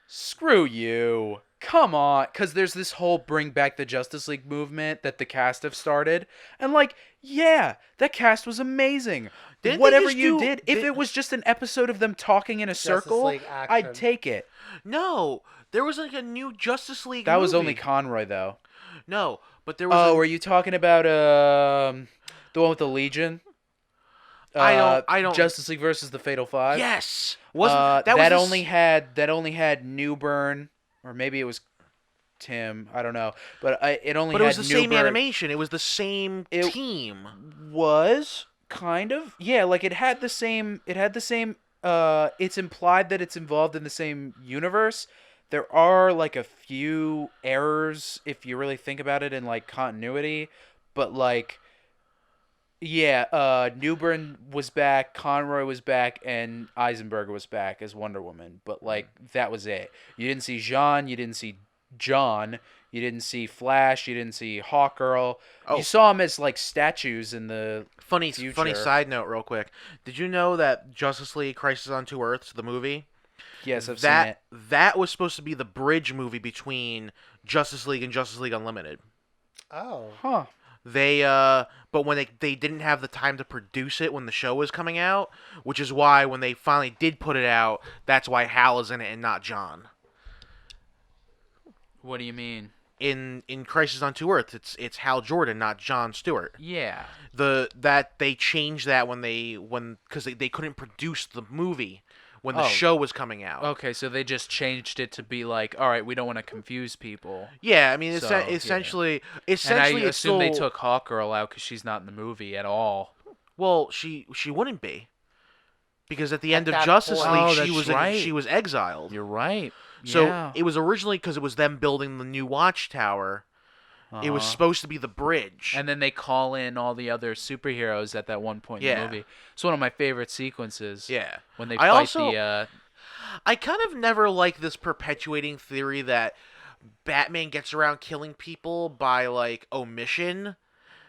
screw you. Come on. Because there's this whole bring back the Justice League movement that the cast have started. And like, yeah, that cast was amazing. Didn't they Whatever just you do- did, if it was just an episode of them talking in a circle, League action. I'd take it. No, there was like a new Justice League That was movie. only Conroy, though. No, but there was Oh, were you talking about the one with the Legion? I don't Justice League versus the Fatal Five. Yes. Wasn't that was only had Newburn, or maybe it was Tim. I don't know, but it only. But had it was the same Newburn. animation. It was the same team. Was kind of, yeah, like it had the same. It's implied that it's involved in the same universe. There are like a few errors if you really think about it in like continuity, but like, yeah, Newburn was back, Conroy was back, and Eisenberger was back as Wonder Woman. But like that was it. You didn't see Jean, you didn't see John, you didn't see Flash, you didn't see Hawkgirl. Oh. You saw them as like statues in the Funny future. side note, real quick. Did you know that Justice League: Crisis on Two Earths, the movie, Yes, I've seen it. that was supposed to be the bridge movie between Justice League and Justice League Unlimited. Oh. Huh. They but when they didn't have the time to produce it when the show was coming out, which is why when they finally did put it out, that's why Hal is in it and not John. What do you mean? In Crisis on Two Earths, it's Hal Jordan, not John Stewart. Yeah. That they changed that because they couldn't produce the movie when the Oh. show was coming out. Okay, so they just changed it to be like, all right, we don't want to confuse people. Yeah, I mean, So, yeah. essentially, And I it's assume they still- took Hawkgirl out because she's not in the movie at all. Well, she wouldn't be, because at the end of that Justice point- League, Oh, she that's was right. she was exiled. You're right. So yeah. it was originally because it was them building the new Watchtower. It was Uh-huh. supposed to be the bridge. And then they call in all the other superheroes at that one point in Yeah. the movie. It's one of my favorite sequences. yeah, When they I fight also- the. I kind of never like this perpetuating theory that Batman gets around killing people by like omission.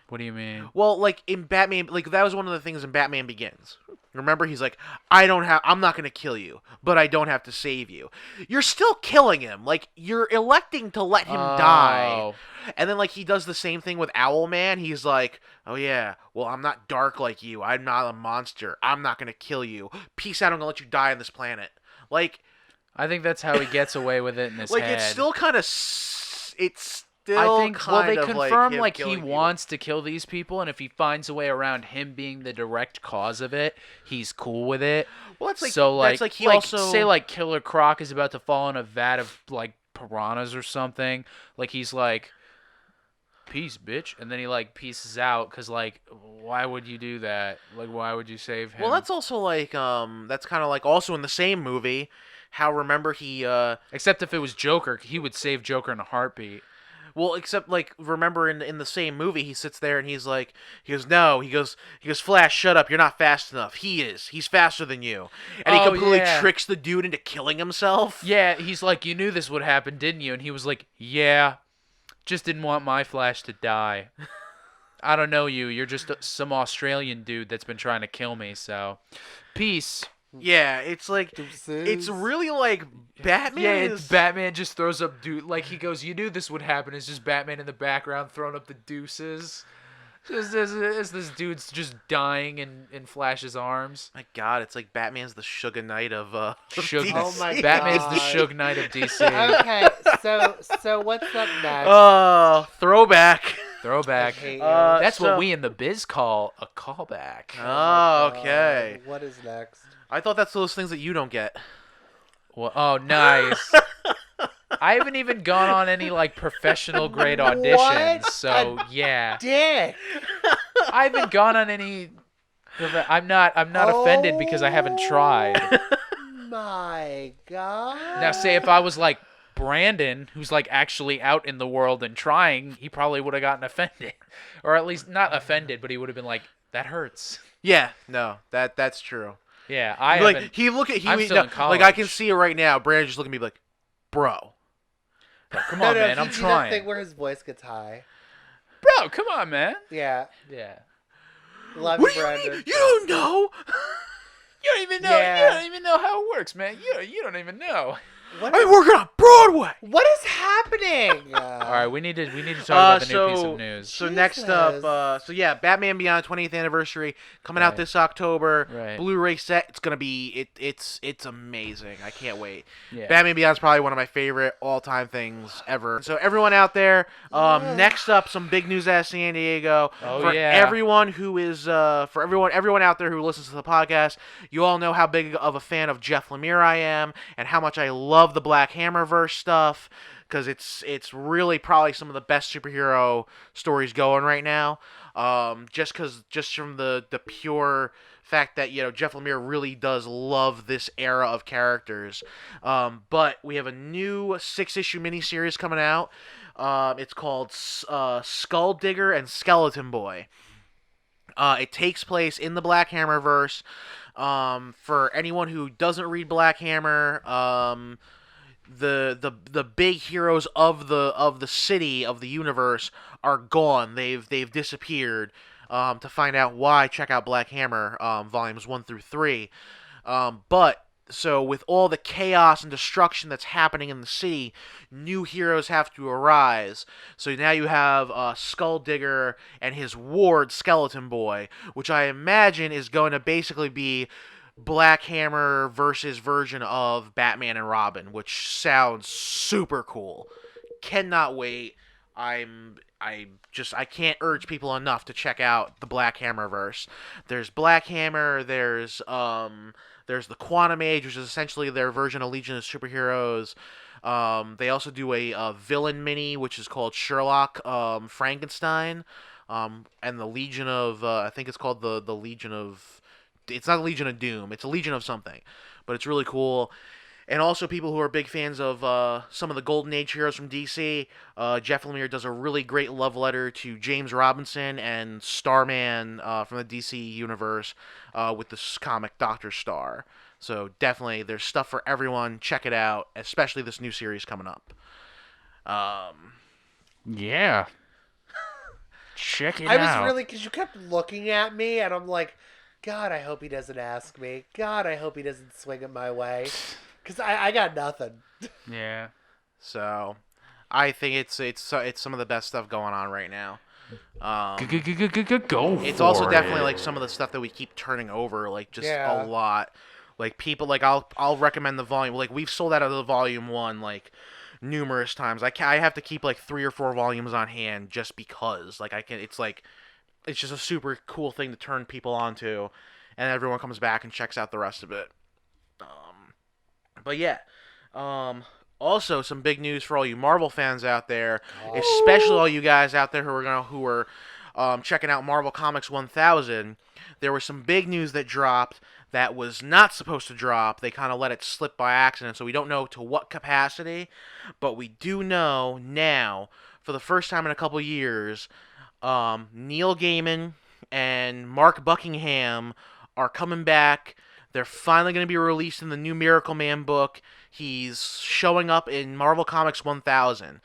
What do you mean? Well, like in Batman, like that was one of the things in Batman Begins. Remember, he's like, I'm not gonna kill you, but I don't have to save you. You're still killing him. Like you're electing to let him die. Oh. And then like he does the same thing with Owlman. He's like, oh yeah, well I'm not dark like you. I'm not a monster. I'm not gonna kill you. Peace out. I'm gonna let you die on this planet. Like, I think that's how he gets away with it in his like head. it's still kind of it's still I think kind they of confirm him like he killing people. wants to kill these people, and if he finds a way around him being the direct cause of it, he's cool with it. Well, that's like so like that's like he like, also say like Killer Croc is about to fall in a vat of like piranhas or something. Like he's like, peace, bitch, and then he like pieces out because like why would you do that? Like why would you save him? Well, that's also like that's kind of like also in the same movie. How remember he except if it was Joker, he would save Joker in a heartbeat. well except like remember in the same movie he sits there and he goes no he goes Flash, shut up, you're not fast enough. He's faster than you, and he Oh, completely yeah. tricks the dude into killing himself. Yeah, he's like, you knew this would happen, didn't you? And he was like, yeah, just didn't want my Flash to die. I don't know you. You're just some Australian dude that's been trying to kill me, so peace. Yeah, it's like Deuces. it's really like Batman Yeah, is Batman just throws up dude. Like he goes, you knew this would happen. It's just Batman in the background throwing up the deuces. Just as this dude's just dying in Flash's arms. my God, it's like Batman's the Suge Knight of Suge, DC. Oh my Batman's the God. Suge Knight of DC. Okay, so what's up next? Oh, throwback. Throwback. I hate you. That's so- what we in the biz call a callback. Oh, my God. okay. What is next? I thought that's those things that you don't get. Well, oh, nice. I haven't even gone on any like professional grade auditions, What? so yeah. Dick. I haven't gone on any. I'm not offended because I haven't tried. My God. Now, say if I was like Brandon, who's like actually out in the world and trying, he probably would have gotten offended, or at least not offended, but he would have been like, "That hurts." Yeah, no, that's true. Yeah, I Like haven't. I'm still in like I can college. see it right now. Brandon just looking at me like, bro. Come No, on, no, man, he I'm do that trying. thing where his voice gets high. Bro, come on, man. Yeah. Yeah. Love What you, do you mean? Brandon. You don't know? You don't even know. Yeah. You don't even know how it works, man. You don't even know. What I'm working on Broadway. What is happening? All right, we need to talk about the new piece of news. So next up, Jesus. Batman Beyond 20th anniversary coming out Right. this October. Right. Blu-ray set. It's gonna be it's amazing. I can't wait. Yeah. Batman Beyond is probably one of my favorite all-time things ever. So everyone out there, next up, some big news out of San Diego. Oh, for yeah. everyone who is everyone out there who listens to the podcast, you all know how big of a fan of Jeff Lemire I am, and how much I love the Black Hammerverse stuff, because it's really probably some of the best superhero stories going right now. Just from the pure fact that Jeff Lemire really does love this era of characters. But we have a new 6-issue miniseries coming out. It's called Skull Digger and Skeleton Boy. It takes place in the Black Hammerverse. For anyone who doesn't read Black Hammer, the big heroes of the city of the universe are gone. They've disappeared. To find out why, check out Black Hammer volumes 1 through 3. But so with all the chaos and destruction that's happening in the city, new heroes have to arise. So now you have Skull Digger and his ward Skeleton Boy, which I imagine is going to basically be Black Hammer versus version of Batman and Robin, which sounds super cool. Cannot wait. I can't urge people enough to check out the Black Hammerverse. There's Black Hammer, there's the Quantum Age, which is essentially their version of Legion of Superheroes. They also do a villain mini, which is called Sherlock Frankenstein, and the Legion of I think it's called the Legion of. It's not a Legion of Doom. It's a Legion of something, but it's really cool. And also people who are big fans of some of the Golden Age heroes from DC, Jeff Lemire does a really great love letter to James Robinson and Starman from the DC universe with this comic Dr. Star. So definitely there's stuff for everyone. Check it out, especially this new series coming up. Yeah. Check it I out. was really, because you kept looking at me, and I'm like, God, I hope he doesn't ask me. God, I hope he doesn't swing it my way. Because I got nothing. Yeah. So I think it's some of the best stuff going on right now. Go. It's also definitely like some of the stuff that we keep turning over, like just Yeah. a lot. Like people, like I'll recommend the volume. Like we've sold out of the volume 1 like numerous times. I have to keep like 3 or 4 volumes on hand just because. Like I can. It's just a super cool thing to turn people onto, and everyone comes back and checks out the rest of it. But yeah. Also, some big news for all you Marvel fans out there, especially all you guys out there who are checking out Marvel Comics 1000. There was some big news that dropped that was not supposed to drop. They kind of let it slip by accident, so we don't know to what capacity, but we do know now, for the first time in a couple years, Neil Gaiman and Mark Buckingham are coming back. They're finally going to be released in the new Miracle Man book. He's showing up in Marvel Comics 1000.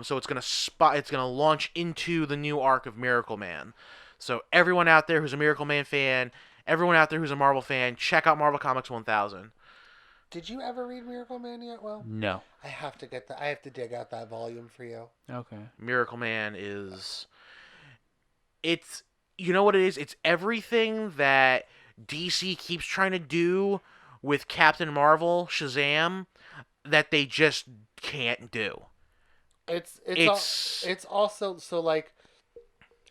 So it's going to launch into the new arc of Miracle Man. So everyone out there who's a Miracle Man fan, everyone out there who's a Marvel fan, check out Marvel Comics 1000. Did you ever read Miracle Man yet? Well, No. I have to get that. I have to dig out that volume for you. Okay. Miracle Man is... It's... You know what it is? It's everything that DC keeps trying to do with Captain Marvel, Shazam, that they just can't do. It's also so like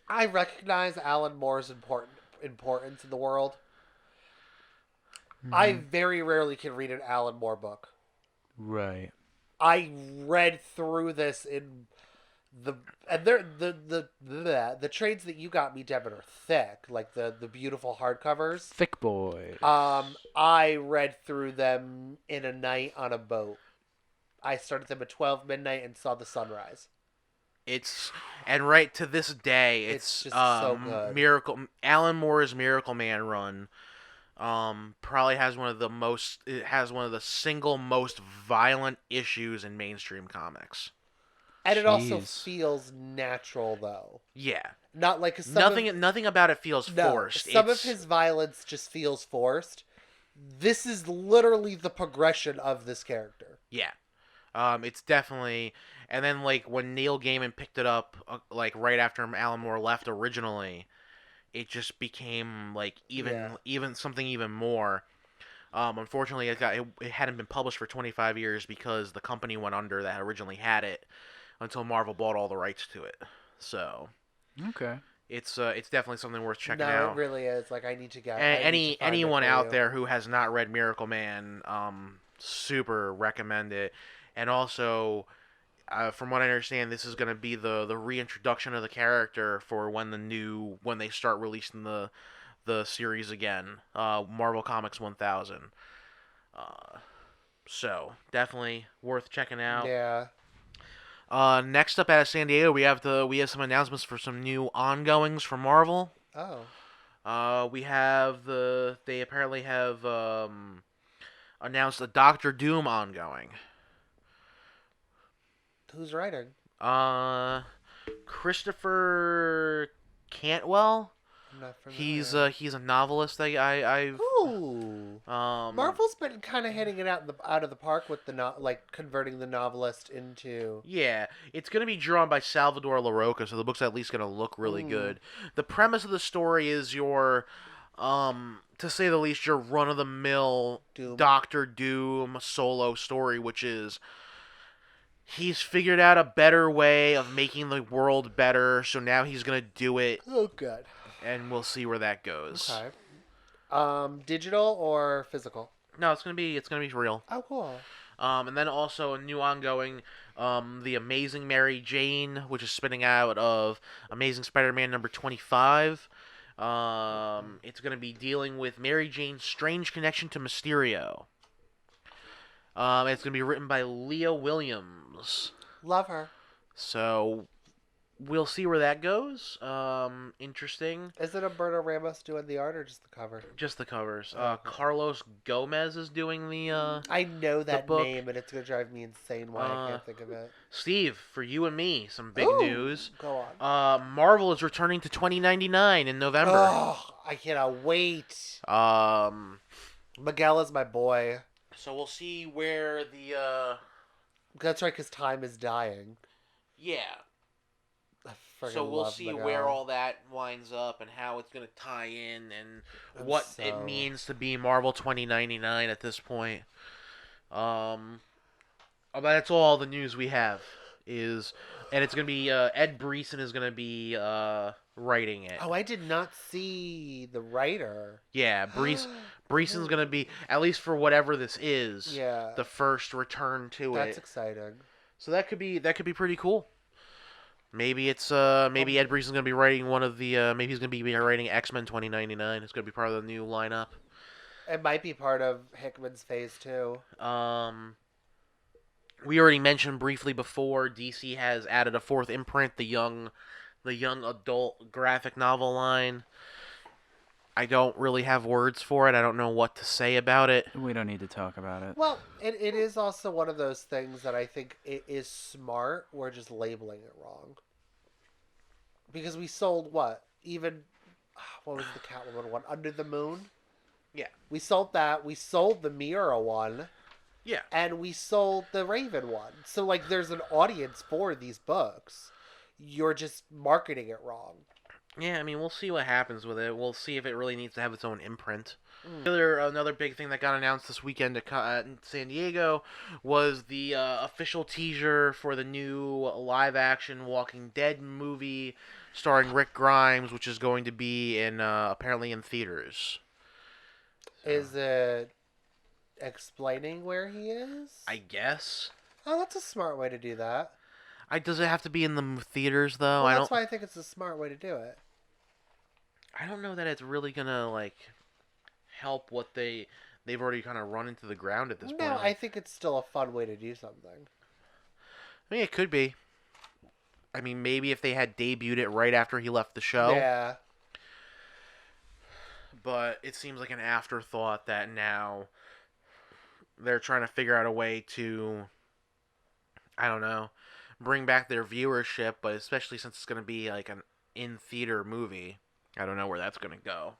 I recognize Alan Moore's importance in the world. I very rarely can read an Alan Moore book. Right. I read through this in the trades that you got me, Devon, are thick, like the beautiful hardcovers. Thick boy. I read through them in a night on a boat. I started them at 12 midnight and saw the sunrise. And right to this day, It's it's just so good. Alan Moore's Miracle Man run. Probably has one of the single most violent issues in mainstream comics. And it also Jeez. feels natural, though. Yeah, Not like nothing about it feels forced. Some of his violence just feels forced. This is literally the progression of this character. Yeah. It's definitely, and then like when Neil Gaiman picked it up, like right after Alan Moore left originally, it just became like even something even more. Unfortunately, it hadn't been published for 25 years because the company went under that originally had it until Marvel bought all the rights to it. So Okay. it's definitely something worth checking No, out. it really is. Like I need to get Anyone out there who has not read Miracle Man, super recommend it. And also, from what I understand, this is going to be the reintroduction of the character for when they start releasing the series again, Marvel Comics 1000. So definitely worth checking out. Yeah. Next up out of San Diego, we have some announcements for some new ongoings for Marvel. Oh. They apparently have announced a Doctor Doom ongoing. Who's writing? Christopher Cantwell. I'm not familiar. He's a novelist. I've Ooh. um Marvel's been kind of hitting it out of the park with converting the novelist into. Yeah, it's going to be drawn by Salvador LaRocca, so the book's at least going to look really good. The premise of the story is to say the least, your run-of-the-mill Doom. Doctor Doom solo story, which is he's figured out a better way of making the world better, so now he's going to do it, Oh, good. and we'll see where that goes. Okay. Digital or physical? No, it's going to be real. Oh, cool. And then also a new ongoing, The Amazing Mary Jane, which is spinning out of Amazing Spider-Man number 25. It's going to be dealing with Mary Jane's strange connection to Mysterio. It's going to be written by Leah Williams. Love her. So we'll see where that goes. Interesting. Is it Umberto Ramos doing the art or just the cover? Just the covers. Okay. Carlos Gomez is doing the I know that book. name, and it's gonna drive me insane why I can't think of it. Steve, for you and me, some big Ooh, news. Go on. Marvel is returning to $20.99 in November. Oh, I cannot wait. Miguel is my boy. So we'll see where the That's right, because time is dying. yeah. I freaking So we'll love see Miguel. where all that winds up and how it's gonna tie in and what it so- means to be Marvel 2099 at this point. But that's all the news we have is, and it's gonna be Ed Brisson is gonna be writing it. Oh, I did not see the writer. Yeah, Brisson's gonna be, at least for whatever this is, Yeah. the first return to That's it. exciting. So that could be pretty cool. Maybe it's maybe Ed Brisson's gonna be writing one of the maybe he's gonna be writing X-Men 2099. It's gonna be part of the new lineup. It might be part of Hickman's phase 2. We already mentioned briefly before, DC has added a fourth imprint, the young adult graphic novel line. I don't really have words for it. I don't know what to say about it. We don't need to talk about it. Well, it is also one of those things that I think it is smart. We're just labeling it wrong. Because we sold what? What was the Catwoman one? Under the Moon? Yeah. We sold that. We sold the Mira one. Yeah. And we sold the Raven one. So, like, there's an audience for these books. You're just marketing it wrong. Yeah, I mean, we'll see what happens with it. We'll see if it really needs to have its own imprint. Another big thing that got announced this weekend in San Diego was the official teaser for the new live-action Walking Dead movie starring Rick Grimes, which is going to be apparently in theaters. Is it explaining where he is? I guess. Oh, that's a smart way to do that. Does it have to be in the theaters though? Well, that's why I think it's a smart way to do it. I don't know that it's really gonna help what they've already kind of run into the ground at this point. No, I think it's still a fun way to do something. I mean, it could be. I mean, maybe if they had debuted it right after he left the show. Yeah. But it seems like an afterthought that now they're trying to figure out a way to, I don't know, bring back their viewership, but especially since it's going to be like an in-theater movie. I don't know where that's going to go.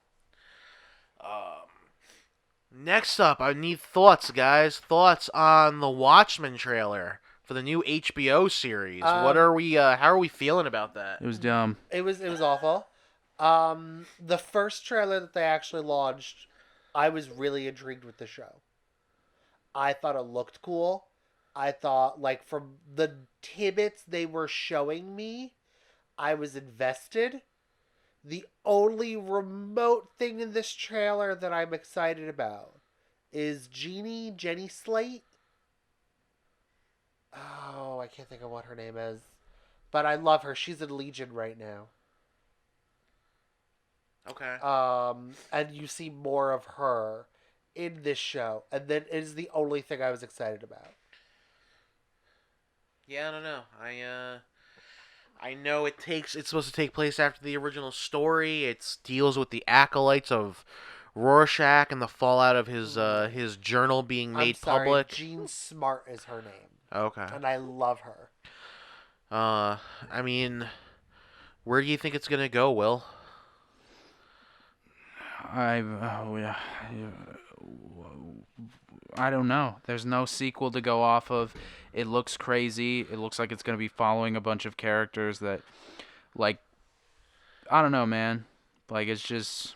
Next up, I need thoughts, guys. Thoughts on the Watchmen trailer for the new HBO series. What are we? How are we feeling about that? It was dumb. It was awful. The first trailer that they actually launched, I was really intrigued with the show. I thought it looked cool. I thought, like, from the tidbits they were showing me, I was invested. The only remote thing in this trailer that I'm excited about is Jenny Slate. Oh, I can't think of what her name is. But I love her. She's in Legion right now. Okay. And you see more of her in this show. And then it is the only thing I was excited about. Yeah, I don't know. I know it's supposed to take place after the original story. It deals with the acolytes of Rorschach and the fallout of his journal being made I'm sorry, public. Jean Smart is her name. Okay. And I love her. I mean, where do you think it's gonna go, Will? I don't know. There's no sequel to go off of. It looks crazy. It looks like it's going to be following a bunch of characters that, like, I don't know, man. Like, it's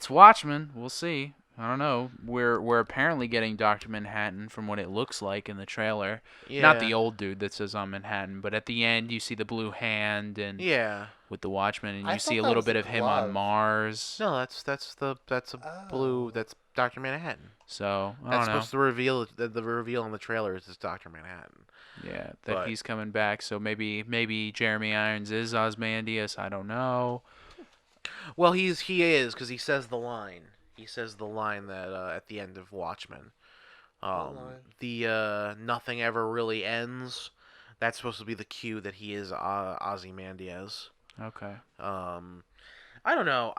Watchmen. We'll see. I don't know. We're apparently getting Dr. Manhattan from what it looks like in the trailer. Yeah. Not the old dude that says on Manhattan, but at the end you see the blue hand and Yeah. with the Watchmen, and I you see thought a that little was bit a of him glove. on Mars. No, that's blue. That's Dr. Manhattan. So I That's don't know. supposed to reveal the reveal in the trailer is this Dr. Manhattan. Yeah, that But- he's coming back. So maybe Jeremy Irons is Ozymandias. I don't know. Well, he is because he says the line. He says the line that at the end of Watchmen, line? the nothing ever really ends. That's supposed to be the cue that he is Ozymandias. Okay. I don't know.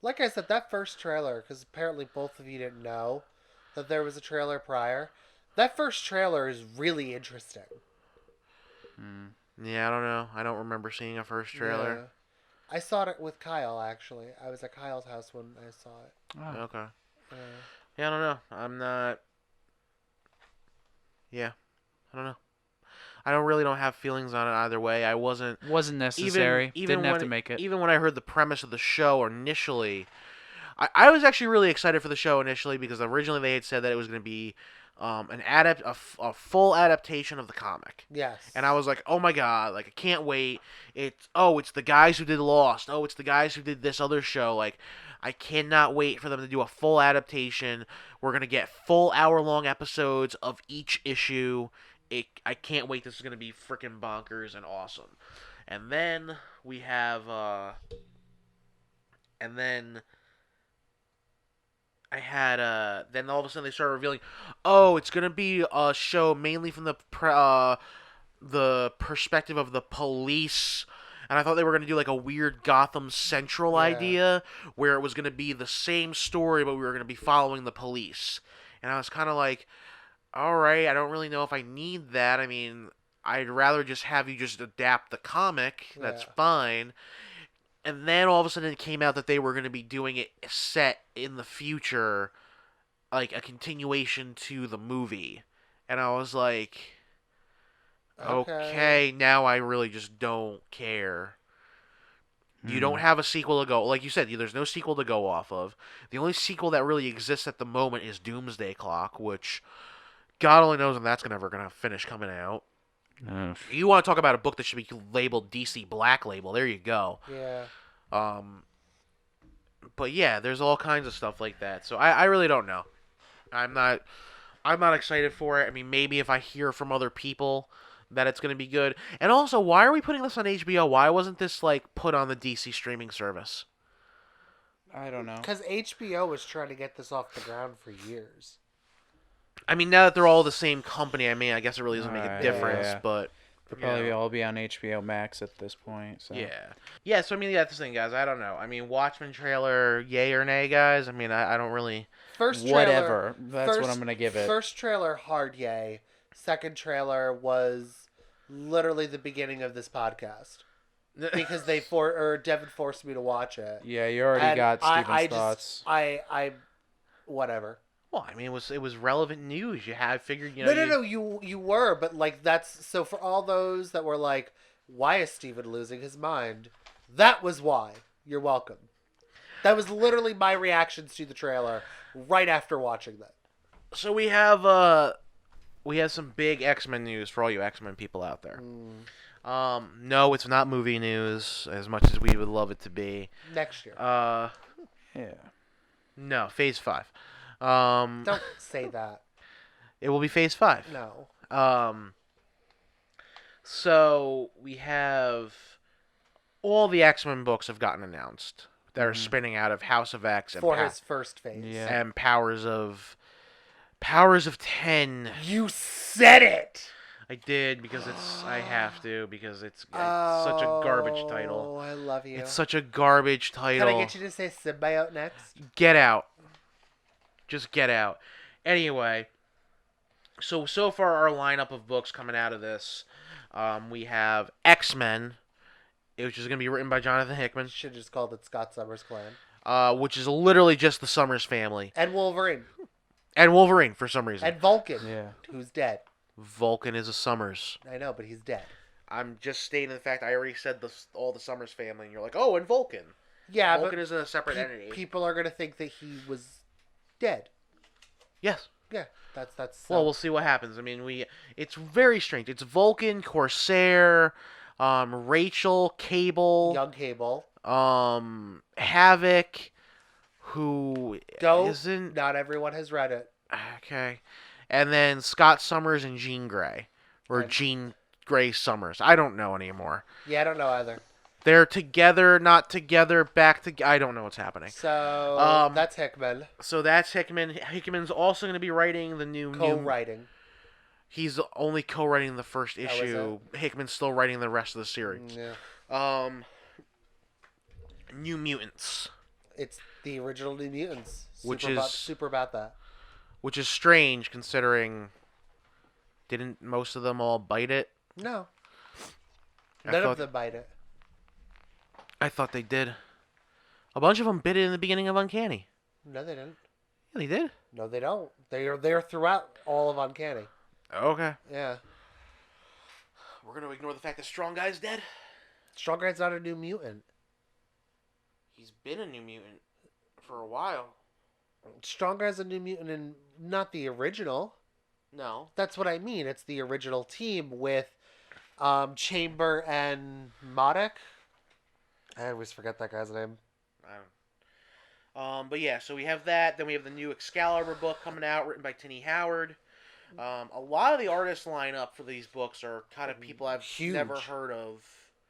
Like I said, that first trailer, because apparently both of you didn't know that there was a trailer prior. That first trailer is really interesting. Yeah, I don't know. I don't remember seeing a first trailer. Yeah. I saw it with Kyle, actually. I was at Kyle's house when I saw it. Oh. Okay. Yeah. Yeah, I don't know. I'm not. Yeah, I don't know. I don't have feelings on it either way. I wasn't necessary. Even Didn't have when to make it. Even when I heard the premise of the show initially, I was actually really excited for the show initially because originally they had said that it was going to be a full adaptation of the comic. Yes. And I was like, oh my god, like I can't wait. It's the guys who did Lost. Oh, it's the guys who did this other show. Like, I cannot wait for them to do a full adaptation. We're gonna get full hour-long episodes of each issue. I can't wait. This is gonna be freaking bonkers and awesome. And then we have and then I had then all of a sudden they started revealing, oh, it's gonna be a show mainly from the perspective of the police, and I thought they were gonna do like a weird Gotham Central idea where it was gonna be the same story, but we were gonna be following the police, and I was kind of like, all right, I don't really know if I need that. I mean, I'd rather just have you just adapt the comic. That's fine. And then all of a sudden it came out that they were going to be doing it set in the future, like a continuation to the movie. And I was like, okay, now I really just don't care. You don't have a sequel to go. Like you said, there's no sequel to go off of. The only sequel that really exists at the moment is Doomsday Clock, which God only knows when that's ever going to finish coming out. You want to talk about a book that should be labeled DC Black Label? There you go. Yeah. But yeah, there's all kinds of stuff like that. So I really don't know. I'm not excited for it. I mean, maybe if I hear from other people that it's going to be good. And also, why are we putting this on HBO? Why wasn't this like put on the DC streaming service? I don't know. Because HBO was trying to get this off the ground for years. I mean, now that they're all the same company, I mean, I guess it really doesn't make a Alright, difference, yeah. but They'll you probably know. all be on HBO Max at this point. So. Yeah. So I mean, that's the thing, guys. I don't know. I mean, Watchmen trailer, yay or nay, guys. I mean, I don't really. First trailer, Whatever. That's what I'm gonna give it. First trailer, hard yay. Second trailer was literally the beginning of this podcast because Devon forced me to watch it. Yeah, you already And got Steven's I thoughts. whatever. Well, I mean, it was relevant news. You had figured, No. You were, but like that's so for all those that were like, why is Steven losing his mind? That was why. You're welcome. That was literally my reactions to the trailer right after watching that. So we have some big X-Men news for all you X-Men people out there. No, it's not movie news as much as we would love it to be. Next year. Yeah. No, Phase 5. Don't say that. It will be Phase 5. No. So we have all the X-Men books have gotten announced that are spinning out of House of X and For his first phase. Yeah. and Powers of 10. You said it. I did because I have to because it's such a garbage Oh, title. I love you. It's such a garbage title. Can I get you to say symbiote next? Get out. Just get out. Anyway, so far our lineup of books coming out of this, we have X-Men, which is going to be written by Jonathan Hickman, Should have just called it Scott Summers' Clan. which is literally just the Summers family. And Wolverine. And Wolverine, for some reason. And Vulcan. Yeah. Who's dead. Vulcan is a Summers. I know, but he's dead. I'm just stating the fact I already said all the Summers family, and you're like, oh, and Vulcan. Yeah, Vulcan but isn't a separate entity. people are going to think that he was dead. Yes. Yeah, that's. Well, we'll see what happens. I mean, it's very strange. It's Vulcan, Corsair, Rachel, Cable, Young Cable. Havoc, who isn't Not everyone has read it. okay, and then Scott Summers and Jean Grey, or And- Jean Grey Summers. I don't know anymore. Yeah, I don't know either. They're together, not together, back to. I don't know what's happening. So that's Hickman So that's Hickman. Hickman's also going to be writing the new. co-writing. He's only co-writing the first is issue. Hickman's still writing the rest of the series. Yeah. New Mutants, It's the original New Mutants. Which super about that. which is strange considering didn't most of them all bite it? No, I none thought, of them bite it. I thought they did. A bunch of them bit it in the beginning of Uncanny. No, they didn't. Yeah, they did. No, they don't. They're throughout all of Uncanny. Okay. Yeah. We're gonna ignore the fact that Strong Guy's dead. Strong Guy's not a New Mutant. He's been a New Mutant for a while. Strong Guy's a New Mutant and not the original. No. That's what I mean. It's the original team with Chamber and Modok. I always forget that guy's name. I don't. But yeah, so we have that. Then we have the new Excalibur book coming out, written by Tini Howard. A lot of the artists line up for these books are kind of people I've Huge. never heard of.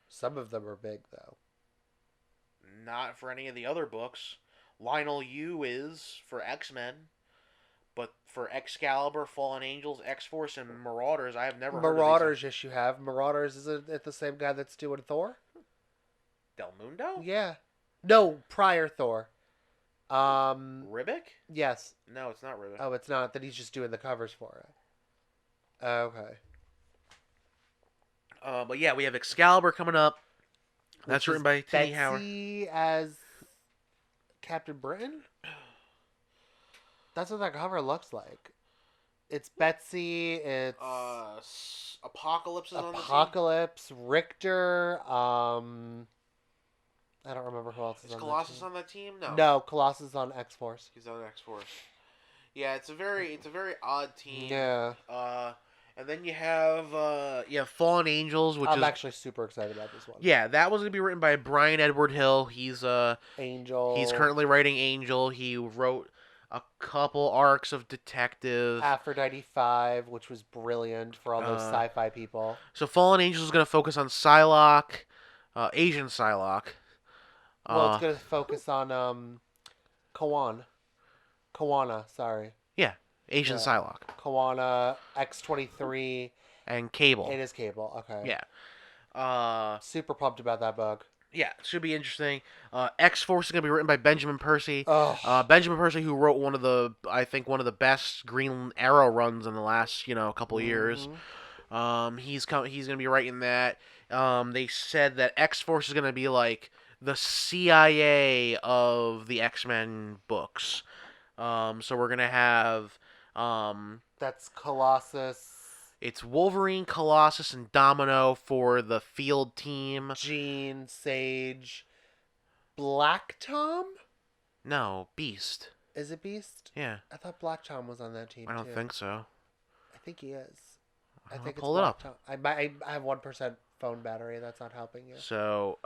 Some of them are big though. Not for any of the other books. Lionel Yu is for X-Men, but for Excalibur, Fallen Angels, X-Force, and Marauders, I have never heard of Marauders, yes, you have. Marauders isn't it the same guy that's doing Thor? these. Del Mundo? Yeah. No, prior Thor. Ribic? Yes. No, it's not Ribic. Oh, it's not. Then he's just doing the covers for it. Okay. But yeah, we have Excalibur coming up. That's Which written is by Tini Howard. Betsy as Captain Britain? That's what that cover looks like. It's Betsy, it's Apocalypse is on the team. Apocalypse, Richter, I don't remember who else is Is on Colossus that team. on that team? No. No, Colossus is on X-Force. He's on X-Force. Yeah, it's a very odd team. Yeah. And then you have Fallen Angels, which I'm is actually super excited about this one. yeah, that was gonna be written by Brian Edward Hill. He's Angel. he's currently writing Angel. He wrote a couple arcs of Detective. Aphrodite 5, which was brilliant for all those sci-fi people. So Fallen Angels is gonna focus on Psylocke, Asian Psylocke. Well, it's going to focus on Kawana, sorry. Yeah, Agent Yeah. Psylocke. Kawana, X-23. And Cable. It is Cable. Okay. Yeah. Super pumped about that book. Yeah, should be interesting. X-Force is going to be written by Benjamin Percy. Oh. Benjamin Percy, who wrote one of the best Green Arrow runs in the last, couple of years. He's going to be writing that. They said that X-Force is going to be like the CIA of the X-Men books. So we're going to have That's Colossus, it's Wolverine, Colossus, and Domino for the field team. Jean, Sage, Black Tom? No, Beast. Is it Beast? Yeah. I thought Black Tom was on that team I don't too. think so. I think he is. I I'll think it's pull it Black up. Tom. I have 1% phone battery. That's not helping you. So,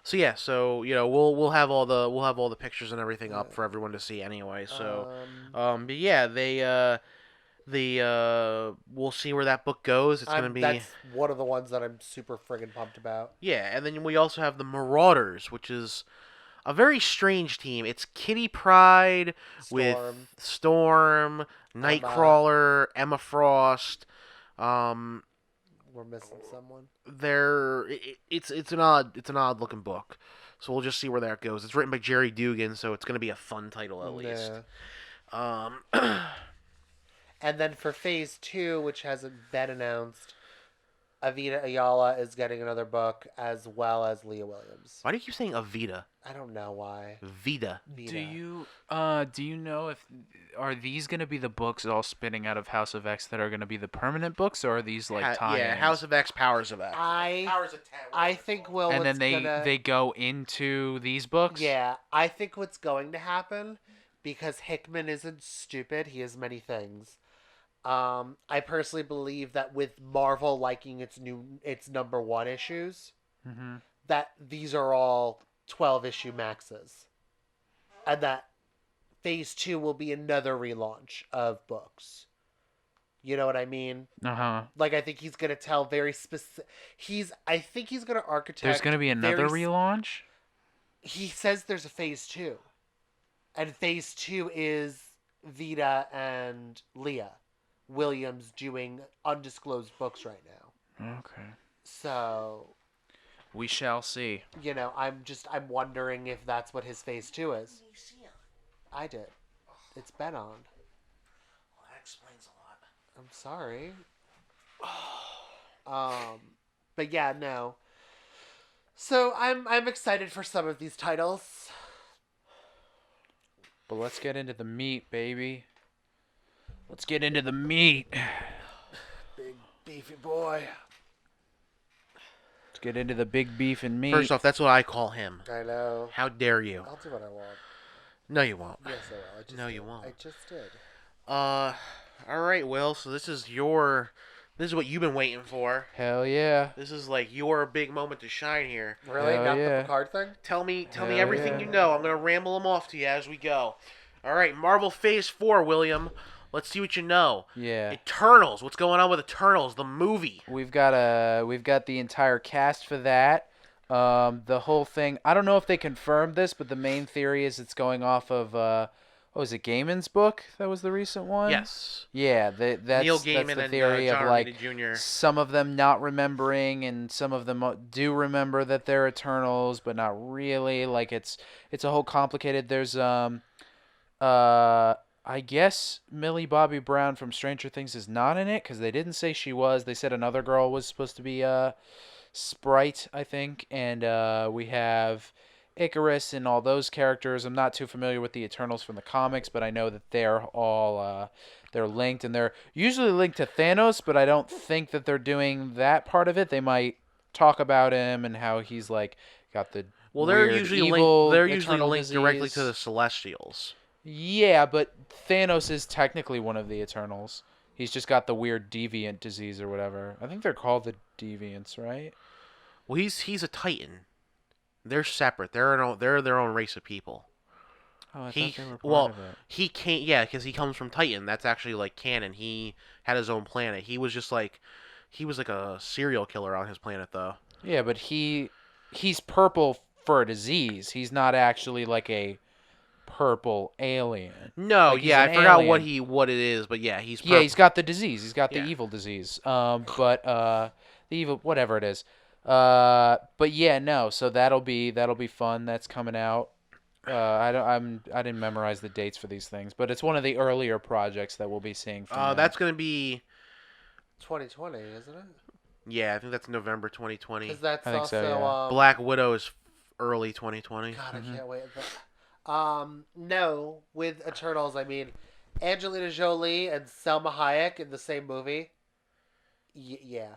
so yeah, so we'll have all the pictures and everything up for everyone to see anyway. So, but yeah, we'll see where that book goes. It's gonna be That's one of the ones that I'm super friggin' pumped about. yeah, and then we also have the Marauders, which is a very strange team. It's Kitty Pryde with Storm, Nightcrawler, Emma Frost. We're missing someone. It's an odd looking book, so we'll just see where that goes. It's written by Jerry Dugan, so it's gonna be a fun title at least. And then for Phase 2, which hasn't been announced, Avita Ayala is getting another book, as well as Leah Williams. Why do you keep saying Avita? I don't know why. Vita. Do you know if are these going to be the books all spinning out of House of X that are going to be the permanent books, or are these like tie-ins? Yeah, House of X, Powers of X. Powers of 10. I think and then they go into these books. Yeah, I think what's going to happen, because Hickman isn't stupid, he has many things. I personally believe that with Marvel liking its number 1 issues, that these are all 12-issue maxes, and that Phase 2 will be another relaunch of books. You know what I mean? Like, I think he's gonna tell very specific. I think he's gonna architect. There's gonna be another relaunch. He says there's a Phase 2, and Phase 2 is Vita and Leah Williams doing undisclosed books right now. Okay. So we shall see. I'm wondering if that's what his Phase 2 is. I did. It's been on. Well, that explains a lot. I'm sorry. But yeah, no. So I'm excited for some of these titles. But let's get into the meat, baby. Let's get into the meat. Big beefy boy. Let's get into the big beef and meat. First off, that's what I call him. I know. How dare you? I'll do what I want. No, you won't. Yes, I will. No, you won't. I just did. All right, Will. So this is what you've been waiting for. Hell yeah. This is like your big moment to shine here. Really? Hell Not yeah. the Picard thing? Tell me Hell everything yeah. you know. I'm gonna ramble them off to you as we go. All right, Marvel Phase 4, William. Let's see what you know. Yeah. Eternals. What's going on with Eternals, the movie? We've got the entire cast for that. The whole thing. I don't know if they confirmed this, but the main theory is it's going off of what was it, Gaiman's book? That was the recent one. Yes. Yeah, that's Neil Gaiman that's the and theory John of like Romita Jr. some of them not remembering, and some of them do remember that they're Eternals, but not really. Like it's a whole complicated. There's I guess Millie Bobby Brown from Stranger Things is not in it because they didn't say she was. They said another girl was supposed to be Sprite, I think, and we have Icarus and all those characters. I'm not too familiar with the Eternals from the comics, but I know that they're all they're linked, and they're usually linked to Thanos, but I don't think that they're doing that part of it. They might talk about him and how he's like got the they're weird usually evil linked. They're usually eternal linked directly disease. to the Celestials. Yeah, but Thanos is technically one of the Eternals. He's just got the weird deviant disease or whatever. I think they're called the Deviants, right? Well, he's a Titan. They're separate. They're their own race of people. Oh, I thought they were part of it. He can't. Yeah, because he comes from Titan. That's actually like canon. He had his own planet. He was like a serial killer on his planet, though. Yeah, but he's purple for a disease. He's not actually like a purple alien. No, Like, he's yeah, an I forgot alien. what it is, but yeah, he's Yeah, he's got the disease. He's got the Yeah. evil disease. But the evil whatever it is. But yeah, no. So that'll be fun. That's coming out. I didn't memorize the dates for these things, but it's one of the earlier projects that we'll be seeing from them. That's gonna be 2020, isn't it? I think that's November 2020. Because that's I think also so, yeah. Black Widow is early 2020. God, I can't wait. No, with Eternals, I mean Angelina Jolie and Selma Hayek in the same movie. Yeah.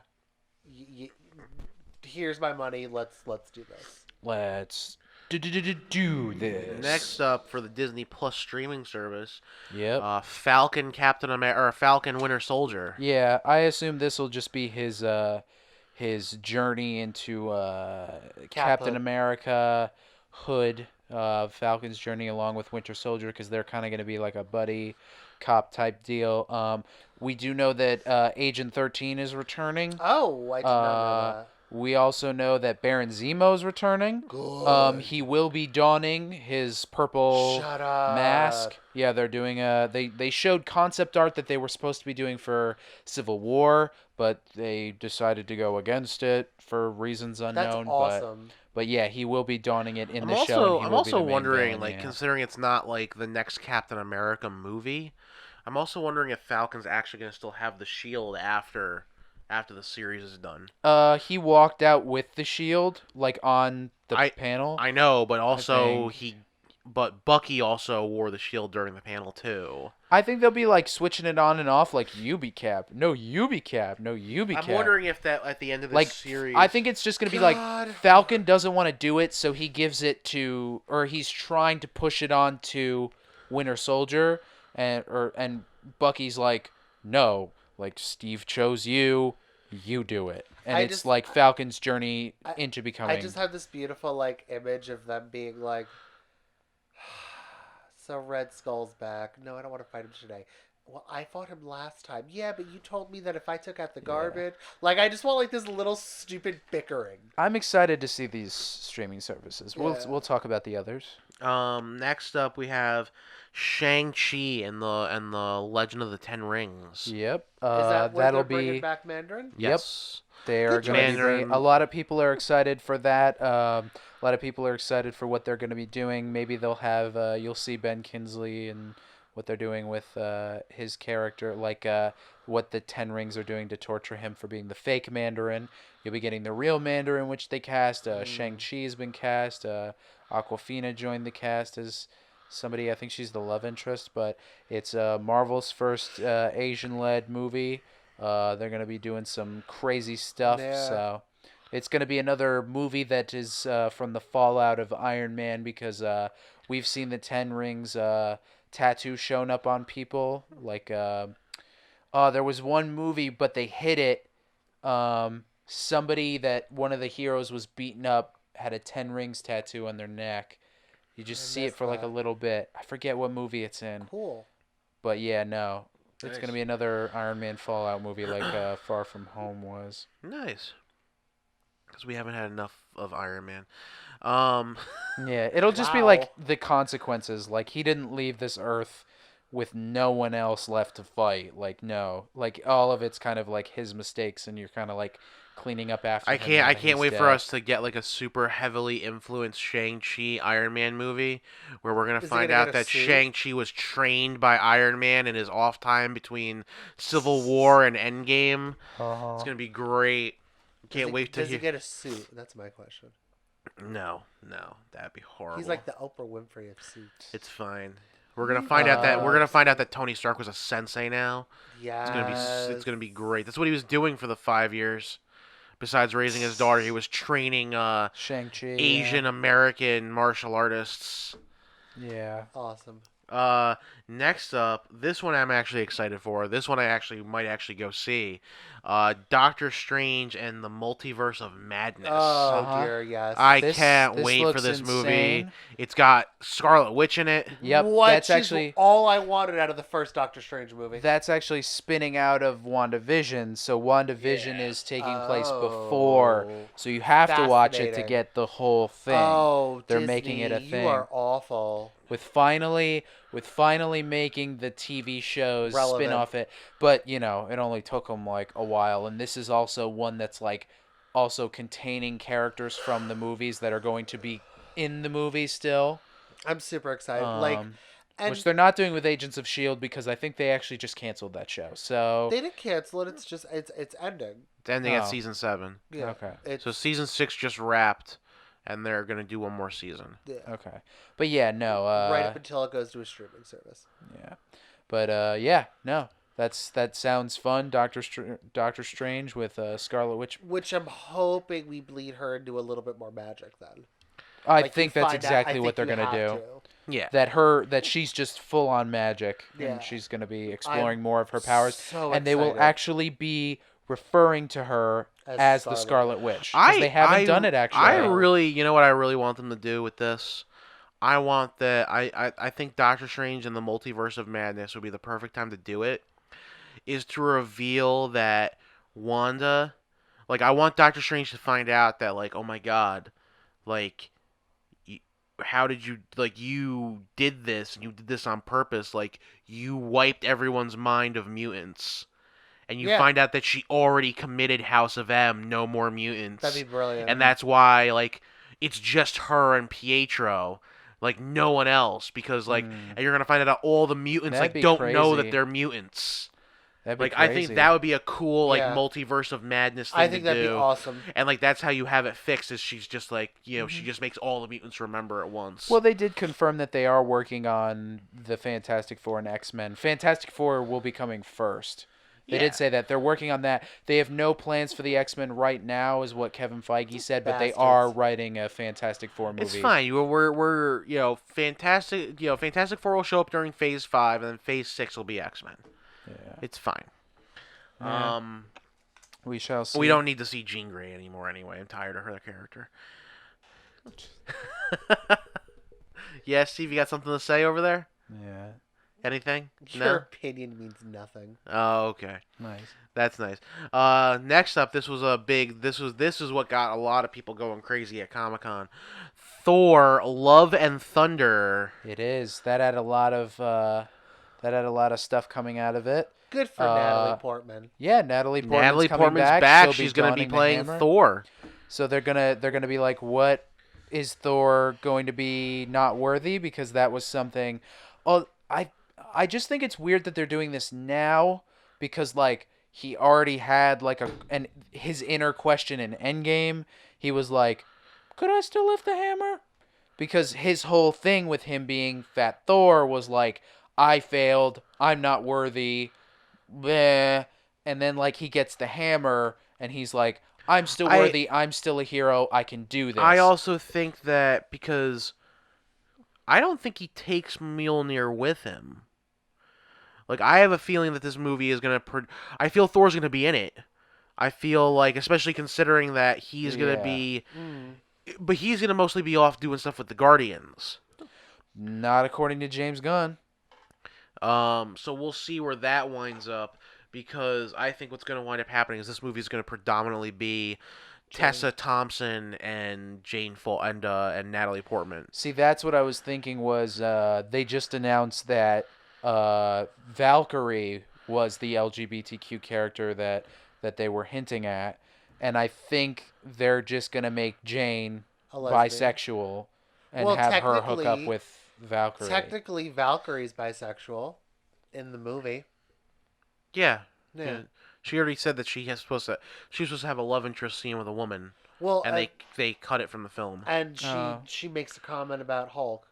Here's my money. Let's do this. Let's do this. Next up for the Disney Plus streaming service, Yep. Falcon Falcon Winter Soldier. Yeah, I assume this will just be his journey into Captain Hood. America, Hood, Falcon's journey along with Winter Soldier, because they're kind of going to be like a buddy cop type deal. We do know that Agent 13 is returning. Oh, I did not know that. We also know that Baron Zemo's returning. Good. He will be donning his purple Shut up. mask. Yeah, they're doing they showed concept art that they were supposed to be doing for Civil War, but they decided to go against it for reasons unknown. That's awesome. But yeah, he will be donning it in the I'm show. I'm also wondering, considering it's not like the next Captain America movie, I'm also wondering if Falcon's actually going to still have the shield after the series is done. He walked out with the shield, like on the panel. I know, but also but Bucky also wore the shield during the panel too. I think they'll be like switching it on and off, like you be Cap, no you be Cap, no you be Cap. I'm wondering if that at the end of the like, series. I think it's just gonna be like Falcon doesn't want to do it, so he gives it to, or he's trying to push it on to Winter Soldier, and Bucky's like, no, like Steve chose you, you do it, and it's like Falcon's journey into becoming. I just have this beautiful like image of them being like, so Red Skull's back. No, I don't want to fight him today. Well, I fought him last time. Yeah, but you told me that if I took out the garbage, like I just want like this little stupid bickering. I'm excited to see these streaming services. We'll talk about the others. Next up we have Shang-Chi and the Legend of the Ten Rings. Yep. Is that where that'll they're bringing be back Mandarin? Yes. They are going to be. A lot of people are excited for that. A lot of people are excited for what they're going to be doing. Maybe they'll have. You'll see Ben Kingsley and what they're doing with his character, like what the Ten Rings are doing to torture him for being the fake Mandarin. You'll be getting the real Mandarin, which they cast. Shang-Chi has been cast. Awkwafina joined the cast as somebody. I think she's the love interest, but it's Marvel's first Asian-led movie. They're going to be doing some crazy stuff, so it's going to be another movie that is from the fallout of Iron Man, because we've seen the Ten Rings tattoo shown up on people. Like, there was one movie, but they hid it. Somebody that one of the heroes was beaten up had a Ten Rings tattoo on their neck. You just see it for like a little bit. I forget what movie it's in. Cool. But yeah, no. It's going to be another Iron Man Fallout movie like Far From Home was. Nice. Because we haven't had enough of Iron Man. Yeah, it'll just be like the consequences. Like, he didn't leave this Earth with no one else left to fight. Like, no. Like, all of it's kind of like his mistakes, and you're kind of like cleaning up after him. I can't wait for us to get like a super heavily influenced Shang-Chi Iron Man movie where we're going to find out that Shang-Chi was trained by Iron Man in his off time between Civil War and Endgame. It's going to be great. Can't wait to Does he get a suit? That's my question. No, that'd be horrible. He's like the Oprah Winfrey of suits. It's fine. We're gonna find out that Tony Stark was a sensei now. Yeah, it's gonna be great. That's what he was doing for the 5 years. Besides raising his daughter, he was training Shang-Chi, Asian American martial artists. Yeah. Awesome. Next up, this one I'm actually excited for. This one I might actually go see. Doctor Strange and the Multiverse of Madness. Oh dear, yes. I can't wait for this movie. It's got Scarlet Witch in it. Yep, that's actually all I wanted out of the first Doctor Strange movie. That's actually spinning out of WandaVision, so WandaVision is taking place before, so you have to watch it to get the whole thing. Oh, they're Disney, making it a thing. You are awful. with finally making the TV shows Relevant. spin off it. But it only took them like a while, and this is also one that's like also containing characters from the movies that are going to be in the movie still. I'm super excited. And Which they're not doing with Agents of S.H.I.E.L.D. because I think they actually just canceled that show. So they didn't cancel it. It's just it's ending. It's ending at Oh. season 7. Yeah. Okay. So season 6 just wrapped, and they're gonna do one more season. Yeah. Okay. But yeah, no. Right up until it goes to a streaming service. Yeah. But yeah, no. That sounds fun. Doctor Strange with Scarlet Witch. Which I'm hoping we bleed her into a little bit more magic then. I Like, think you that's find out- exactly I what they're think you gonna have do. to. Yeah. That she's just full on magic, Yeah. and she's gonna be exploring more of her powers, so and they will excited. actually be referring to her as the Scarlet Witch. 'Cause they haven't done it actually. I really, you know what I really want them to do with this? I want that. I think Doctor Strange and the Multiverse of Madness would be the perfect time to do it. Is to reveal that Wanda, like, I want Doctor Strange to find out that, like, oh my God, like, how did you, like, you did this and you did this on purpose, like, you wiped everyone's mind of mutants. And you Yeah. find out that she already committed House of M, no more mutants. That'd be brilliant. And that's why, like, it's just her and Pietro, like, no one else, because, like, and you're gonna find out all the mutants, That'd like, be don't know crazy. that they're mutants. That'd be Like, I think crazy. that would be a cool, like, Yeah. multiverse of madness thing I think to that'd do. be awesome. And, like, that's how you have it fixed, is she's just, like, she just makes all the mutants remember at once. Well, they did confirm that they are working on the Fantastic Four and X-Men. Fantastic Four will be coming first. They Yeah. did say that they're working on that. They have no plans for the X-Men right now, is what Kevin Feige said, but they are Bastards. writing a Fantastic Four movie. It's fine. We're Fantastic Four will show up during Phase 5, and then Phase 6 will be X-Men. Yeah. It's fine. Yeah. We shall see. We don't need to see Jean Grey anymore anyway. I'm tired of her character. Yeah, Steve, you got something to say over there? Yeah. Anything? Your opinion means nothing. Oh, okay. Nice. That's nice. Next up, this was a big. This is what got a lot of people going crazy at Comic-Con. Thor: Love and Thunder. It is. That had a lot of stuff coming out of it. Good for Natalie Portman. Yeah, Natalie Portman's Natalie coming Portman's back. back. She'll She's gonna be donning the playing hammer. Thor. So they're gonna be like, what is Thor going to be not worthy? Because that was something. Oh, I just think it's weird that they're doing this now, because like he already had like his inner question in Endgame. He was like, could I still lift the hammer? Because his whole thing with him being Fat Thor was like, I failed. I'm not worthy. Bleh. And then like he gets the hammer and he's like, I'm still worthy. I'm still a hero. I can do this. I also think that because I don't think he takes Mjolnir with him. Like, I have a feeling that this movie is gonna. I feel Thor's gonna be in it. I feel like, especially considering that he's gonna be, but he's gonna mostly be off doing stuff with the Guardians. Not according to James Gunn. So we'll see where that winds up, because I think what's going to wind up happening is this movie is going to predominantly be Tessa Thompson and and Natalie Portman. See, that's what I was thinking was they just announced that Valkyrie was the LGBTQ character that they were hinting at, and I think they're just going to make Jane A lesbian. bisexual and Well, have her hook up technically- with Valkyrie. Technically, Valkyrie's bisexual in the movie. Yeah. Yeah. She already said that she was supposed to have a love interest scene with a woman, Well, and they cut it from the film. and she Oh. she makes a comment about Hulk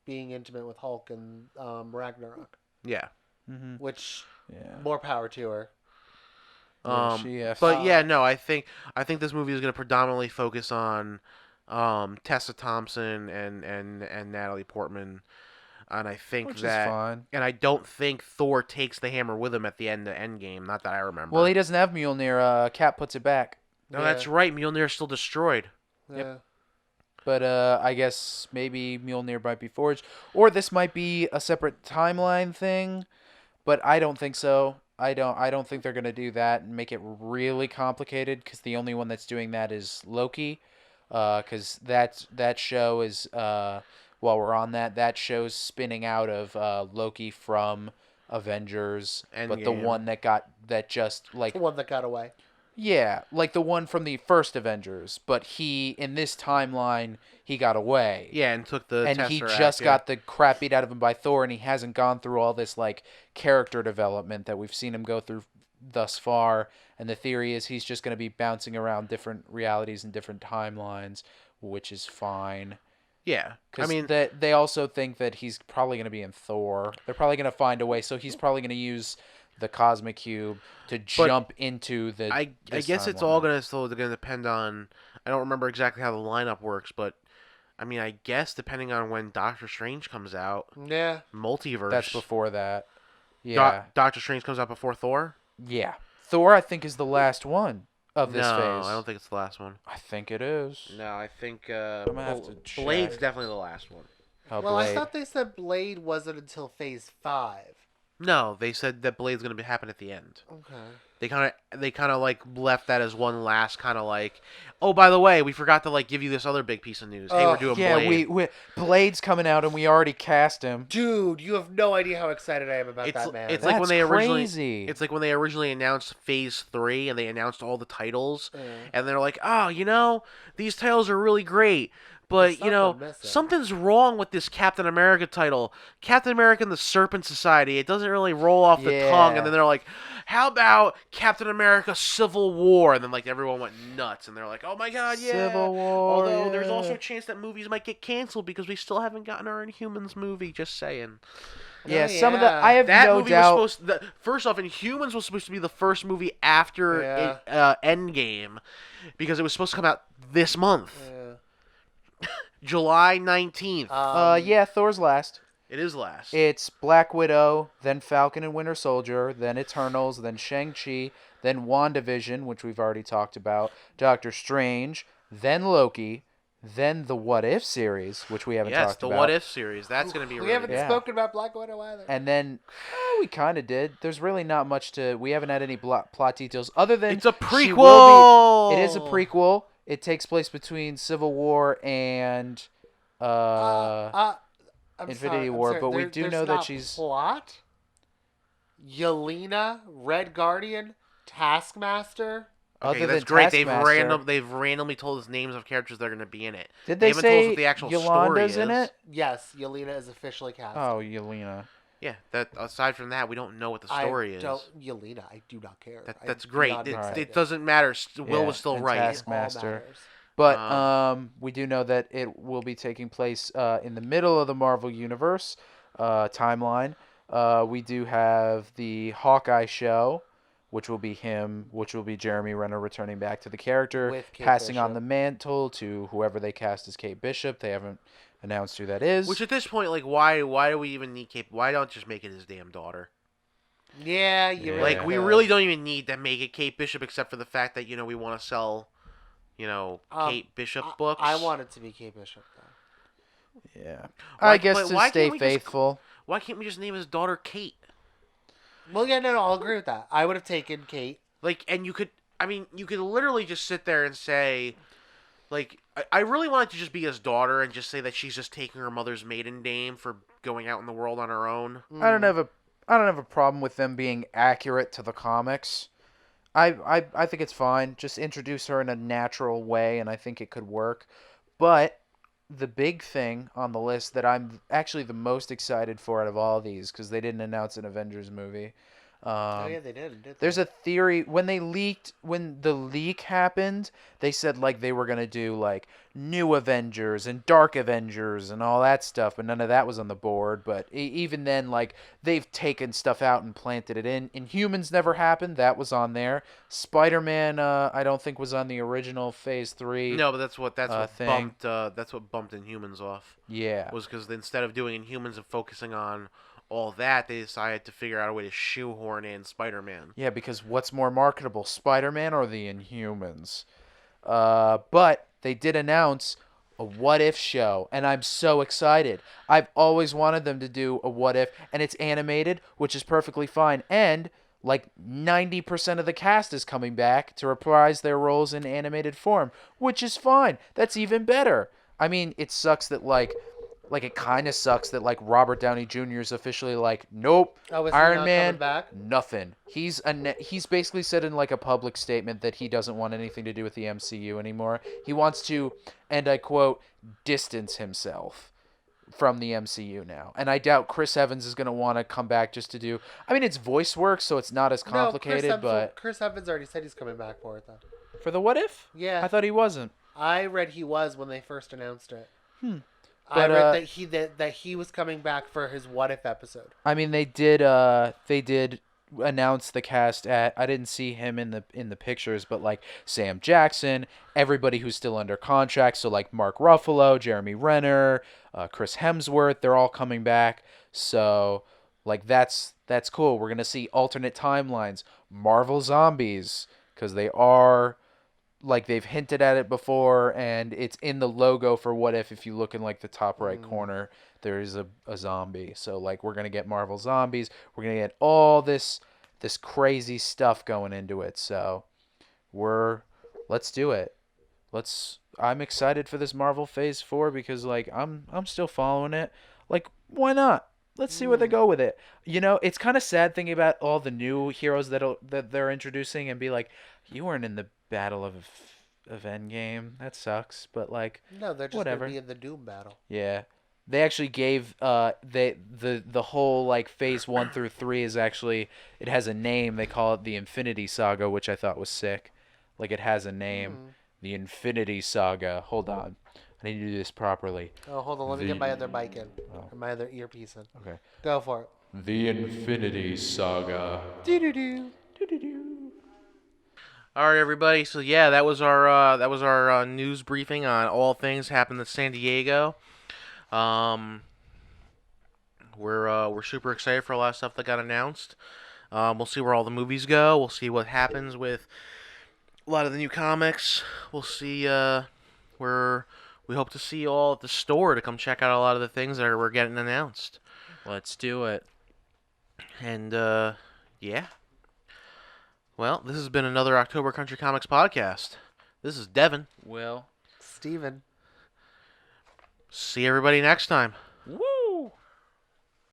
being intimate with Hulk and Ragnarok, Yeah. Mm-hmm. which Yeah. more power to her. But yeah, no, I think this movie is going to predominantly focus on Tessa Thompson and Natalie Portman, and I think Which is that, fine. and I don't think Thor takes the hammer with him at the end of Endgame. Not that I remember. Well, he doesn't have Mjolnir. Cap puts it back. No, Yeah. that's right. Mjolnir's still destroyed. Yeah. But I guess maybe Mjolnir might be forged, or this might be a separate timeline thing. But I don't think so. I don't think they're gonna do that and make it really complicated, because the only one that's doing that is Loki, because that show is while we're on that show's spinning out of Loki from Avengers, but the Endgame. one that just like The one that got away. yeah, like the one from the first Avengers, but he in this timeline he got away. Yeah, and took the And Tesseract, he just yeah. got the crap beat out of him by Thor, and he hasn't gone through all this like character development that we've seen him go through thus far. And the theory is he's just going to be bouncing around different realities and different timelines, which is fine. Yeah, I Because mean, they also think that he's probably going to be in Thor. They're probably going to find a way, so he's probably going to use the Cosmic Cube to jump into the. I guess it's all gonna depend on. I don't remember exactly how the lineup works, but I mean, I guess depending on when Doctor Strange comes out, Yeah. multiverse. That's before that. Yeah, Doctor Strange comes out before Thor. yeah. Thor, I think, is the last one of this No, phase. I don't think it's the last one. I think it is. No, I think gonna have to check. Blade's definitely the last one. Oh, Well, Blade. I thought they said Blade wasn't until Phase 5. No, they said that Blade's gonna happen at the end. Okay. They kind of like left that as one last kind of like, oh, by the way, we forgot to like give you this other big piece of news. Hey, we're doing yeah, Blade. Blade's coming out, and we already cast him. Dude, you have no idea how excited I am about that, man. It's like when That's they originally crazy. it's like when they originally announced Phase 3 and they announced all the titles Yeah. and they're like, "Oh, these titles are really great, but There's something missing." something's wrong with this Captain America title. Captain America and the Serpent Society. It doesn't really roll off the tongue." Yeah. And then they're like, "How about Captain America Civil War?" And then like everyone went nuts and they're like, "Oh my god, yeah." Civil War. Although there's yeah. also a chance that movies might get canceled because we still haven't gotten our Inhumans movie, just saying. Yeah, Oh, some of the yeah. I have That no movie doubt. was supposed to, first off, Inhumans was supposed to be the first movie after Endgame because it was supposed to come out this month, Yeah. July 19th. Yeah, Thor's last. It is last. It's Black Widow, then Falcon and Winter Soldier, then Eternals, then Shang-Chi, then WandaVision, which we've already talked about, Doctor Strange, then Loki, then the What If series, which we haven't yes, talked the about. What If series. That's going to be We really haven't good. Yeah. spoken about Black Widow either. And then we kind of did. There's really not much to. We haven't had any plot details other than It's a she will prequel. be- it is a prequel. It takes place between Civil War and I'm Infinity sorry, I'm War, sorry. but we There- do there's know that not she's- plot. Yelena, Red Guardian, Taskmaster. Okay, other that's than great. Taskmaster. They've randomly told us names of characters that are going to be in it. Did They they haven't told us say what the actual Yolanda's story in is. it? Yes, Yelena is officially cast. Oh, Yelena. Yeah, that aside from that, we don't know what the story is. Yelena, I do not care. I That's do great. not It, understand it doesn't matter. Will Yeah, was still and right. It all Taskmaster. matters. But we do know that it will be taking place in the middle of the Marvel Universe timeline. We do have the Hawkeye show, which will be Jeremy Renner returning back to the character, With Kate passing on Bishop. the mantle to whoever they cast as Kate Bishop. They haven't announced who that is. Which at this point, like, why do we even need Kate? Why don't just make it his damn daughter? Yeah, you Yeah. really Like, we could. really don't even need to make it Kate Bishop, except for the fact that we want to sell, Kate Bishop books. I want it to be Kate Bishop though. yeah, Why- I guess but to why stay can't we just- faithful. Why can't we just name his daughter Kate? Well, yeah, no, I'll agree with that. I would have taken Kate. Like, and you could literally just sit there and say, like, I really want it to just be his daughter and just say that she's just taking her mother's maiden name for going out in the world on her own. I don't have a problem with them being accurate to the comics. I think it's fine. Just introduce her in a natural way, and I think it could work. But the big thing on the list that I'm actually the most excited for out of all these, because they didn't announce an Avengers movie. Oh yeah, they did. There's a theory when the leak happened, they said like they were gonna do like New Avengers and Dark Avengers and all that stuff, but none of that was on the board. But even then, like they've taken stuff out and planted it in. Inhumans never happened. That was on there. Spider-Man, I don't think was on the original Phase 3. No, but that's what thing. bumped Inhumans off. Yeah. Was because instead of doing Inhumans and focusing on all that, they decided to figure out a way to shoehorn in Spider-Man. Yeah, because what's more marketable, Spider-Man or the Inhumans? But they did announce a What If show, and I'm so excited. I've always wanted them to do a What If, and it's animated, which is perfectly fine. And like 90% of the cast is coming back to reprise their roles in animated form, which is fine. That's even better. I mean, it sucks that like Like, it kind of sucks that, like, Robert Downey Jr. is officially like, nope, Oh, is he Iron not Man, coming back? nothing. He's basically said in, like, a public statement that he doesn't want anything to do with the MCU anymore. He wants to, and I quote, distance himself from the MCU now. And I doubt Chris Evans is going to want to come back just to do... I mean, it's voice work, so it's not as complicated, no, but... Chris Evans already said he's coming back for it, though. For the What If? Yeah. I thought he wasn't. I read he was when they first announced it. But, I read that he was coming back for his What If episode. I mean, they did announce the cast at... I didn't see him in the pictures, but, like, Sam Jackson, everybody who's still under contract, so, like, Mark Ruffalo, Jeremy Renner, Chris Hemsworth, they're all coming back. So, like, that's cool. We're going to see alternate timelines, Marvel Zombies, because they are... Like, they've hinted at it before, and it's in the logo for What If you look in, like, the top right corner, there is a zombie. So, like, we're going to get Marvel Zombies. We're going to get all this crazy stuff going into it. So, let's do it. I'm excited for this Marvel Phase 4 because, like, I'm still following it. Like, why not? Let's see where they go with it. You know, it's kind of sad thinking about all the new heroes that they're introducing and be like, you weren't in the Battle of Endgame. That sucks. But, like, No, they're just whatever. going to be in the Doom battle. Yeah. They actually gave the whole, like, Phase 1 through 3 is actually, it has a name. They call it the Infinity Saga, which I thought was sick. Like, it has a name. The Infinity Saga. Hold on. I need to do this properly. Oh, hold on. Let me get my other mic in. Oh. Or my other earpiece in. Okay. Go for it. The Infinity Saga. Do-do-do. All right, everybody. So yeah, that was our news briefing on all things happened in San Diego. We're super excited for a lot of stuff that got announced. We'll see where all the movies go. We'll see what happens with a lot of the new comics. We'll see where we hope to see you all at the store to come check out a lot of the things that we're getting announced. Let's do it. And yeah. Well, this has been another October Country Comics podcast. This is Devon. Will. Steven. See everybody next time.